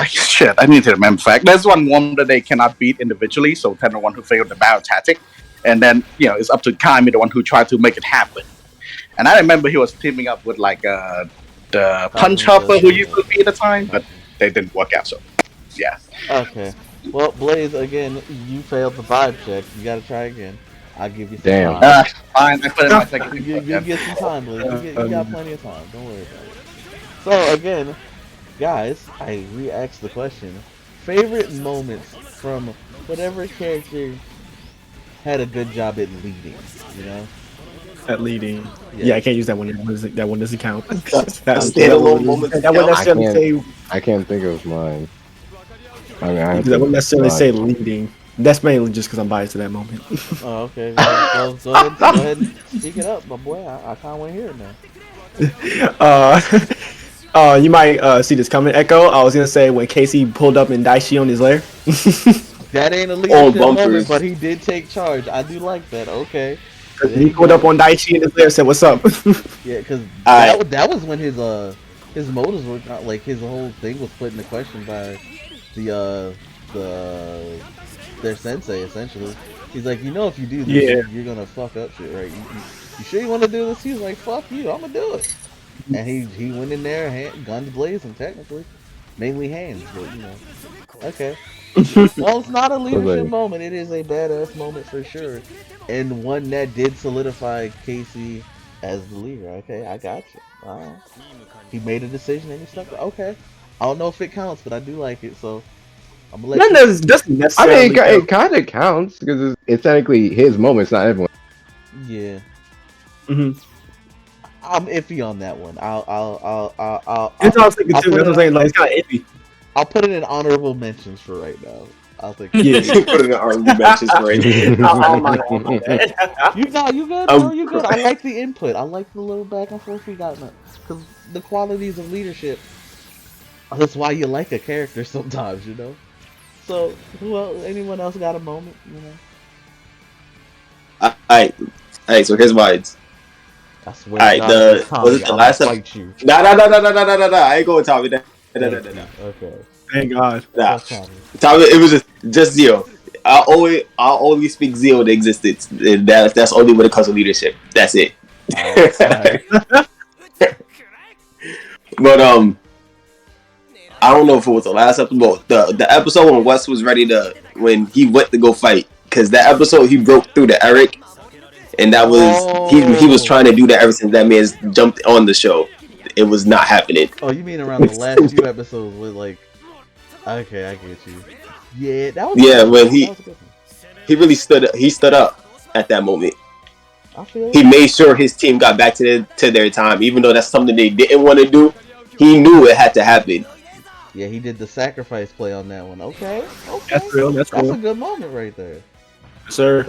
shit, I need to remember fact. There's one worm that they cannot beat individually, so Ten the one who figured the battle tactic, and then it's up to Kami, the one who tried to make it happen. And I remember he was teaming up with the punch hopper who used to be at the time, but they didn't work out. So yeah. Okay. Well, Blaze, again, you failed the vibe check. You gotta try again. I'll give you some time. Fine, I put in my second. You get some time, Blaze. You got plenty of time. Don't worry about it. So, again, guys, I re-asked the question. Favorite moments from whatever character had a good job at leading, At leading. Yeah, I can't use that one. That one doesn't count. Standalone moment. That wouldn't necessarily say. I can't think of mine. That wouldn't necessarily say leading. That's mainly just because I'm biased to that moment. Oh, okay. Well, go ahead and speak it up, my boy. I kind of want to hear it now. You might see this coming, Echo. I was gonna say when Casey pulled up in Daishi on his lair. That ain't a leadership moment, but he did take charge. I do like that. Okay. He pulled up on Daichi in his lair and said, "What's up?" Yeah, because that was when his motives were not like his whole thing was put into question by their sensei essentially. He's like, if you do this, you're gonna fuck up shit, right? You sure you want to do this? He's like, fuck you, I'm gonna do it. And he went in there, guns blazing, technically, mainly hands, but okay. Well, it's not a leadership moment. It is a badass moment for sure, and one that did solidify Casey as the leader. Okay, I got you. Wow. He made a decision and he stuck. Okay, I don't know if it counts, but I do like it. So I'm gonna let you. Doesn't necessarily. I mean, it kind of counts because it's technically his moment. It's not everyone. Yeah. I'm iffy on that one. I'll. That's what I was thinking too. That's what I'm saying. Like, it's kind of iffy. I'll put it in honorable mentions for right now. I'll think. Yeah, put it in honorable mentions for right now. You good, bro. You good. I like the input. I like the little back and forth we got, because the qualities of leadership. That's why you like a character sometimes, So, anyone else got a moment, Alright, so here's mine. I swear was it the last time? Nah, I ain't going Tommy. Nah. Okay. Thank God. Nah. Tommy, it was just Zio. I'll always speak Zio into existence. And that's only when it comes to leadership. That's it. Alright. But I don't know if it was the last episode, the episode when Wes was when he went to go fight, because that episode he broke through to Eric, and that was he was trying to do that ever since that man's jumped on the show. It was not happening. Oh, you mean around the last few episodes with okay, I get you. Yeah, that was when he really stood up at that moment. He made sure his team got back to their time, even though that's something they didn't want to do. He knew it had to happen. Yeah, he did the sacrifice play on that one. Okay. That's real. That's cool. That's a good moment right there. Sir.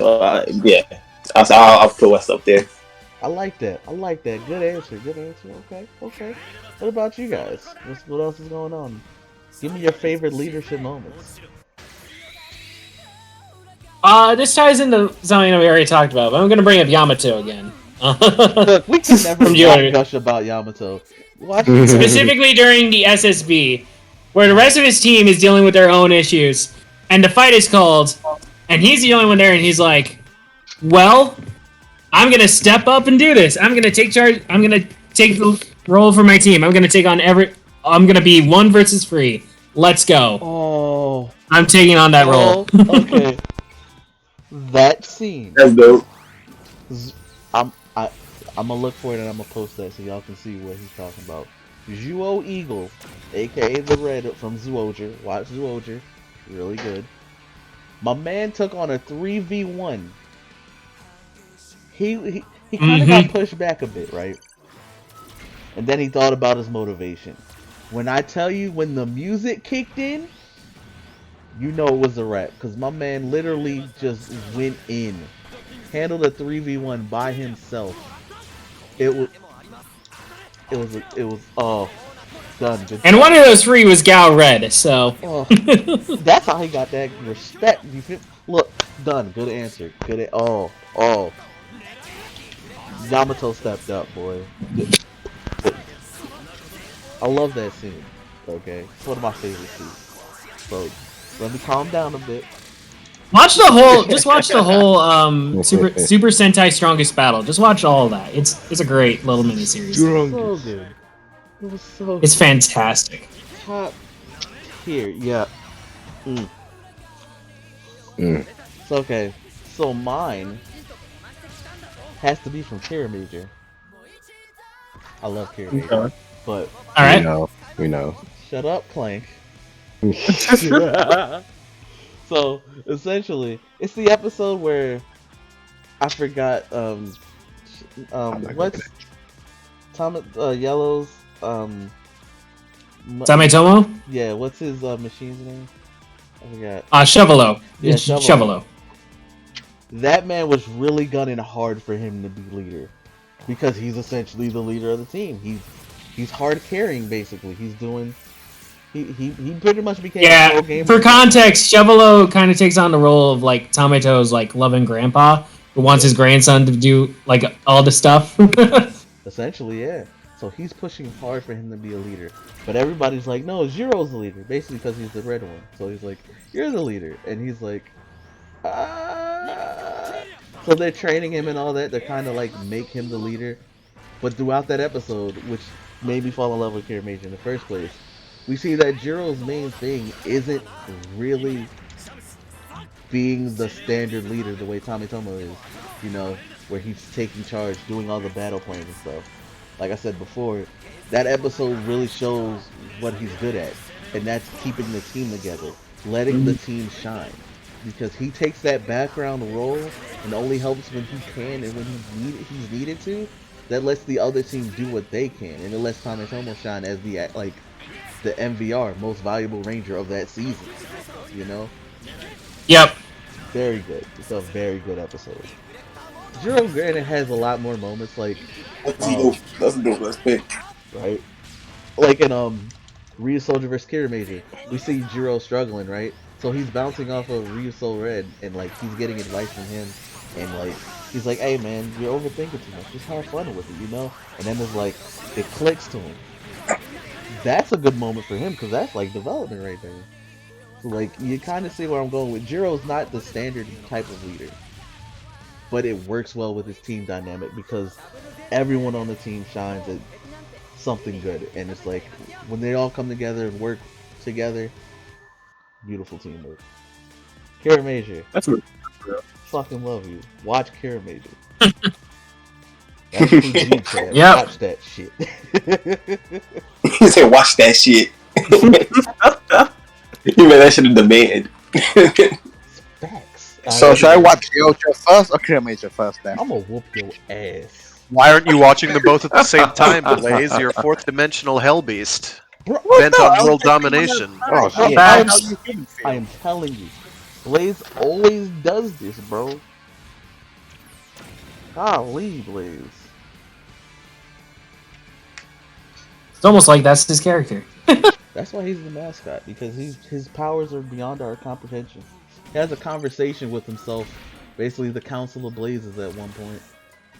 Yeah. I'll put West up there. I like that. Good answer. Okay. What about you guys? What else is going on? Give me your favorite leadership moments. This ties into something that we already talked about, but I'm going to bring up Yamato again. Look, we can never gush about Yamato. Specifically during the SSB, where the rest of his team is dealing with their own issues, and the fight is called, and he's the only one there, and he's like, well, I'm going to step up and do this. I'm going to take charge. I'm going to take the role for my team. I'm going to take on I'm going to be 1 versus 3. Let's go. Oh. I'm taking on that role. Okay. That scene. That's dope. I'm gonna look for it and I'm gonna post that so y'all can see what he's talking about. Zuo Eagle, aka the Red from Zoojer. Watch Zoojer. Really good. My man took on a 3v1. He kind of got pushed back a bit, right? And then he thought about his motivation. When I tell you, when the music kicked in, you know it was a wrap. Because my man literally just went in. Handled a 3v1 by himself. It was done. And one of those 3 was Gao Red, so that's how he got that respect. You feel? Look, done. Good answer. Good. Yamato stepped up, boy. I love that scene. Okay, it's one of my favorite scenes. So let me calm down a bit. Watch the whole Super Sentai Strongest Battle. Just watch all of that. It's a great little miniseries. So good. It was so good. It's fantastic. Top tier, yeah. So okay. So mine has to be from Kira Major. I love Kira Major. But alright. We know. Shut up, Clank. So essentially, it's the episode where I forgot what's Yellow's Sametomo? Yeah, what's his machine's name? I forgot. Chevolo. Yeah, Chevolo. That man was really gunning hard for him to be leader, because he's essentially the leader of the team. He's hard carrying basically. He's doing. He pretty much became a Yeah, pro gamer. for context, Chevolo kind of takes on the role of like Tomato's like loving grandpa who wants his grandson to do like all the stuff. Essentially, yeah. So he's pushing hard for him to be a leader. But everybody's like, no, Jiro's the leader. Basically because he's the red one. So he's like, you're the leader. And he's like, ah. So they're training him and all that to kind of like make him the leader. But throughout that episode, which made me fall in love with Kiramage in the first place, we see that Jiro's main thing isn't really being the standard leader the way Tomatomo is, you know, where he's taking charge, doing all the battle plans and stuff. Like I said before, that episode really shows what he's good at, and that's keeping the team together, letting the team shine. Because he takes that background role and only helps when he can and when he's needed to. That lets the other team do what they can, and it lets Tomatomo shine as the MVR, most valuable ranger of that season. You know? Yep. Very good. It's a very good episode. Jiro granted has a lot more moments, like That's dope. That's big. right? Like in Ryu Soldier vs. Kiramage, we see Jiro struggling, right? So he's bouncing off of Ryu Soul Red, and like he's getting advice from him, and like he's like, "Hey man, you're overthinking too much. Just have fun with it, you know." And then it's like it clicks to him. That's a good moment for him because that's like development right there. So like you kind of see where I'm going with. Jiro's not the standard type of leader, but it works well with his team dynamic because everyone on the team shines at something good, and it's like when they all come together and work together, beautiful teamwork. Kara Major, That's what. fucking love you. Watch Kara Major. That's Fuji Chat. Yep. Watch that shit. He said, "Watch that shit." You made that shit a demand. Facts. So should I watch Yojo first or Kiramage first then? I'm gonna whoop your ass. Why aren't you watching them both at the same time, Blaze? You're a fourth dimensional hell beast. Bro, Bent on world domination. Oh shit! I am telling you, Blaze always does this, bro. Golly, Blaze. It's almost like that's his character. That's why he's the mascot, because his powers are beyond our comprehension. He has a conversation with himself, basically the Council of Blazes at one point.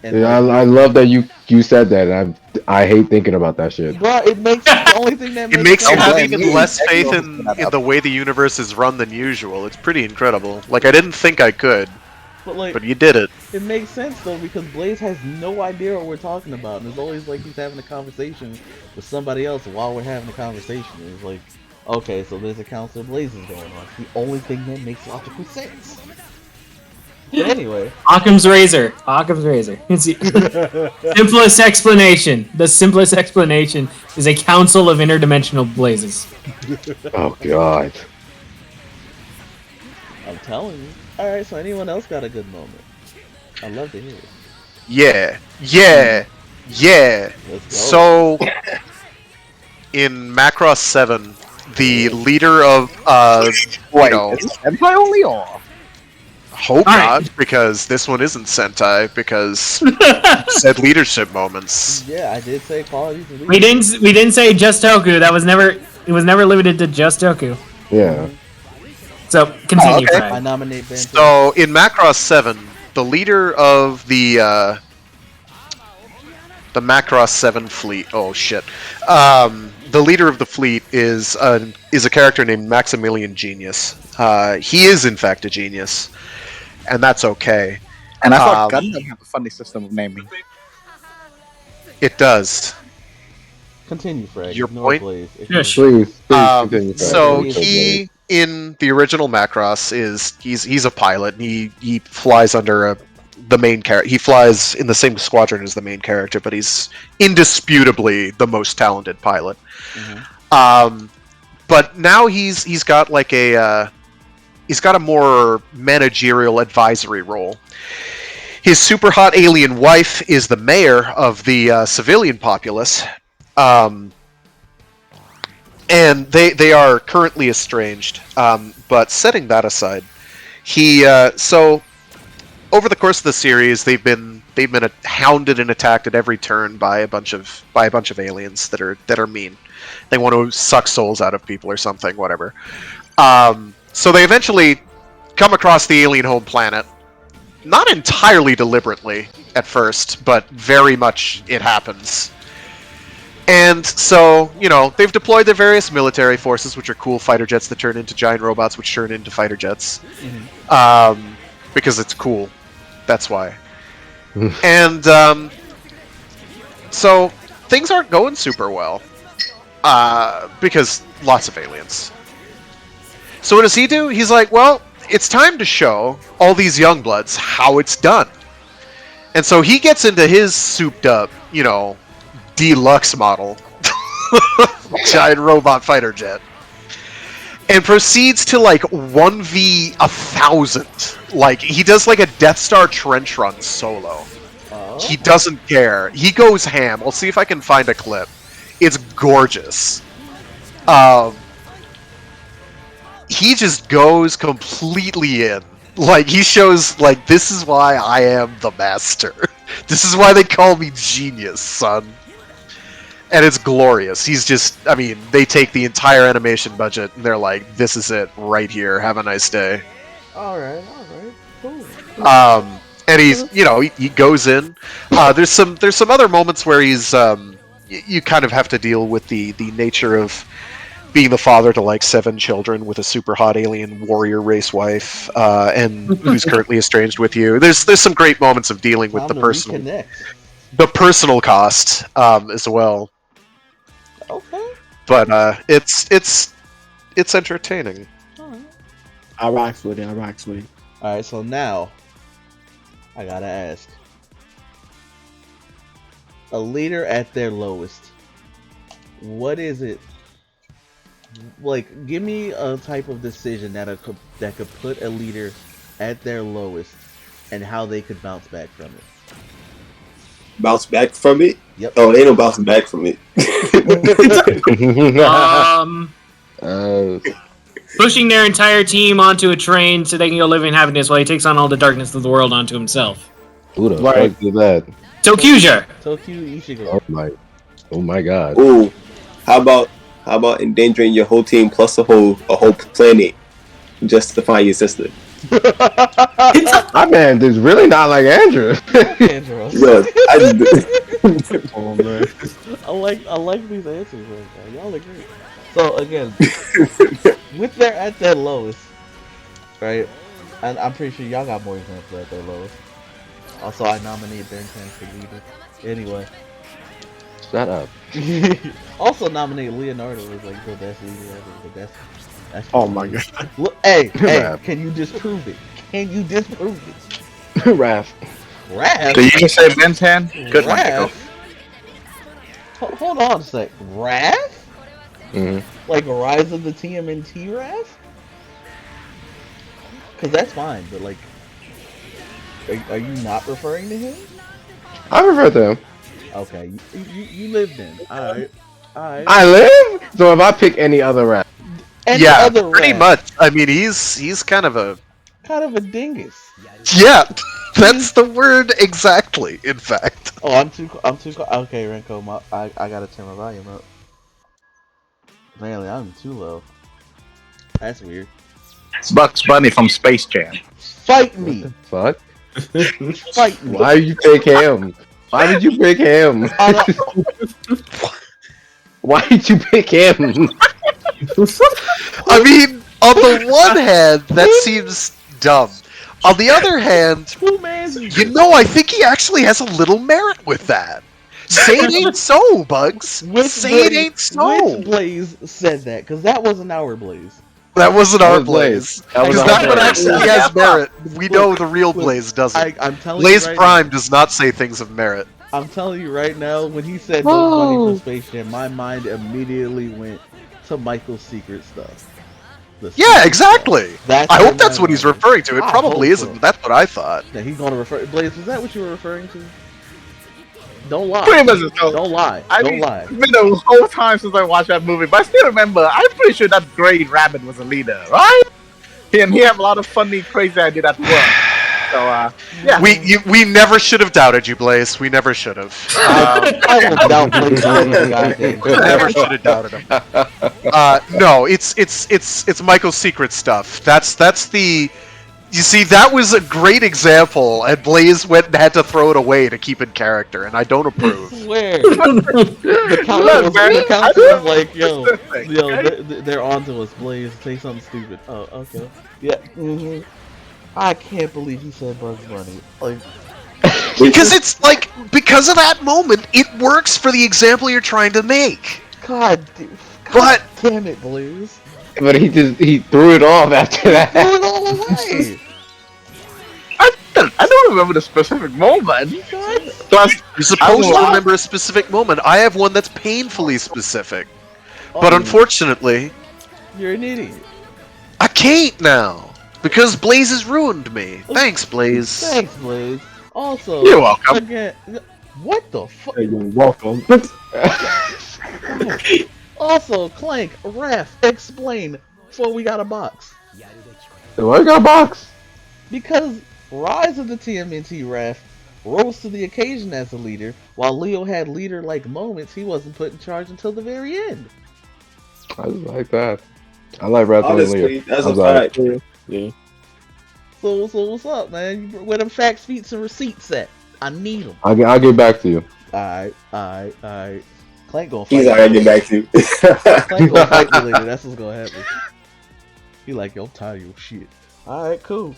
And Yeah, I love that you said that. And I hate thinking about that shit. bro, it makes the only thing that It makes you sense. have even less faith in the way the universe is run than usual. It's pretty incredible. Like, I didn't think I could, But like, but you did it. it makes sense though, because Blaze has no idea what we're talking about, and it's always like he's having a conversation with somebody else while we're having a conversation. And it's like, okay, so there's a Council of Blazes going on. It's the only thing that makes logical sense. But anyway, Occam's razor. Occam's razor. It's the simplest explanation. The simplest explanation is a council of interdimensional blazes. Oh god. I'm telling you. Alright, so anyone else got a good moment? I'd love to hear it. Yeah. Let's go. So, in Macross 7, the leader of, Wait, you know, is it Sentai only or? hope Alright. not, because this one isn't Sentai, because said leadership moments. Yeah, I did say qualities of We didn't say just Toku. That was never. It was never limited to just Toku. Yeah. So continue, okay. I Fred. nominate Ben. So, in Macross 7, the leader of the Macross 7 fleet, oh shit, the leader of the fleet is a character named Maximilian Genius. He is, in fact, a genius, and that's okay. And I thought Gundam had a funny system of naming. It does. Continue, Fred. Your Ignore point? Blaze. Shush. Please continue. Fred. So Please. he, in the original Macross, he's a pilot. And he flies under the main character. He flies in the same squadron as the main character, but he's indisputably the most talented pilot. Mhm. But now he's got like he's got a more managerial advisory role. His super hot alien wife is the mayor of the civilian populace, and they are currently estranged. But setting that aside, so over the course of the series, they've been they've been hounded and attacked at every turn by a bunch of aliens that are mean. They want to suck souls out of people or something, whatever. So they eventually come across the alien home planet, not entirely deliberately at first, but very much it happens. And so, they've deployed their various military forces, which are cool fighter jets that turn into giant robots, which turn into fighter jets. Mm-hmm. Because it's cool. That's why. And so things aren't going super well. Because lots of aliens. So what does he do? He's like, well, it's time to show all these young bloods how it's done. And so he gets into his souped up, deluxe model giant robot fighter jet and proceeds to 1v 1,000. He does a Death Star trench run solo. He doesn't care. He goes ham. I'll see if I can find a clip. It's gorgeous. He just goes completely in. He shows, this is why I am the master. This is why they call me genius, son. And it's glorious. He's just, they take the entire animation budget and they're like, this is it right here. Have a nice day. Alright, cool. And he's, he goes in. There's some other moments where he's, you kind of have to deal with the nature of being the father to 7 children with a super hot alien warrior race wife, and who's currently estranged with you. There's some great moments of dealing with the personal cost as well. Okay. But it's entertaining. I rocks with it. Alright, so now I gotta ask. A leader at their lowest. What is it? Give me a type of decision that could put a leader at their lowest and how they could bounce back from it. Bounce back from it? Yep. Oh, they don't bounce back from it. Pushing their entire team onto a train so they can go live in happiness while he takes on all the darkness of the world onto himself. Who the fuck did that? Tokyuja! Tokyu Ichigo. Oh my god. Ooh, how about endangering your whole team plus a whole planet just to find your sister? My man is really not like Andrew. Andrew. Look, oh man. I like these answers right now. Y'all agree. So again, with their at their lowest, right? And I'm pretty sure y'all got more examples at their lowest. Also, I nominate Ben 10 for leader. Anyway. Shut up. Also nominate Leonardo as the best leader ever. The best. Oh my god. Look, hey, can you disprove it? Can you disprove it? Raph. Did you just say Ben 10? Good one, Nico. Hold on a sec. Raph? Mm-hmm. Rise of the TMNT Raph? Because that's fine, but are you not referring to him? I refer to him. Okay, you lived in. Alright. I live? So if I pick any other rap. Pretty much. He's kind of a dingus. Yeah, that's the word exactly, in fact. Oh, I'm too okay, Renko, I gotta turn my volume up. Apparently I'm too low. That's weird. It's Bugs Bunny from Space Jam. Fight me! Fuck? Fight me! Why did you pick him? Why did you pick him? Why did you pick him? On the one hand, that seems dumb. On the other hand, I think he actually has a little merit with that. Say it ain't so, Bugs. Say it ain't so. Which Blaze said that? Because that wasn't our Blaze. That wasn't our Blaze. Because that one actually has merit. We know the real Blaze doesn't. I'm telling Blaze you right Prime now, does not say things of merit. I'm telling you right now, when he said Bugs Bunny from Space Jam, my mind immediately went to Michael's Secret stuff. Yeah, exactly. I hope that's what he's referring to. It probably isn't. That's what I thought. Yeah, he's going to refer. Blaze, was that what you were referring to? Don't lie. Pretty much Don't lie. Don't lie. It's been a whole time since I watched that movie, but I still remember. I'm pretty sure that Grey Rabbit was a leader, right? And he had a lot of funny, crazy ideas at work. So yeah, we never should have doubted you, Blaze. We never should have. I will doubt Blaze any goddamn shit. Never should have doubted him. No, it's Michael's secret stuff. That's the. You see, that was a great example, and Blaze went and had to throw it away to keep in character, and I don't approve. I swear. The council was like, yo, they're onto us, Blaze. Say something stupid. Oh, okay. Yeah. I can't believe he said Bugs Bunny. Like, because it's like, because of that moment, it works for the example you're trying to make. God damn it, Blaze. But he threw it off after that. Threw it all away. I don't remember the specific moment. You're supposed to remember a specific moment. I have one that's painfully specific. But unfortunately... You're an idiot. I can't now! Because Blaze has ruined me. Thanks, Blaze. Thanks, Blaze. Also... You're welcome. Again, what the fuck? You're welcome. Also, Clank, Raph, explain before we got a box. Why got a box? Because Rise of the TMNT Raph rose to the occasion as a leader, while Leo had leader-like moments, he wasn't put in charge until the very end. I just like that. I like Raph and Honestly, Leo. that's a fact. Yeah. So what's up, man? Where them facts, feats, and receipts at? I need them. I'll get back to you. Alright. Clank gonna fight. He's not gonna get back to you. Clank gonna fight you later. That's what's gonna happen. He like, yo, I'm tired of your shit. Alright, cool.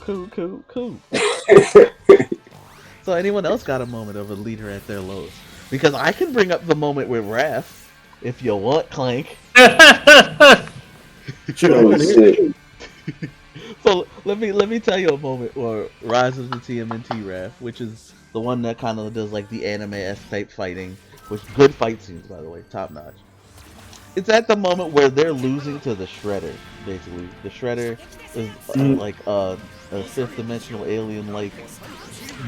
So anyone else got a moment of a leader at their lowest? Because I can bring up the moment with Raph, if you want, Clank. Oh, shit. So let me tell you a moment where Rise of the TMNT Raph, which is the one that kind of does like the anime-esque type fighting, with good fight scenes, by the way, top notch. It's at the moment where they're losing to the Shredder, basically. The Shredder is like a fifth dimensional alien-like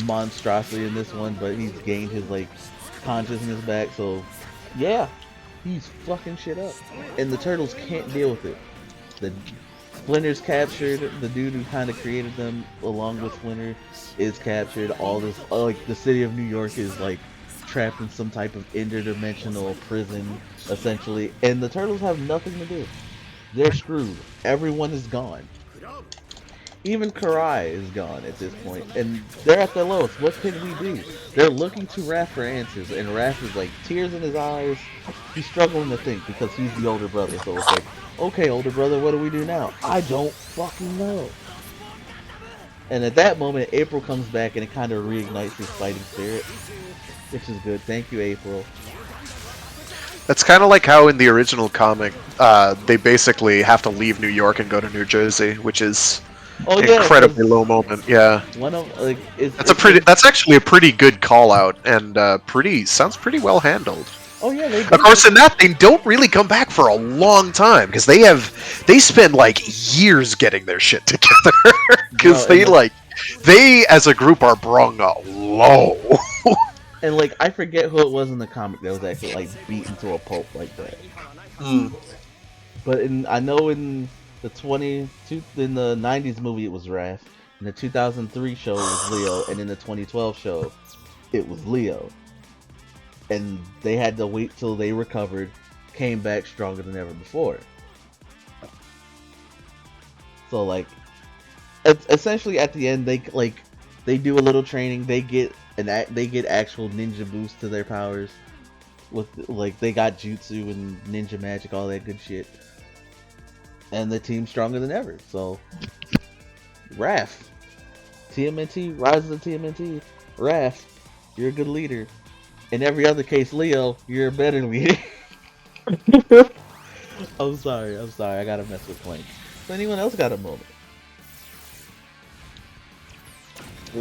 monstrosity in this one, but he's gained his like consciousness back, so yeah, he's fucking shit up. And the Turtles can't deal with it. The Splinter's captured, the dude who kind of created them along with Splinter is captured, all this, like the city of New York is like trapped in some type of interdimensional prison, essentially, and the Turtles have nothing to do. They're screwed. Everyone is gone. Even Karai is gone at this point, and they're at their lowest. What can we do? They're looking to Raph for answers, and Raph is like, tears in his eyes. He's struggling to think because he's the older brother, so it's like, okay, older brother, what do we do now? I don't fucking know. And at that moment, April comes back, and it kind of reignites his fighting spirit, which is good. Thank you, April. That's kind of like how in the original comic, they basically have to leave New York and go to New Jersey, which is incredibly low moment. Yeah, one of like that's actually a pretty good call out, and sounds pretty well handled. Oh yeah, they do. Of course, in that they don't really come back for a long time because they spend like years getting their shit together because they as a group are brung low. And like I forget who it was in the comic that was actually like beaten to a pulp like that. But I know in the 90s movie it was Raph, in the 2003 show it was Leo, and in the 2012 show it was Leo. And they had to wait till they recovered, came back stronger than ever before. So like, essentially at the end they do a little training. They get actual ninja boost to their powers. With like they got jutsu and ninja magic, all that good shit. And the team's stronger than ever. So Raph, TMNT, Rise of the TMNT, Raph, you're a good leader. In every other case, Leo, you're a better leader. I'm sorry, I gotta mess with Clank. So anyone else got a moment?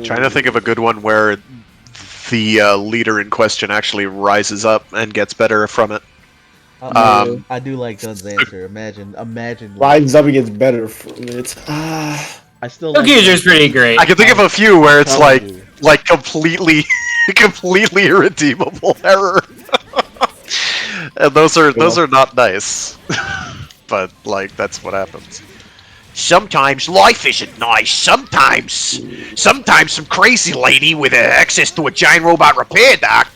Trying to think of a good one where the leader in question actually rises up and gets better from it. I do like Gun's answer. Imagine. Rises up and gets better from it. I still. Accuser's pretty great. I can think of a few where it's like completely irredeemable error, and those are not nice. But like that's what happens. Sometimes life isn't nice. Sometimes some crazy lady with access to a giant robot repair dock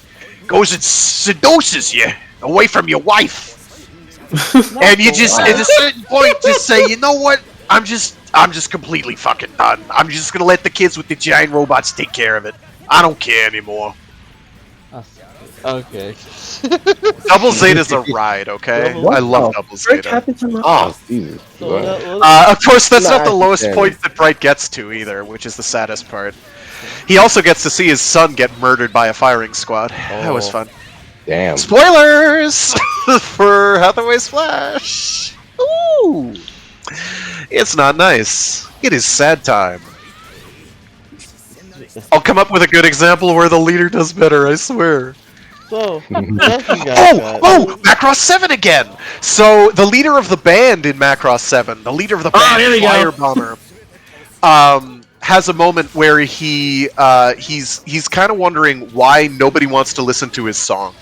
goes and seduces you away from your wife. And you just, at a certain point, just say, you know what? I'm just completely fucking done. I'm just gonna let the kids with the giant robots take care of it. I don't care anymore. Okay. Double Zeta's a ride, okay? I love Double Zeta. Oh, Jesus. Of course, that's not the Nah, lowest damn. point that Bright gets to either, which is the saddest part. He also gets to see his son get murdered by a firing squad. That was fun. Damn. Spoilers for Hathaway's Flash. Ooh, it's not nice. It is sad time. I'll come up with a good example where the leader does better. I swear. So, Macross 7 again! So, the leader of the band in Macross 7, the leader of the band, Firebomber, has a moment where he's kind of wondering why nobody wants to listen to his song.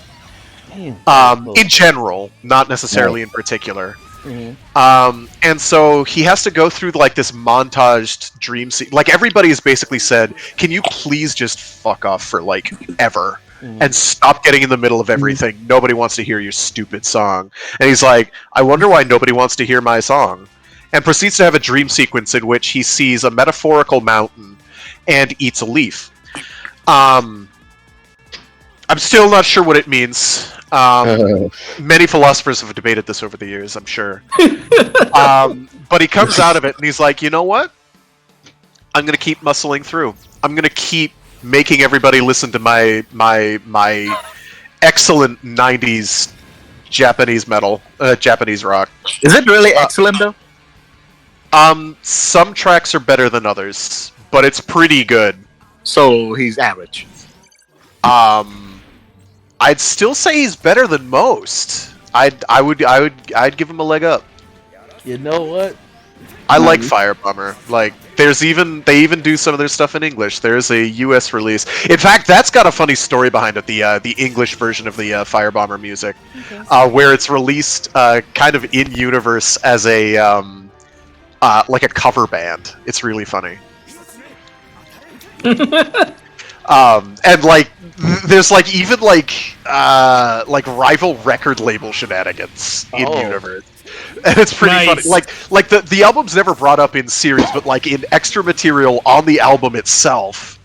In general, not necessarily in particular. And so he has to go through like this montaged dream scene. Like everybody has basically said, "Can you please just fuck off for like ever and stop getting in the middle of everything? Nobody wants to hear your stupid song." And he's like, "I wonder why nobody wants to hear my song." And proceeds to have a dream sequence in which he sees a metaphorical mountain and eats a leaf. I'm still not sure what it means. Many philosophers have debated this over the years, I'm sure. But he comes out of it and he's like, you know what? I'm going to keep muscling through. I'm going to keep making everybody listen to my excellent 90s Japanese metal, Japanese rock. Is it really excellent though? Some tracks are better than others, but it's pretty good. So he's average. I'd still say he's better than most. I'd give him a leg up. You know what? I like Firebomber. Like, they even do some of their stuff in English. There's a U.S. release. In fact, that's got a funny story behind it. The English version of the Firebomber music, where it's released kind of in universe as a like a cover band. It's really funny. And like, there's like even like rival record label shenanigans in universe, and it's pretty funny. Like the album's never brought up in series, but like in extra material on the album itself,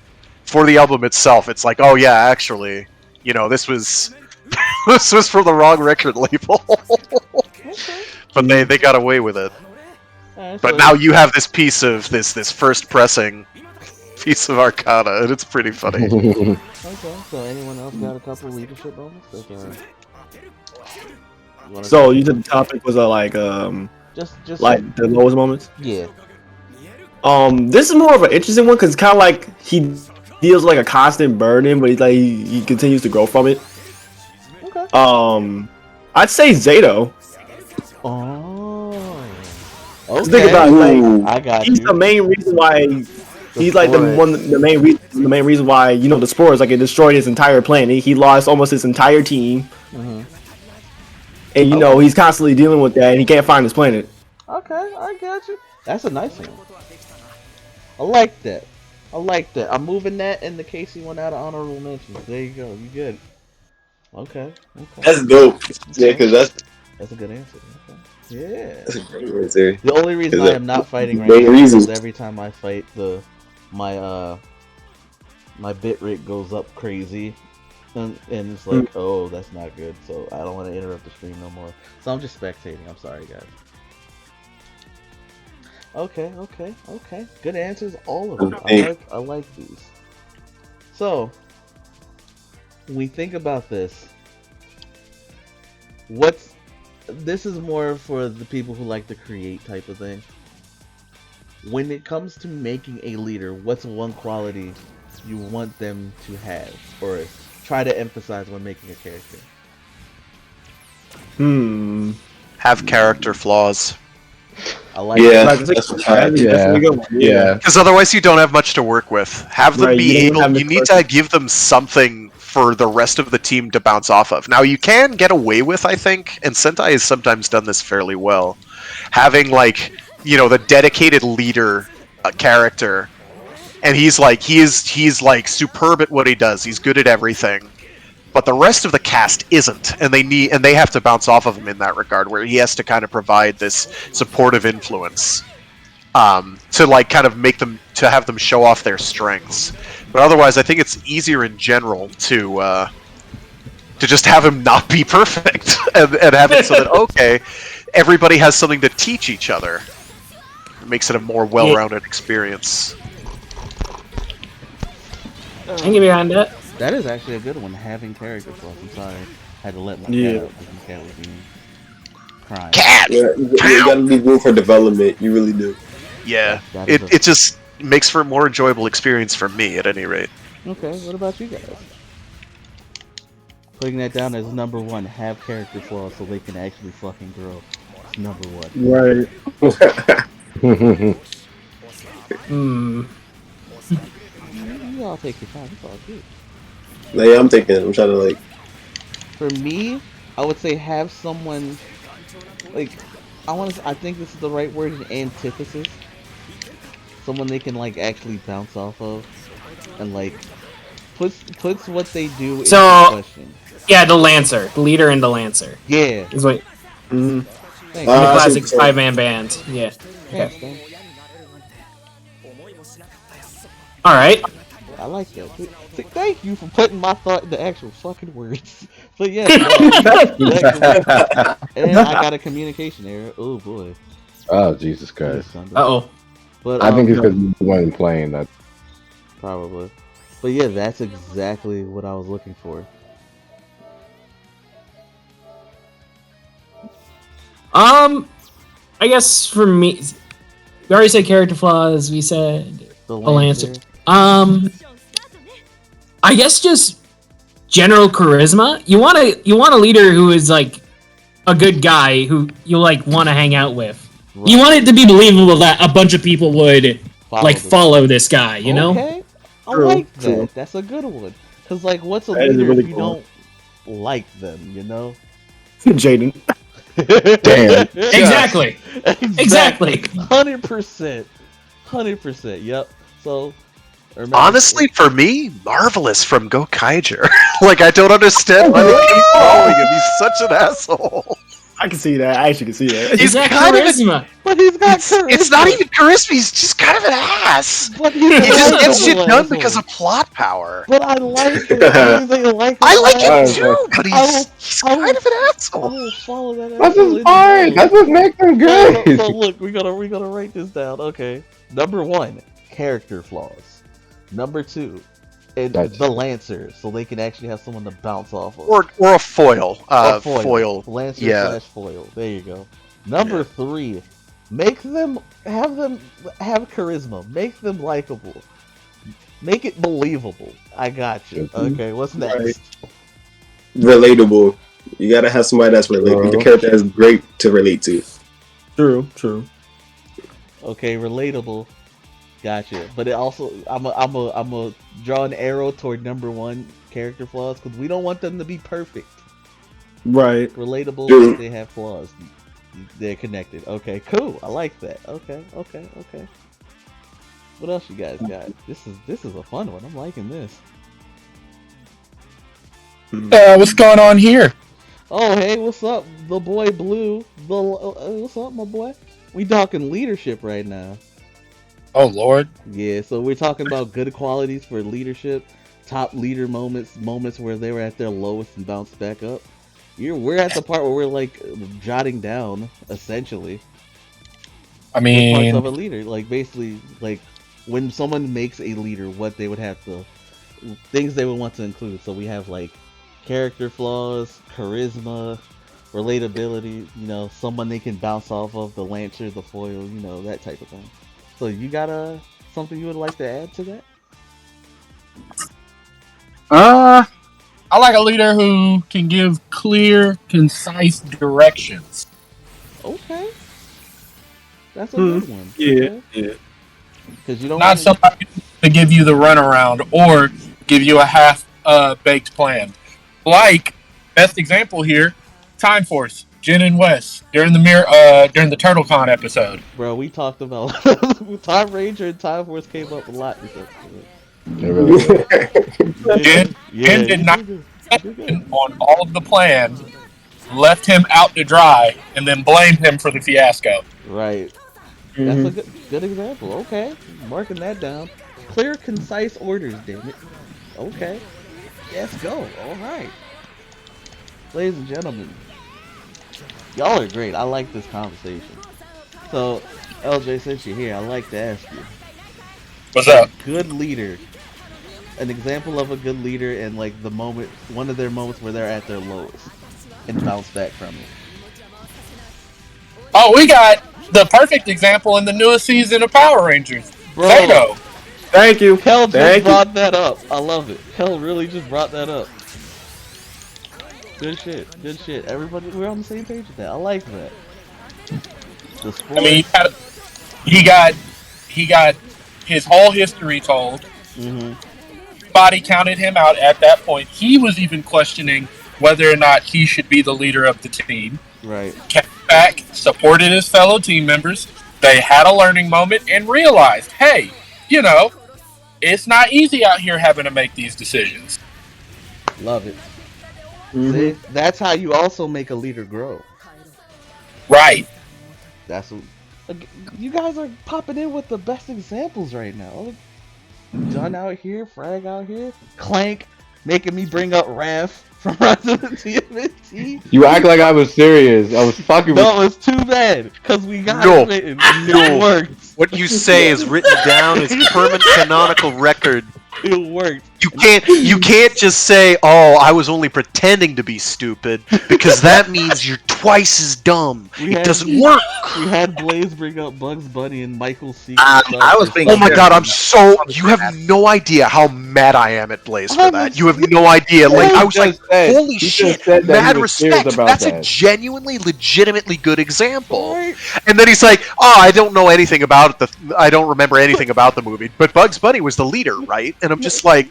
for the album itself, it's like, oh yeah, actually, you know, this was this was for the wrong record label, but they got away with it. But now you have this piece of this first pressing piece of Arcana, and it's pretty funny. Okay, so anyone else got a couple leadership moments? So you said the topic was just like the lowest moments. Yeah. This is more of an interesting one because it's kind of like he feels like a constant burden, but he continues to grow from it. Okay. I'd say Zato. Oh. Okay. Think about it, I got he's you. the main reason why. He's like the main reason why, you know, the spores, like, it destroyed his entire planet. He lost almost his entire team, and you know he's constantly dealing with that, and he can't find his planet. Okay, I got you. That's a nice one. I like that. I'm moving that and the Casey one out of honorable mentions. There you go. You good? Okay. That's dope. Yeah, because that's a good answer. Okay. Yeah. That's a great answer. The only reason I am not fighting right now is every time I fight my bit rate goes up crazy, and it's like, oh, that's not good. So I don't want to interrupt the stream no more. So I'm just spectating. I'm sorry, guys. Okay. Good answers, all of them. I like these. So when we think about this, this is more for the people who like to create type of thing. When it comes to making a leader, what's one quality you want them to have or try to emphasize when making a character? Have character flaws. I like that. Yeah. Because otherwise you don't have much to work with. Have them be able. You need to give them something for the rest of the team to bounce off of. Now you can get away with, I think, and Sentai has sometimes done this fairly well, having like the dedicated leader character, and he's like superb at what he does. He's good at everything, but the rest of the cast isn't, and they have to bounce off of him in that regard, where he has to kind of provide this supportive influence to like kind of to have them show off their strengths. But otherwise, I think it's easier in general to just have him not be perfect and have it so that okay, everybody has something to teach each other. It makes it a more well-rounded experience. I can get behind that. That is actually a good one. Having character flaws. I'm sorry, I had to let my cat out because my cat was being crying. Cat. Yeah, you gotta leave room for development. You really do. Yeah, it just makes for a more enjoyable experience for me, at any rate. Okay, what about you guys? Putting that down as number one, have character flaws so they can actually fucking grow. It's number one. Right. You all take your time. It's all good. Yeah, I'm thinking. I'm trying to like. For me, I would say have someone like I think this is the right word, an antithesis. Someone they can like actually bounce off of, and like puts what they do into question. Yeah, the Lancer, the leader in the Lancer. Yeah, is what. The classic 5-man band. Yeah. Okay. All right. I like that. Thank you for putting my thought into actual fucking words. But yeah, and I got a communication error. Oh boy. Oh Jesus Christ. Uh-oh. But I think it's because you weren't playing that. Probably. But yeah, that's exactly what I was looking for. I guess for me, we already said character flaws. We said the Lancer. I guess just general charisma. You want a leader who is like a good guy who you like want to hang out with. Right. You want it to be believable that a bunch of people would follow this guy. You know? Okay, I like that. That's a good one. Cause like, what's a leader if you don't like them? You know? Jaden. Damn. Exactly. 100%. Yep. So. Honestly, for me, Marvelous from Go Kaiger. Like, I don't understand why they keep following him. He's such an asshole. I can see that. I actually can see that. He's got charisma. But he's got charisma. It's not even charisma. He's just kind of an ass. But he just gets shit done because of plot power. But I like it. I like him too, but he's kind of an asshole. I will follow that. That's his part. That's what makes him good. So look, we gotta write this down. Okay. Number 1, character flaws. Number 2, the Lancer, so they can actually have someone to bounce off of. Or a foil. Foil. Lancer / foil. There you go. Number 3, have charisma. Make them likable. Make it believable. I got you. Okay, what's next? Right. Relatable. You gotta have somebody that's relatable. The character is great to relate to. True. Okay, relatable. Gotcha. But it also, I'm a draw an arrow toward number 1, character flaws, because we don't want them to be perfect. Right. Relatable, but they have flaws. They're connected. Okay, cool. I like that. Okay. What else you guys got? This is a fun one. I'm liking this. What's going on here? Oh, hey, what's up, the boy Blue? What's up, my boy? We talking leadership right now. Oh Lord. Yeah, so we're talking about good qualities for leadership, top leader moments where they were at their lowest and bounced back up. We're at the part where we're like jotting down, essentially. I mean, parts of a leader, like basically, like when someone makes a leader, what they would have to, things they would want to include. So we have like character flaws, charisma, relatability. Someone they can bounce off of, the Lancer, the foil, that type of thing. So you got something you would like to add to that? I like a leader who can give clear, concise directions. Okay, that's a good one. Yeah. Because you don't not somebody to give you the runaround or give you a half baked plan. Like best example here, Time Force. Jen and Wes during the during the TurtleCon episode. Bro, we talked about Time Ranger and Time Force came up a lot this episode. Jen did not on all of the plans, left him out to dry, and then blamed him for the fiasco. Right. That's a good example. Okay. Marking that down. Clear, concise orders, damn it. Okay. Let's go. Alright. Ladies and gentlemen, y'all are great. I like this conversation. So, LJ, since you're here, I'd like to ask you. What's up? Good leader. An example of a good leader and like the moment, one of their moments where they're at their lowest and bounce back from it. Oh, we got the perfect example in the newest season of Power Rangers. Bro, Zeno. Thank you. Kel just brought that up. I love it. Kel really just brought that up. Good shit. Good shit. Everybody, we're on the same page with that. I like that. The sport. I mean, he got his whole history told. Mm-hmm. Everybody counted him out at that point. He was even questioning whether or not he should be the leader of the team. Right. Came back, supported his fellow team members. They had a learning moment and realized, hey, you know, it's not easy out here having to make these decisions. Love it. See, that's how you also make a leader grow. Right. That's what. You guys are popping in with the best examples right now. John out here, Frag out here, Clank making me bring up Raph from Resident TMNT. You act like I was serious. I was fucking. No, it's too bad because we got it written. It worked. What you say is written down as permanent canonical record. It worked. You can't just say, "Oh, I was only pretending to be stupid," because that means you're twice as dumb. It doesn't work. We had Blaze bring up Bugs Bunny and Michael's secret. I was thinking. Oh my god, you have no idea how mad I am at Blaze for that. You have no idea. Like, I was like, holy shit, mad respect. That's a genuinely, legitimately good example. And then he's like, oh, I don't know anything about I don't remember anything about the movie, but Bugs Bunny was the leader, right? And I'm just like,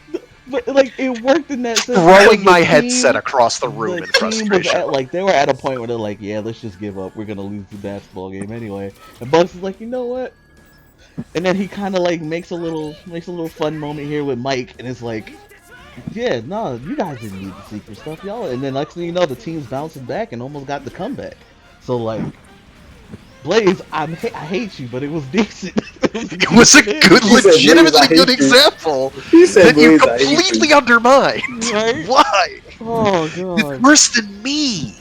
but like it worked in that sense. Throwing my headset across the room in frustration. They were at a point where they're like, yeah, let's just give up. We're gonna lose the basketball game anyway. And Bugs is like, you know what? And then he kind of like makes a little fun moment here with Mike, and it's like, yeah, no, you guys didn't need the secret stuff, y'all. And then next thing you know, the team's bouncing back and almost got the comeback. So like, Blaze, I hate you, but it was decent. It was a good, legitimately good example that you completely undermined. Right? Why? Oh god. It's worse than me.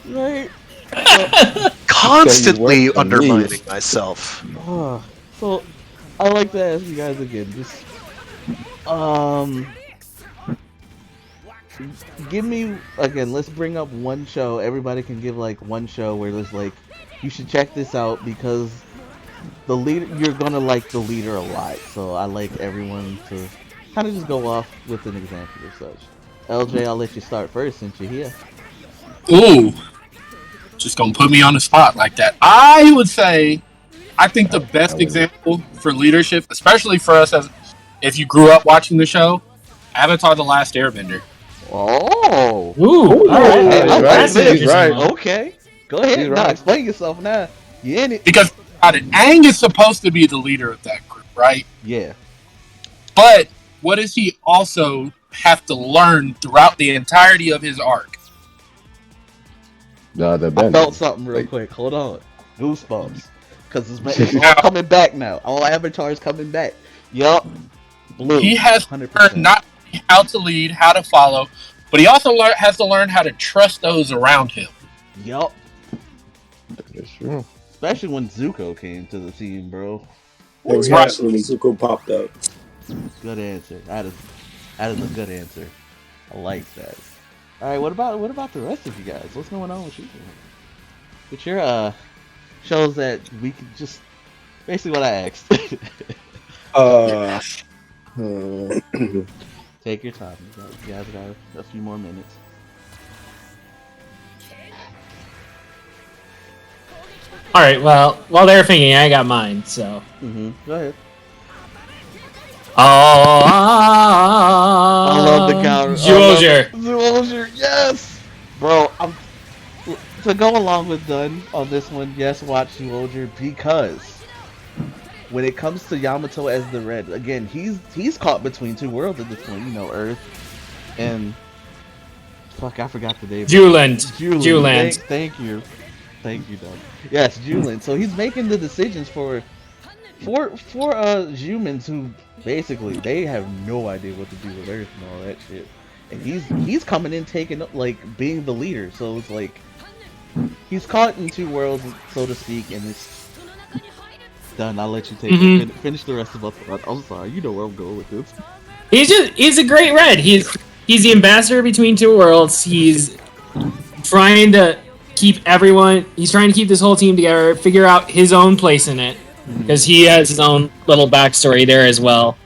Right? Constantly undermining myself. So, I like to ask you guys again, just give me again. Let's bring up one show. Everybody can give like one show where there's like, you should check this out because the leader, you're gonna like the leader a lot. So I like everyone to kind of just go off with an example or such. LJ, I'll let you start first since you're here. Ooh, just gonna put me on the spot like that. I would say, I think the best example for leadership, especially for us as if you grew up watching the show, Avatar: The Last Airbender. Oh, ooh, all right. That's right. Okay, go ahead. Now explain yourself. Now you in it because Aang is supposed to be the leader of that group, right? Yeah. But what does he also have to learn throughout the entirety of his arc? I felt something real quick. Hold on. Goosebumps. Because it's all coming back now. All avatars coming back. Yup. Blue. He has 100%. learned not how to lead, how to follow, but he also has to learn how to trust those around him. Yup. That's true. Especially when Zuko came to the team, bro. Especially when Zuko popped up. Good answer. That is a good answer. I like that. All right, what about the rest of you guys? What's going on with you? With your shows that we could just basically what I asked. Take your time. You guys got a few more minutes. All right. Well, while they're thinking, I got mine. So. Go ahead. Oh, I love the counter. Zoologer. Zoologer, yes, bro. to go along with Dunn on this one, yes, watch Zyuohger, because when it comes to Yamato as the Red, again, he's caught between two worlds at this point. You know, Earth and fuck, I forgot the name. Juland. Thank you, Dunn. Yes, Juland. So he's making the decisions for humans who basically they have no idea what to do with Earth and all that shit. And he's coming in taking like being the leader. So it's like he's caught in two worlds, so to speak, and it's done. I'll let you take it. Finish the rest of us. I'm sorry, you know where I'm going with this. He's a great Red. He's the ambassador between two worlds. He's trying to keep everyone. He's trying to keep this whole team together. Figure out his own place in it because he has his own little backstory there as well.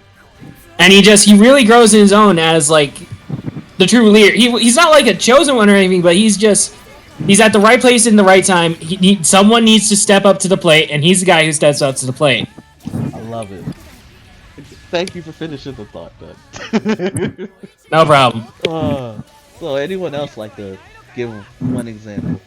And he really grows in his own as like the true leader. He's not like a chosen one or anything, but he's at the right place in the right time. Someone needs to step up to the plate, and he's the guy who steps up to the plate. I love it. Thank you for finishing the thought, Doug. No problem. So anyone else like to give one example?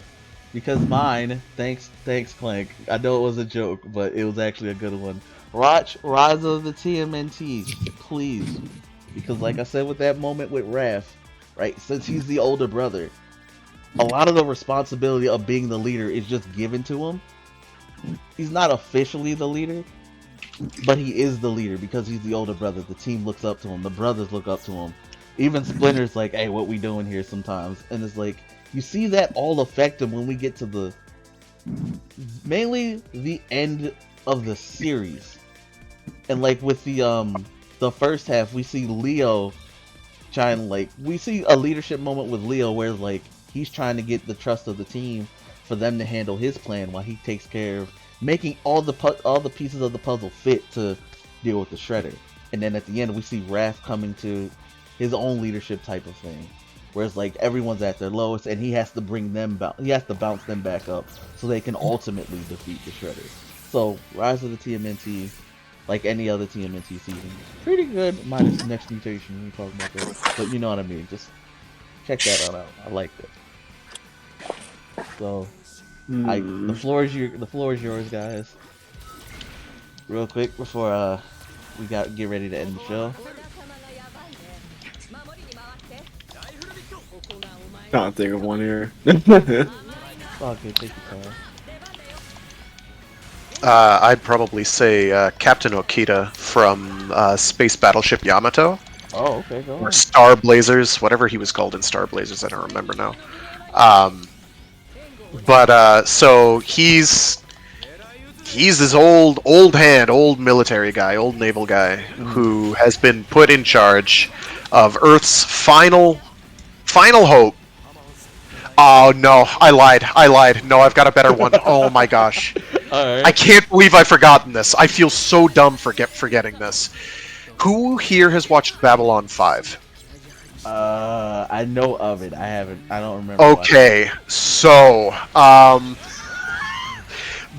Because mine, thanks Clank. I know it was a joke, but it was actually a good one. Watch Rise of the TMNT, please. Because like I said with that moment with Raph, right, since he's the older brother, a lot of the responsibility of being the leader is just given to him. He's not officially the leader, but he is the leader because he's the older brother. The team looks up to him. The brothers look up to him. Even Splinter's like, hey, what we doing here sometimes? And it's like, you see that all affect him when we get to mainly the end of the series. And like with the first half, we see Leo trying we see a leadership moment with Leo where like he's trying to get the trust of the team for them to handle his plan while he takes care of making all the pieces of the puzzle fit to deal with the Shredder. And then at the end, we see Raph coming to his own leadership type of thing. Whereas like everyone's at their lowest and he has to he has to bounce them back up so they can ultimately defeat the Shredders. So Rise of the TMNT, like any other TMNT season, pretty good minus the next mutation when we talk about that. But you know what I mean. Just check that out. I liked it. So the floor is yours, guys. Real quick before we get ready to end the show. Can't think of one here. Okay, take your time. I'd probably say Captain Okita from Space Battleship Yamato. Oh, okay, go on. Or Star Blazers, whatever he was called in Star Blazers, I don't remember now. So he's this old military guy, old naval guy, who has been put in charge of Earth's final hope. Oh no, I lied. No, I've got a better one. Oh my gosh. Right. I can't believe I've forgotten this. I feel so dumb forgetting this. Who here has watched Babylon 5? I know of it. I haven't. I don't remember. Okay, so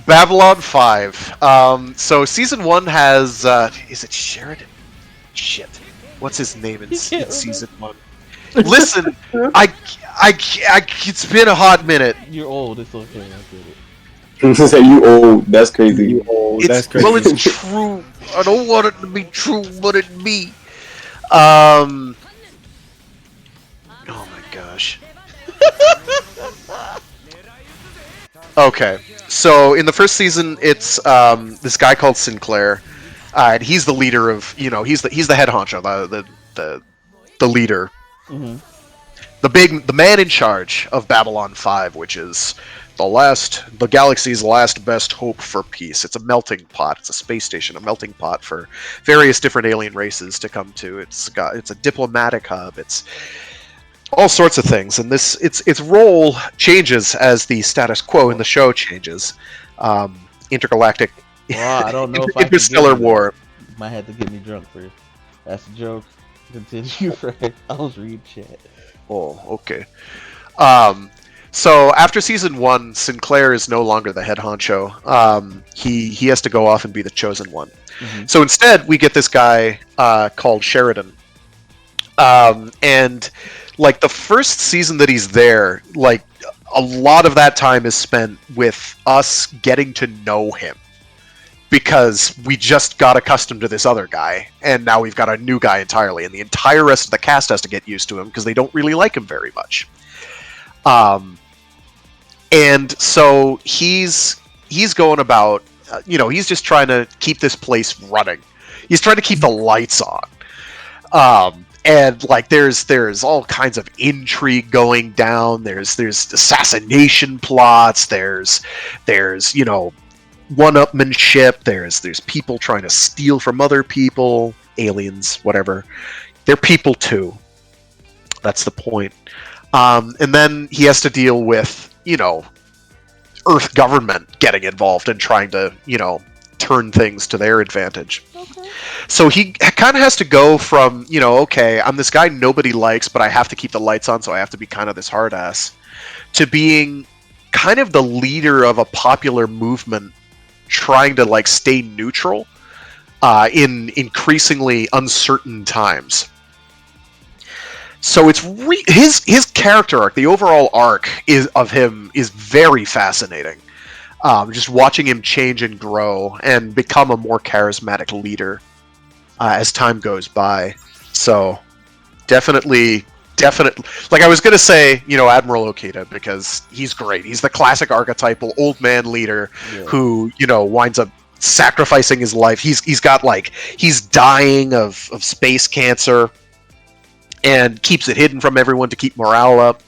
Babylon 5. So season 1 has is it Sheridan? Shit. What's his name in season 1? Listen, it's been a hot minute. You're old. It's okay. I get it. Say you old. That's crazy. You old. That's crazy. Well, it's true. I don't want it to be true, but it be. Oh my gosh. Okay, so in the first season, it's this guy called Sinclair, and he's the leader of, he's the head honcho, the leader, the man in charge of Babylon 5, which is the galaxy's last best hope for peace. It's a melting pot. It's a space station, a melting pot for various different alien races to come to. It's a diplomatic hub. It's all sorts of things, and its role changes as the status quo in the show changes. Intergalactic, well, I don't know if interstellar war. You might have to get me drunk first. That's a joke. Continue, right? I was reading chat. Oh, okay. So after season 1, Sinclair is no longer the head honcho. He has to go off and be the chosen one. So instead, we get this guy called Sheridan. And like the first season that he's there, like a lot of that time is spent with us getting to know him. Because we just got accustomed to this other guy, and now we've got a new guy entirely, and the entire rest of the cast has to get used to him because they don't really like him very much. And so he's going about, he's just trying to keep this place running. He's trying to keep the lights on. And like there's all kinds of intrigue going down. There's assassination plots. There's one-upmanship. There's people trying to steal from other people, aliens, whatever. They're people too. That's the point. And then he has to deal with, Earth government getting involved and trying to, turn things to their advantage. Okay. So he kind of has to go from, okay, I'm this guy nobody likes, but I have to keep the lights on, so I have to be kind of this hard ass, to being kind of the leader of a popular movement trying to like stay neutral in increasingly uncertain times. So it's his character arc, the overall arc of him is very fascinating. Just watching him change and grow and become a more charismatic leader as time goes by. So definitely. Like I was gonna say, Admiral Okita, because he's great. He's the classic archetypal old man leader who, winds up sacrificing his life. He's dying of space cancer and keeps it hidden from everyone to keep morale up.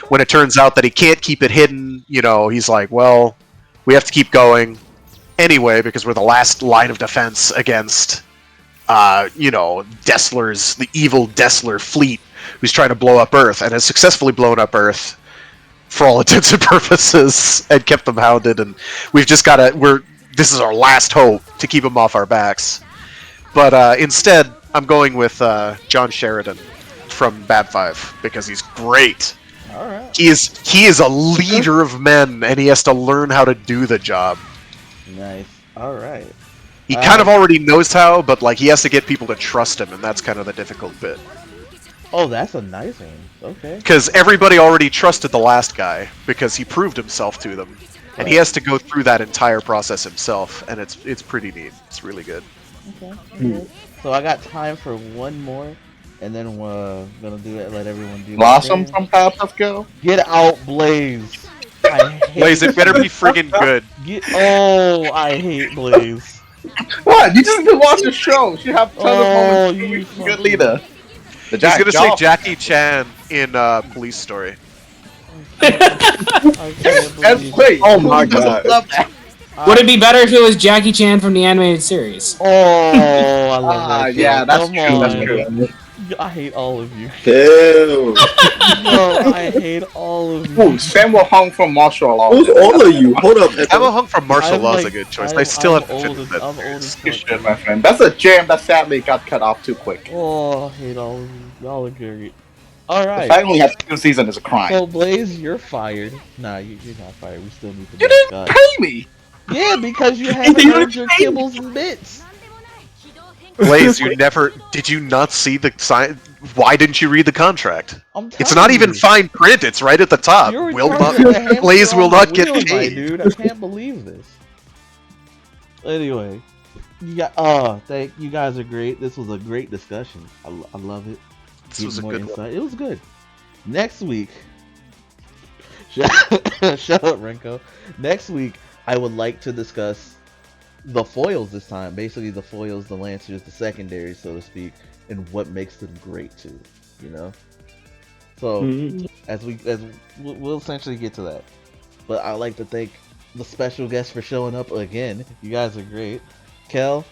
When it turns out that he can't keep it hidden, he's like, well, we have to keep going anyway because we're the last line of defense against Dessler's, the evil Dessler fleet, who's trying to blow up Earth and has successfully blown up Earth for all intents and purposes and kept them hounded. And we've just got to. This is our last hope to keep them off our backs. But instead, I'm going with John Sheridan from Bad 5 because he's great. All right. He is a leader of men, and he has to learn how to do the job. Nice. All right. He kind of already knows how, but like he has to get people to trust him, and that's kind of the difficult bit. Oh, that's a nice one. Okay. Because everybody already trusted the last guy because he proved himself to them, and he has to go through that entire process himself, and it's pretty neat. It's really good. Okay. So I got time for one more, and then we're gonna let everyone do. Blossom from Powerpuff Girl. Get out, Blaze. Blaze, it better be friggin' good. I hate Blaze. What? You just watch the show. You have tons of moments. Good leader. He's gonna say Jackie Chan in Police Story. Oh my god. Would it be better if it was Jackie Chan from the animated series? Oh, I love that. Yeah, that's true. That's true. I hate all of you. Ew. No, I hate all of you. Ooh, Samuel Hung from Martial Law. Who's all of you? Hold up. Samuel Hung from Martial Law is a good choice. I still have to finish that. I'm old as Good shit, my friend. That's a jam that sadly got cut off too quick. Oh, I hate all of you. Y'all are great. Alright. The fact we have 2 seasons is a crime. So, Blaze, you're fired. Nah, you're not fired. We still need to You didn't pay me! Yeah, because you haven't heard your kibbles and bits. Blaze, did you not see the sign? Why didn't you read the contract? It's not even fine print. It's right at the top. Blaze will not get paid. Dude, I can't believe this. Anyway, you guys are great. This was a great discussion. I love it. This was a good one. It was good. Next week, shut up, Renko. Next week, I would like to discuss the foils this time. Basically, the foils, the lancers, the secondaries, so to speak, and what makes them great too. So as we'll essentially get to that. But I'd like to thank the special guest for showing up again. You guys are great. Kel,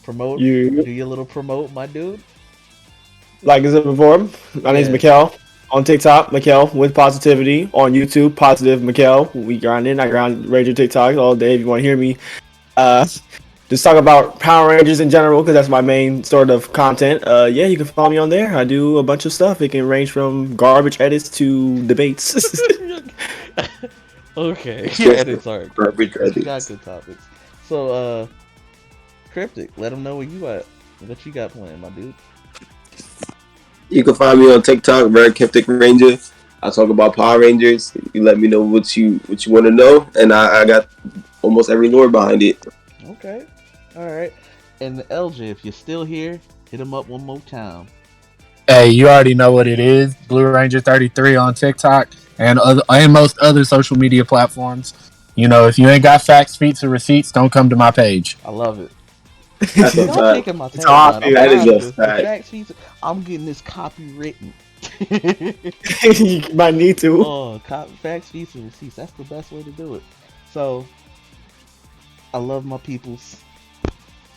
do your little promote, my dude. Like I said before, my name's Mikkel. On TikTok, Mikkel with positivity. On YouTube, positive Mikkel. We grinding. I grind Ranger TikTok all day if you want to hear me. Just talk about Power Rangers in general because that's my main sort of content. Yeah, you can follow me on there. I do a bunch of stuff. It can range from garbage edits to debates. Okay. Yeah, edits are garbage edits. You got good topics. So, Cryptic, let them know where you at. What you got planned, my dude? You can find me on TikTok, Very Cryptic Ranger. I talk about Power Rangers. You let me know what you want to know, and I got almost every lore behind it. Okay. All right. And LJ, if you're still here, hit him up one more time. Hey, you already know what it is. Blue Ranger 33 on TikTok and most other social media platforms. You know, if you ain't got facts, feats, or receipts, don't come to my page. I love it. That's a Y'all taking fact. my It's how I tagline. I'm feel. That is proud of a this. The fact. facts, features. I'm getting this copywritten. You might need to. Oh, facts, features, and receipts. That's the best way to do it. So, I love my peoples.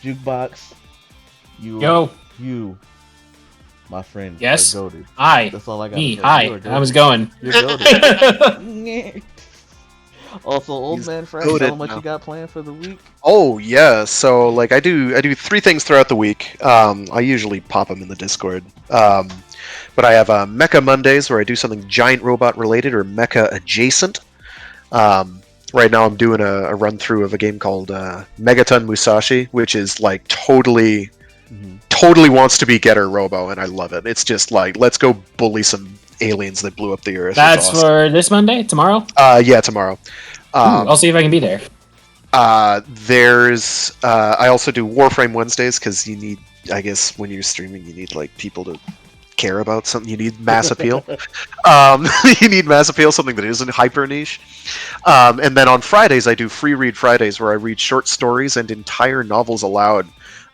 Jukebox. You, my friend, Yes. are goated. Hi. That's all I got. Me. Say. Hi. How's it going? You're goated. Also, old He's man Frank, tell goated him what now. you got planned for the week. Oh yeah, so like I do 3 things throughout the week. I usually pop them in the Discord. But I have Mecha Mondays where I do something giant robot related or mecha adjacent. Right now I'm doing a run through of a game called Megaton Musashi, which is like totally wants to be Getter Robo, and I love it. It's just like let's go bully some aliens that blew up the Earth. That's It's awesome. for this Monday? Tomorrow? Yeah, tomorrow. I'll see if I can be there. There's I also do Warframe Wednesdays because you need, I guess, when you're streaming, you need like people to care about something. You need mass appeal. You need mass appeal, something that isn't hyper niche. And then on Fridays, I do Free Read Fridays where I read short stories and entire novels aloud.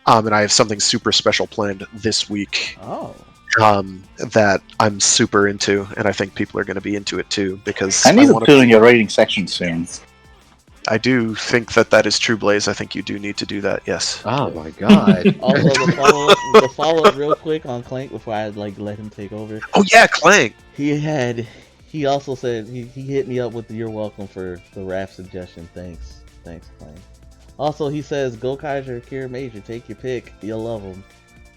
And I have something super special planned this week. Oh. That I'm super into, and I think people are going to be into it too because I need to fill in your rating section soon. I do think that is true, Blaze. I think you do need to do that. Yes. Oh my god. Also, the follow up real quick on Clank before I like let him take over. Oh yeah, Clank. He also said he hit me up with the, "You're welcome" for the rap suggestion. Thanks, Clank. Also, he says, "Go Kaiser, Kira Major, take your pick. You'll love him."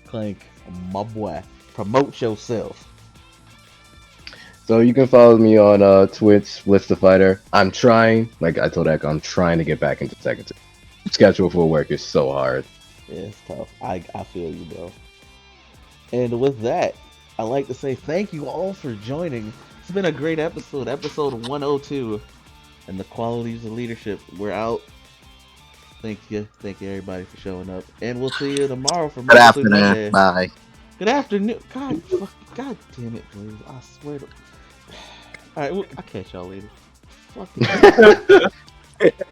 Clank, my boy, promote yourself. So you can follow me on Twitch, Blitz the Fighter. I'm trying, like I told Echo, I'm trying to get back into Tekken 2. Schedule for work is so hard. Yeah, it's tough. I feel you, bro. And with that, I'd like to say thank you all for joining. It's been a great episode, episode 102, and the qualities of leadership. We're out. Thank you everybody for showing up, and we'll see you tomorrow for Good Monday. afternoon. Bye. Good afternoon. God damn it, please. I swear to. All right, I'll catch y'all later. Fuck.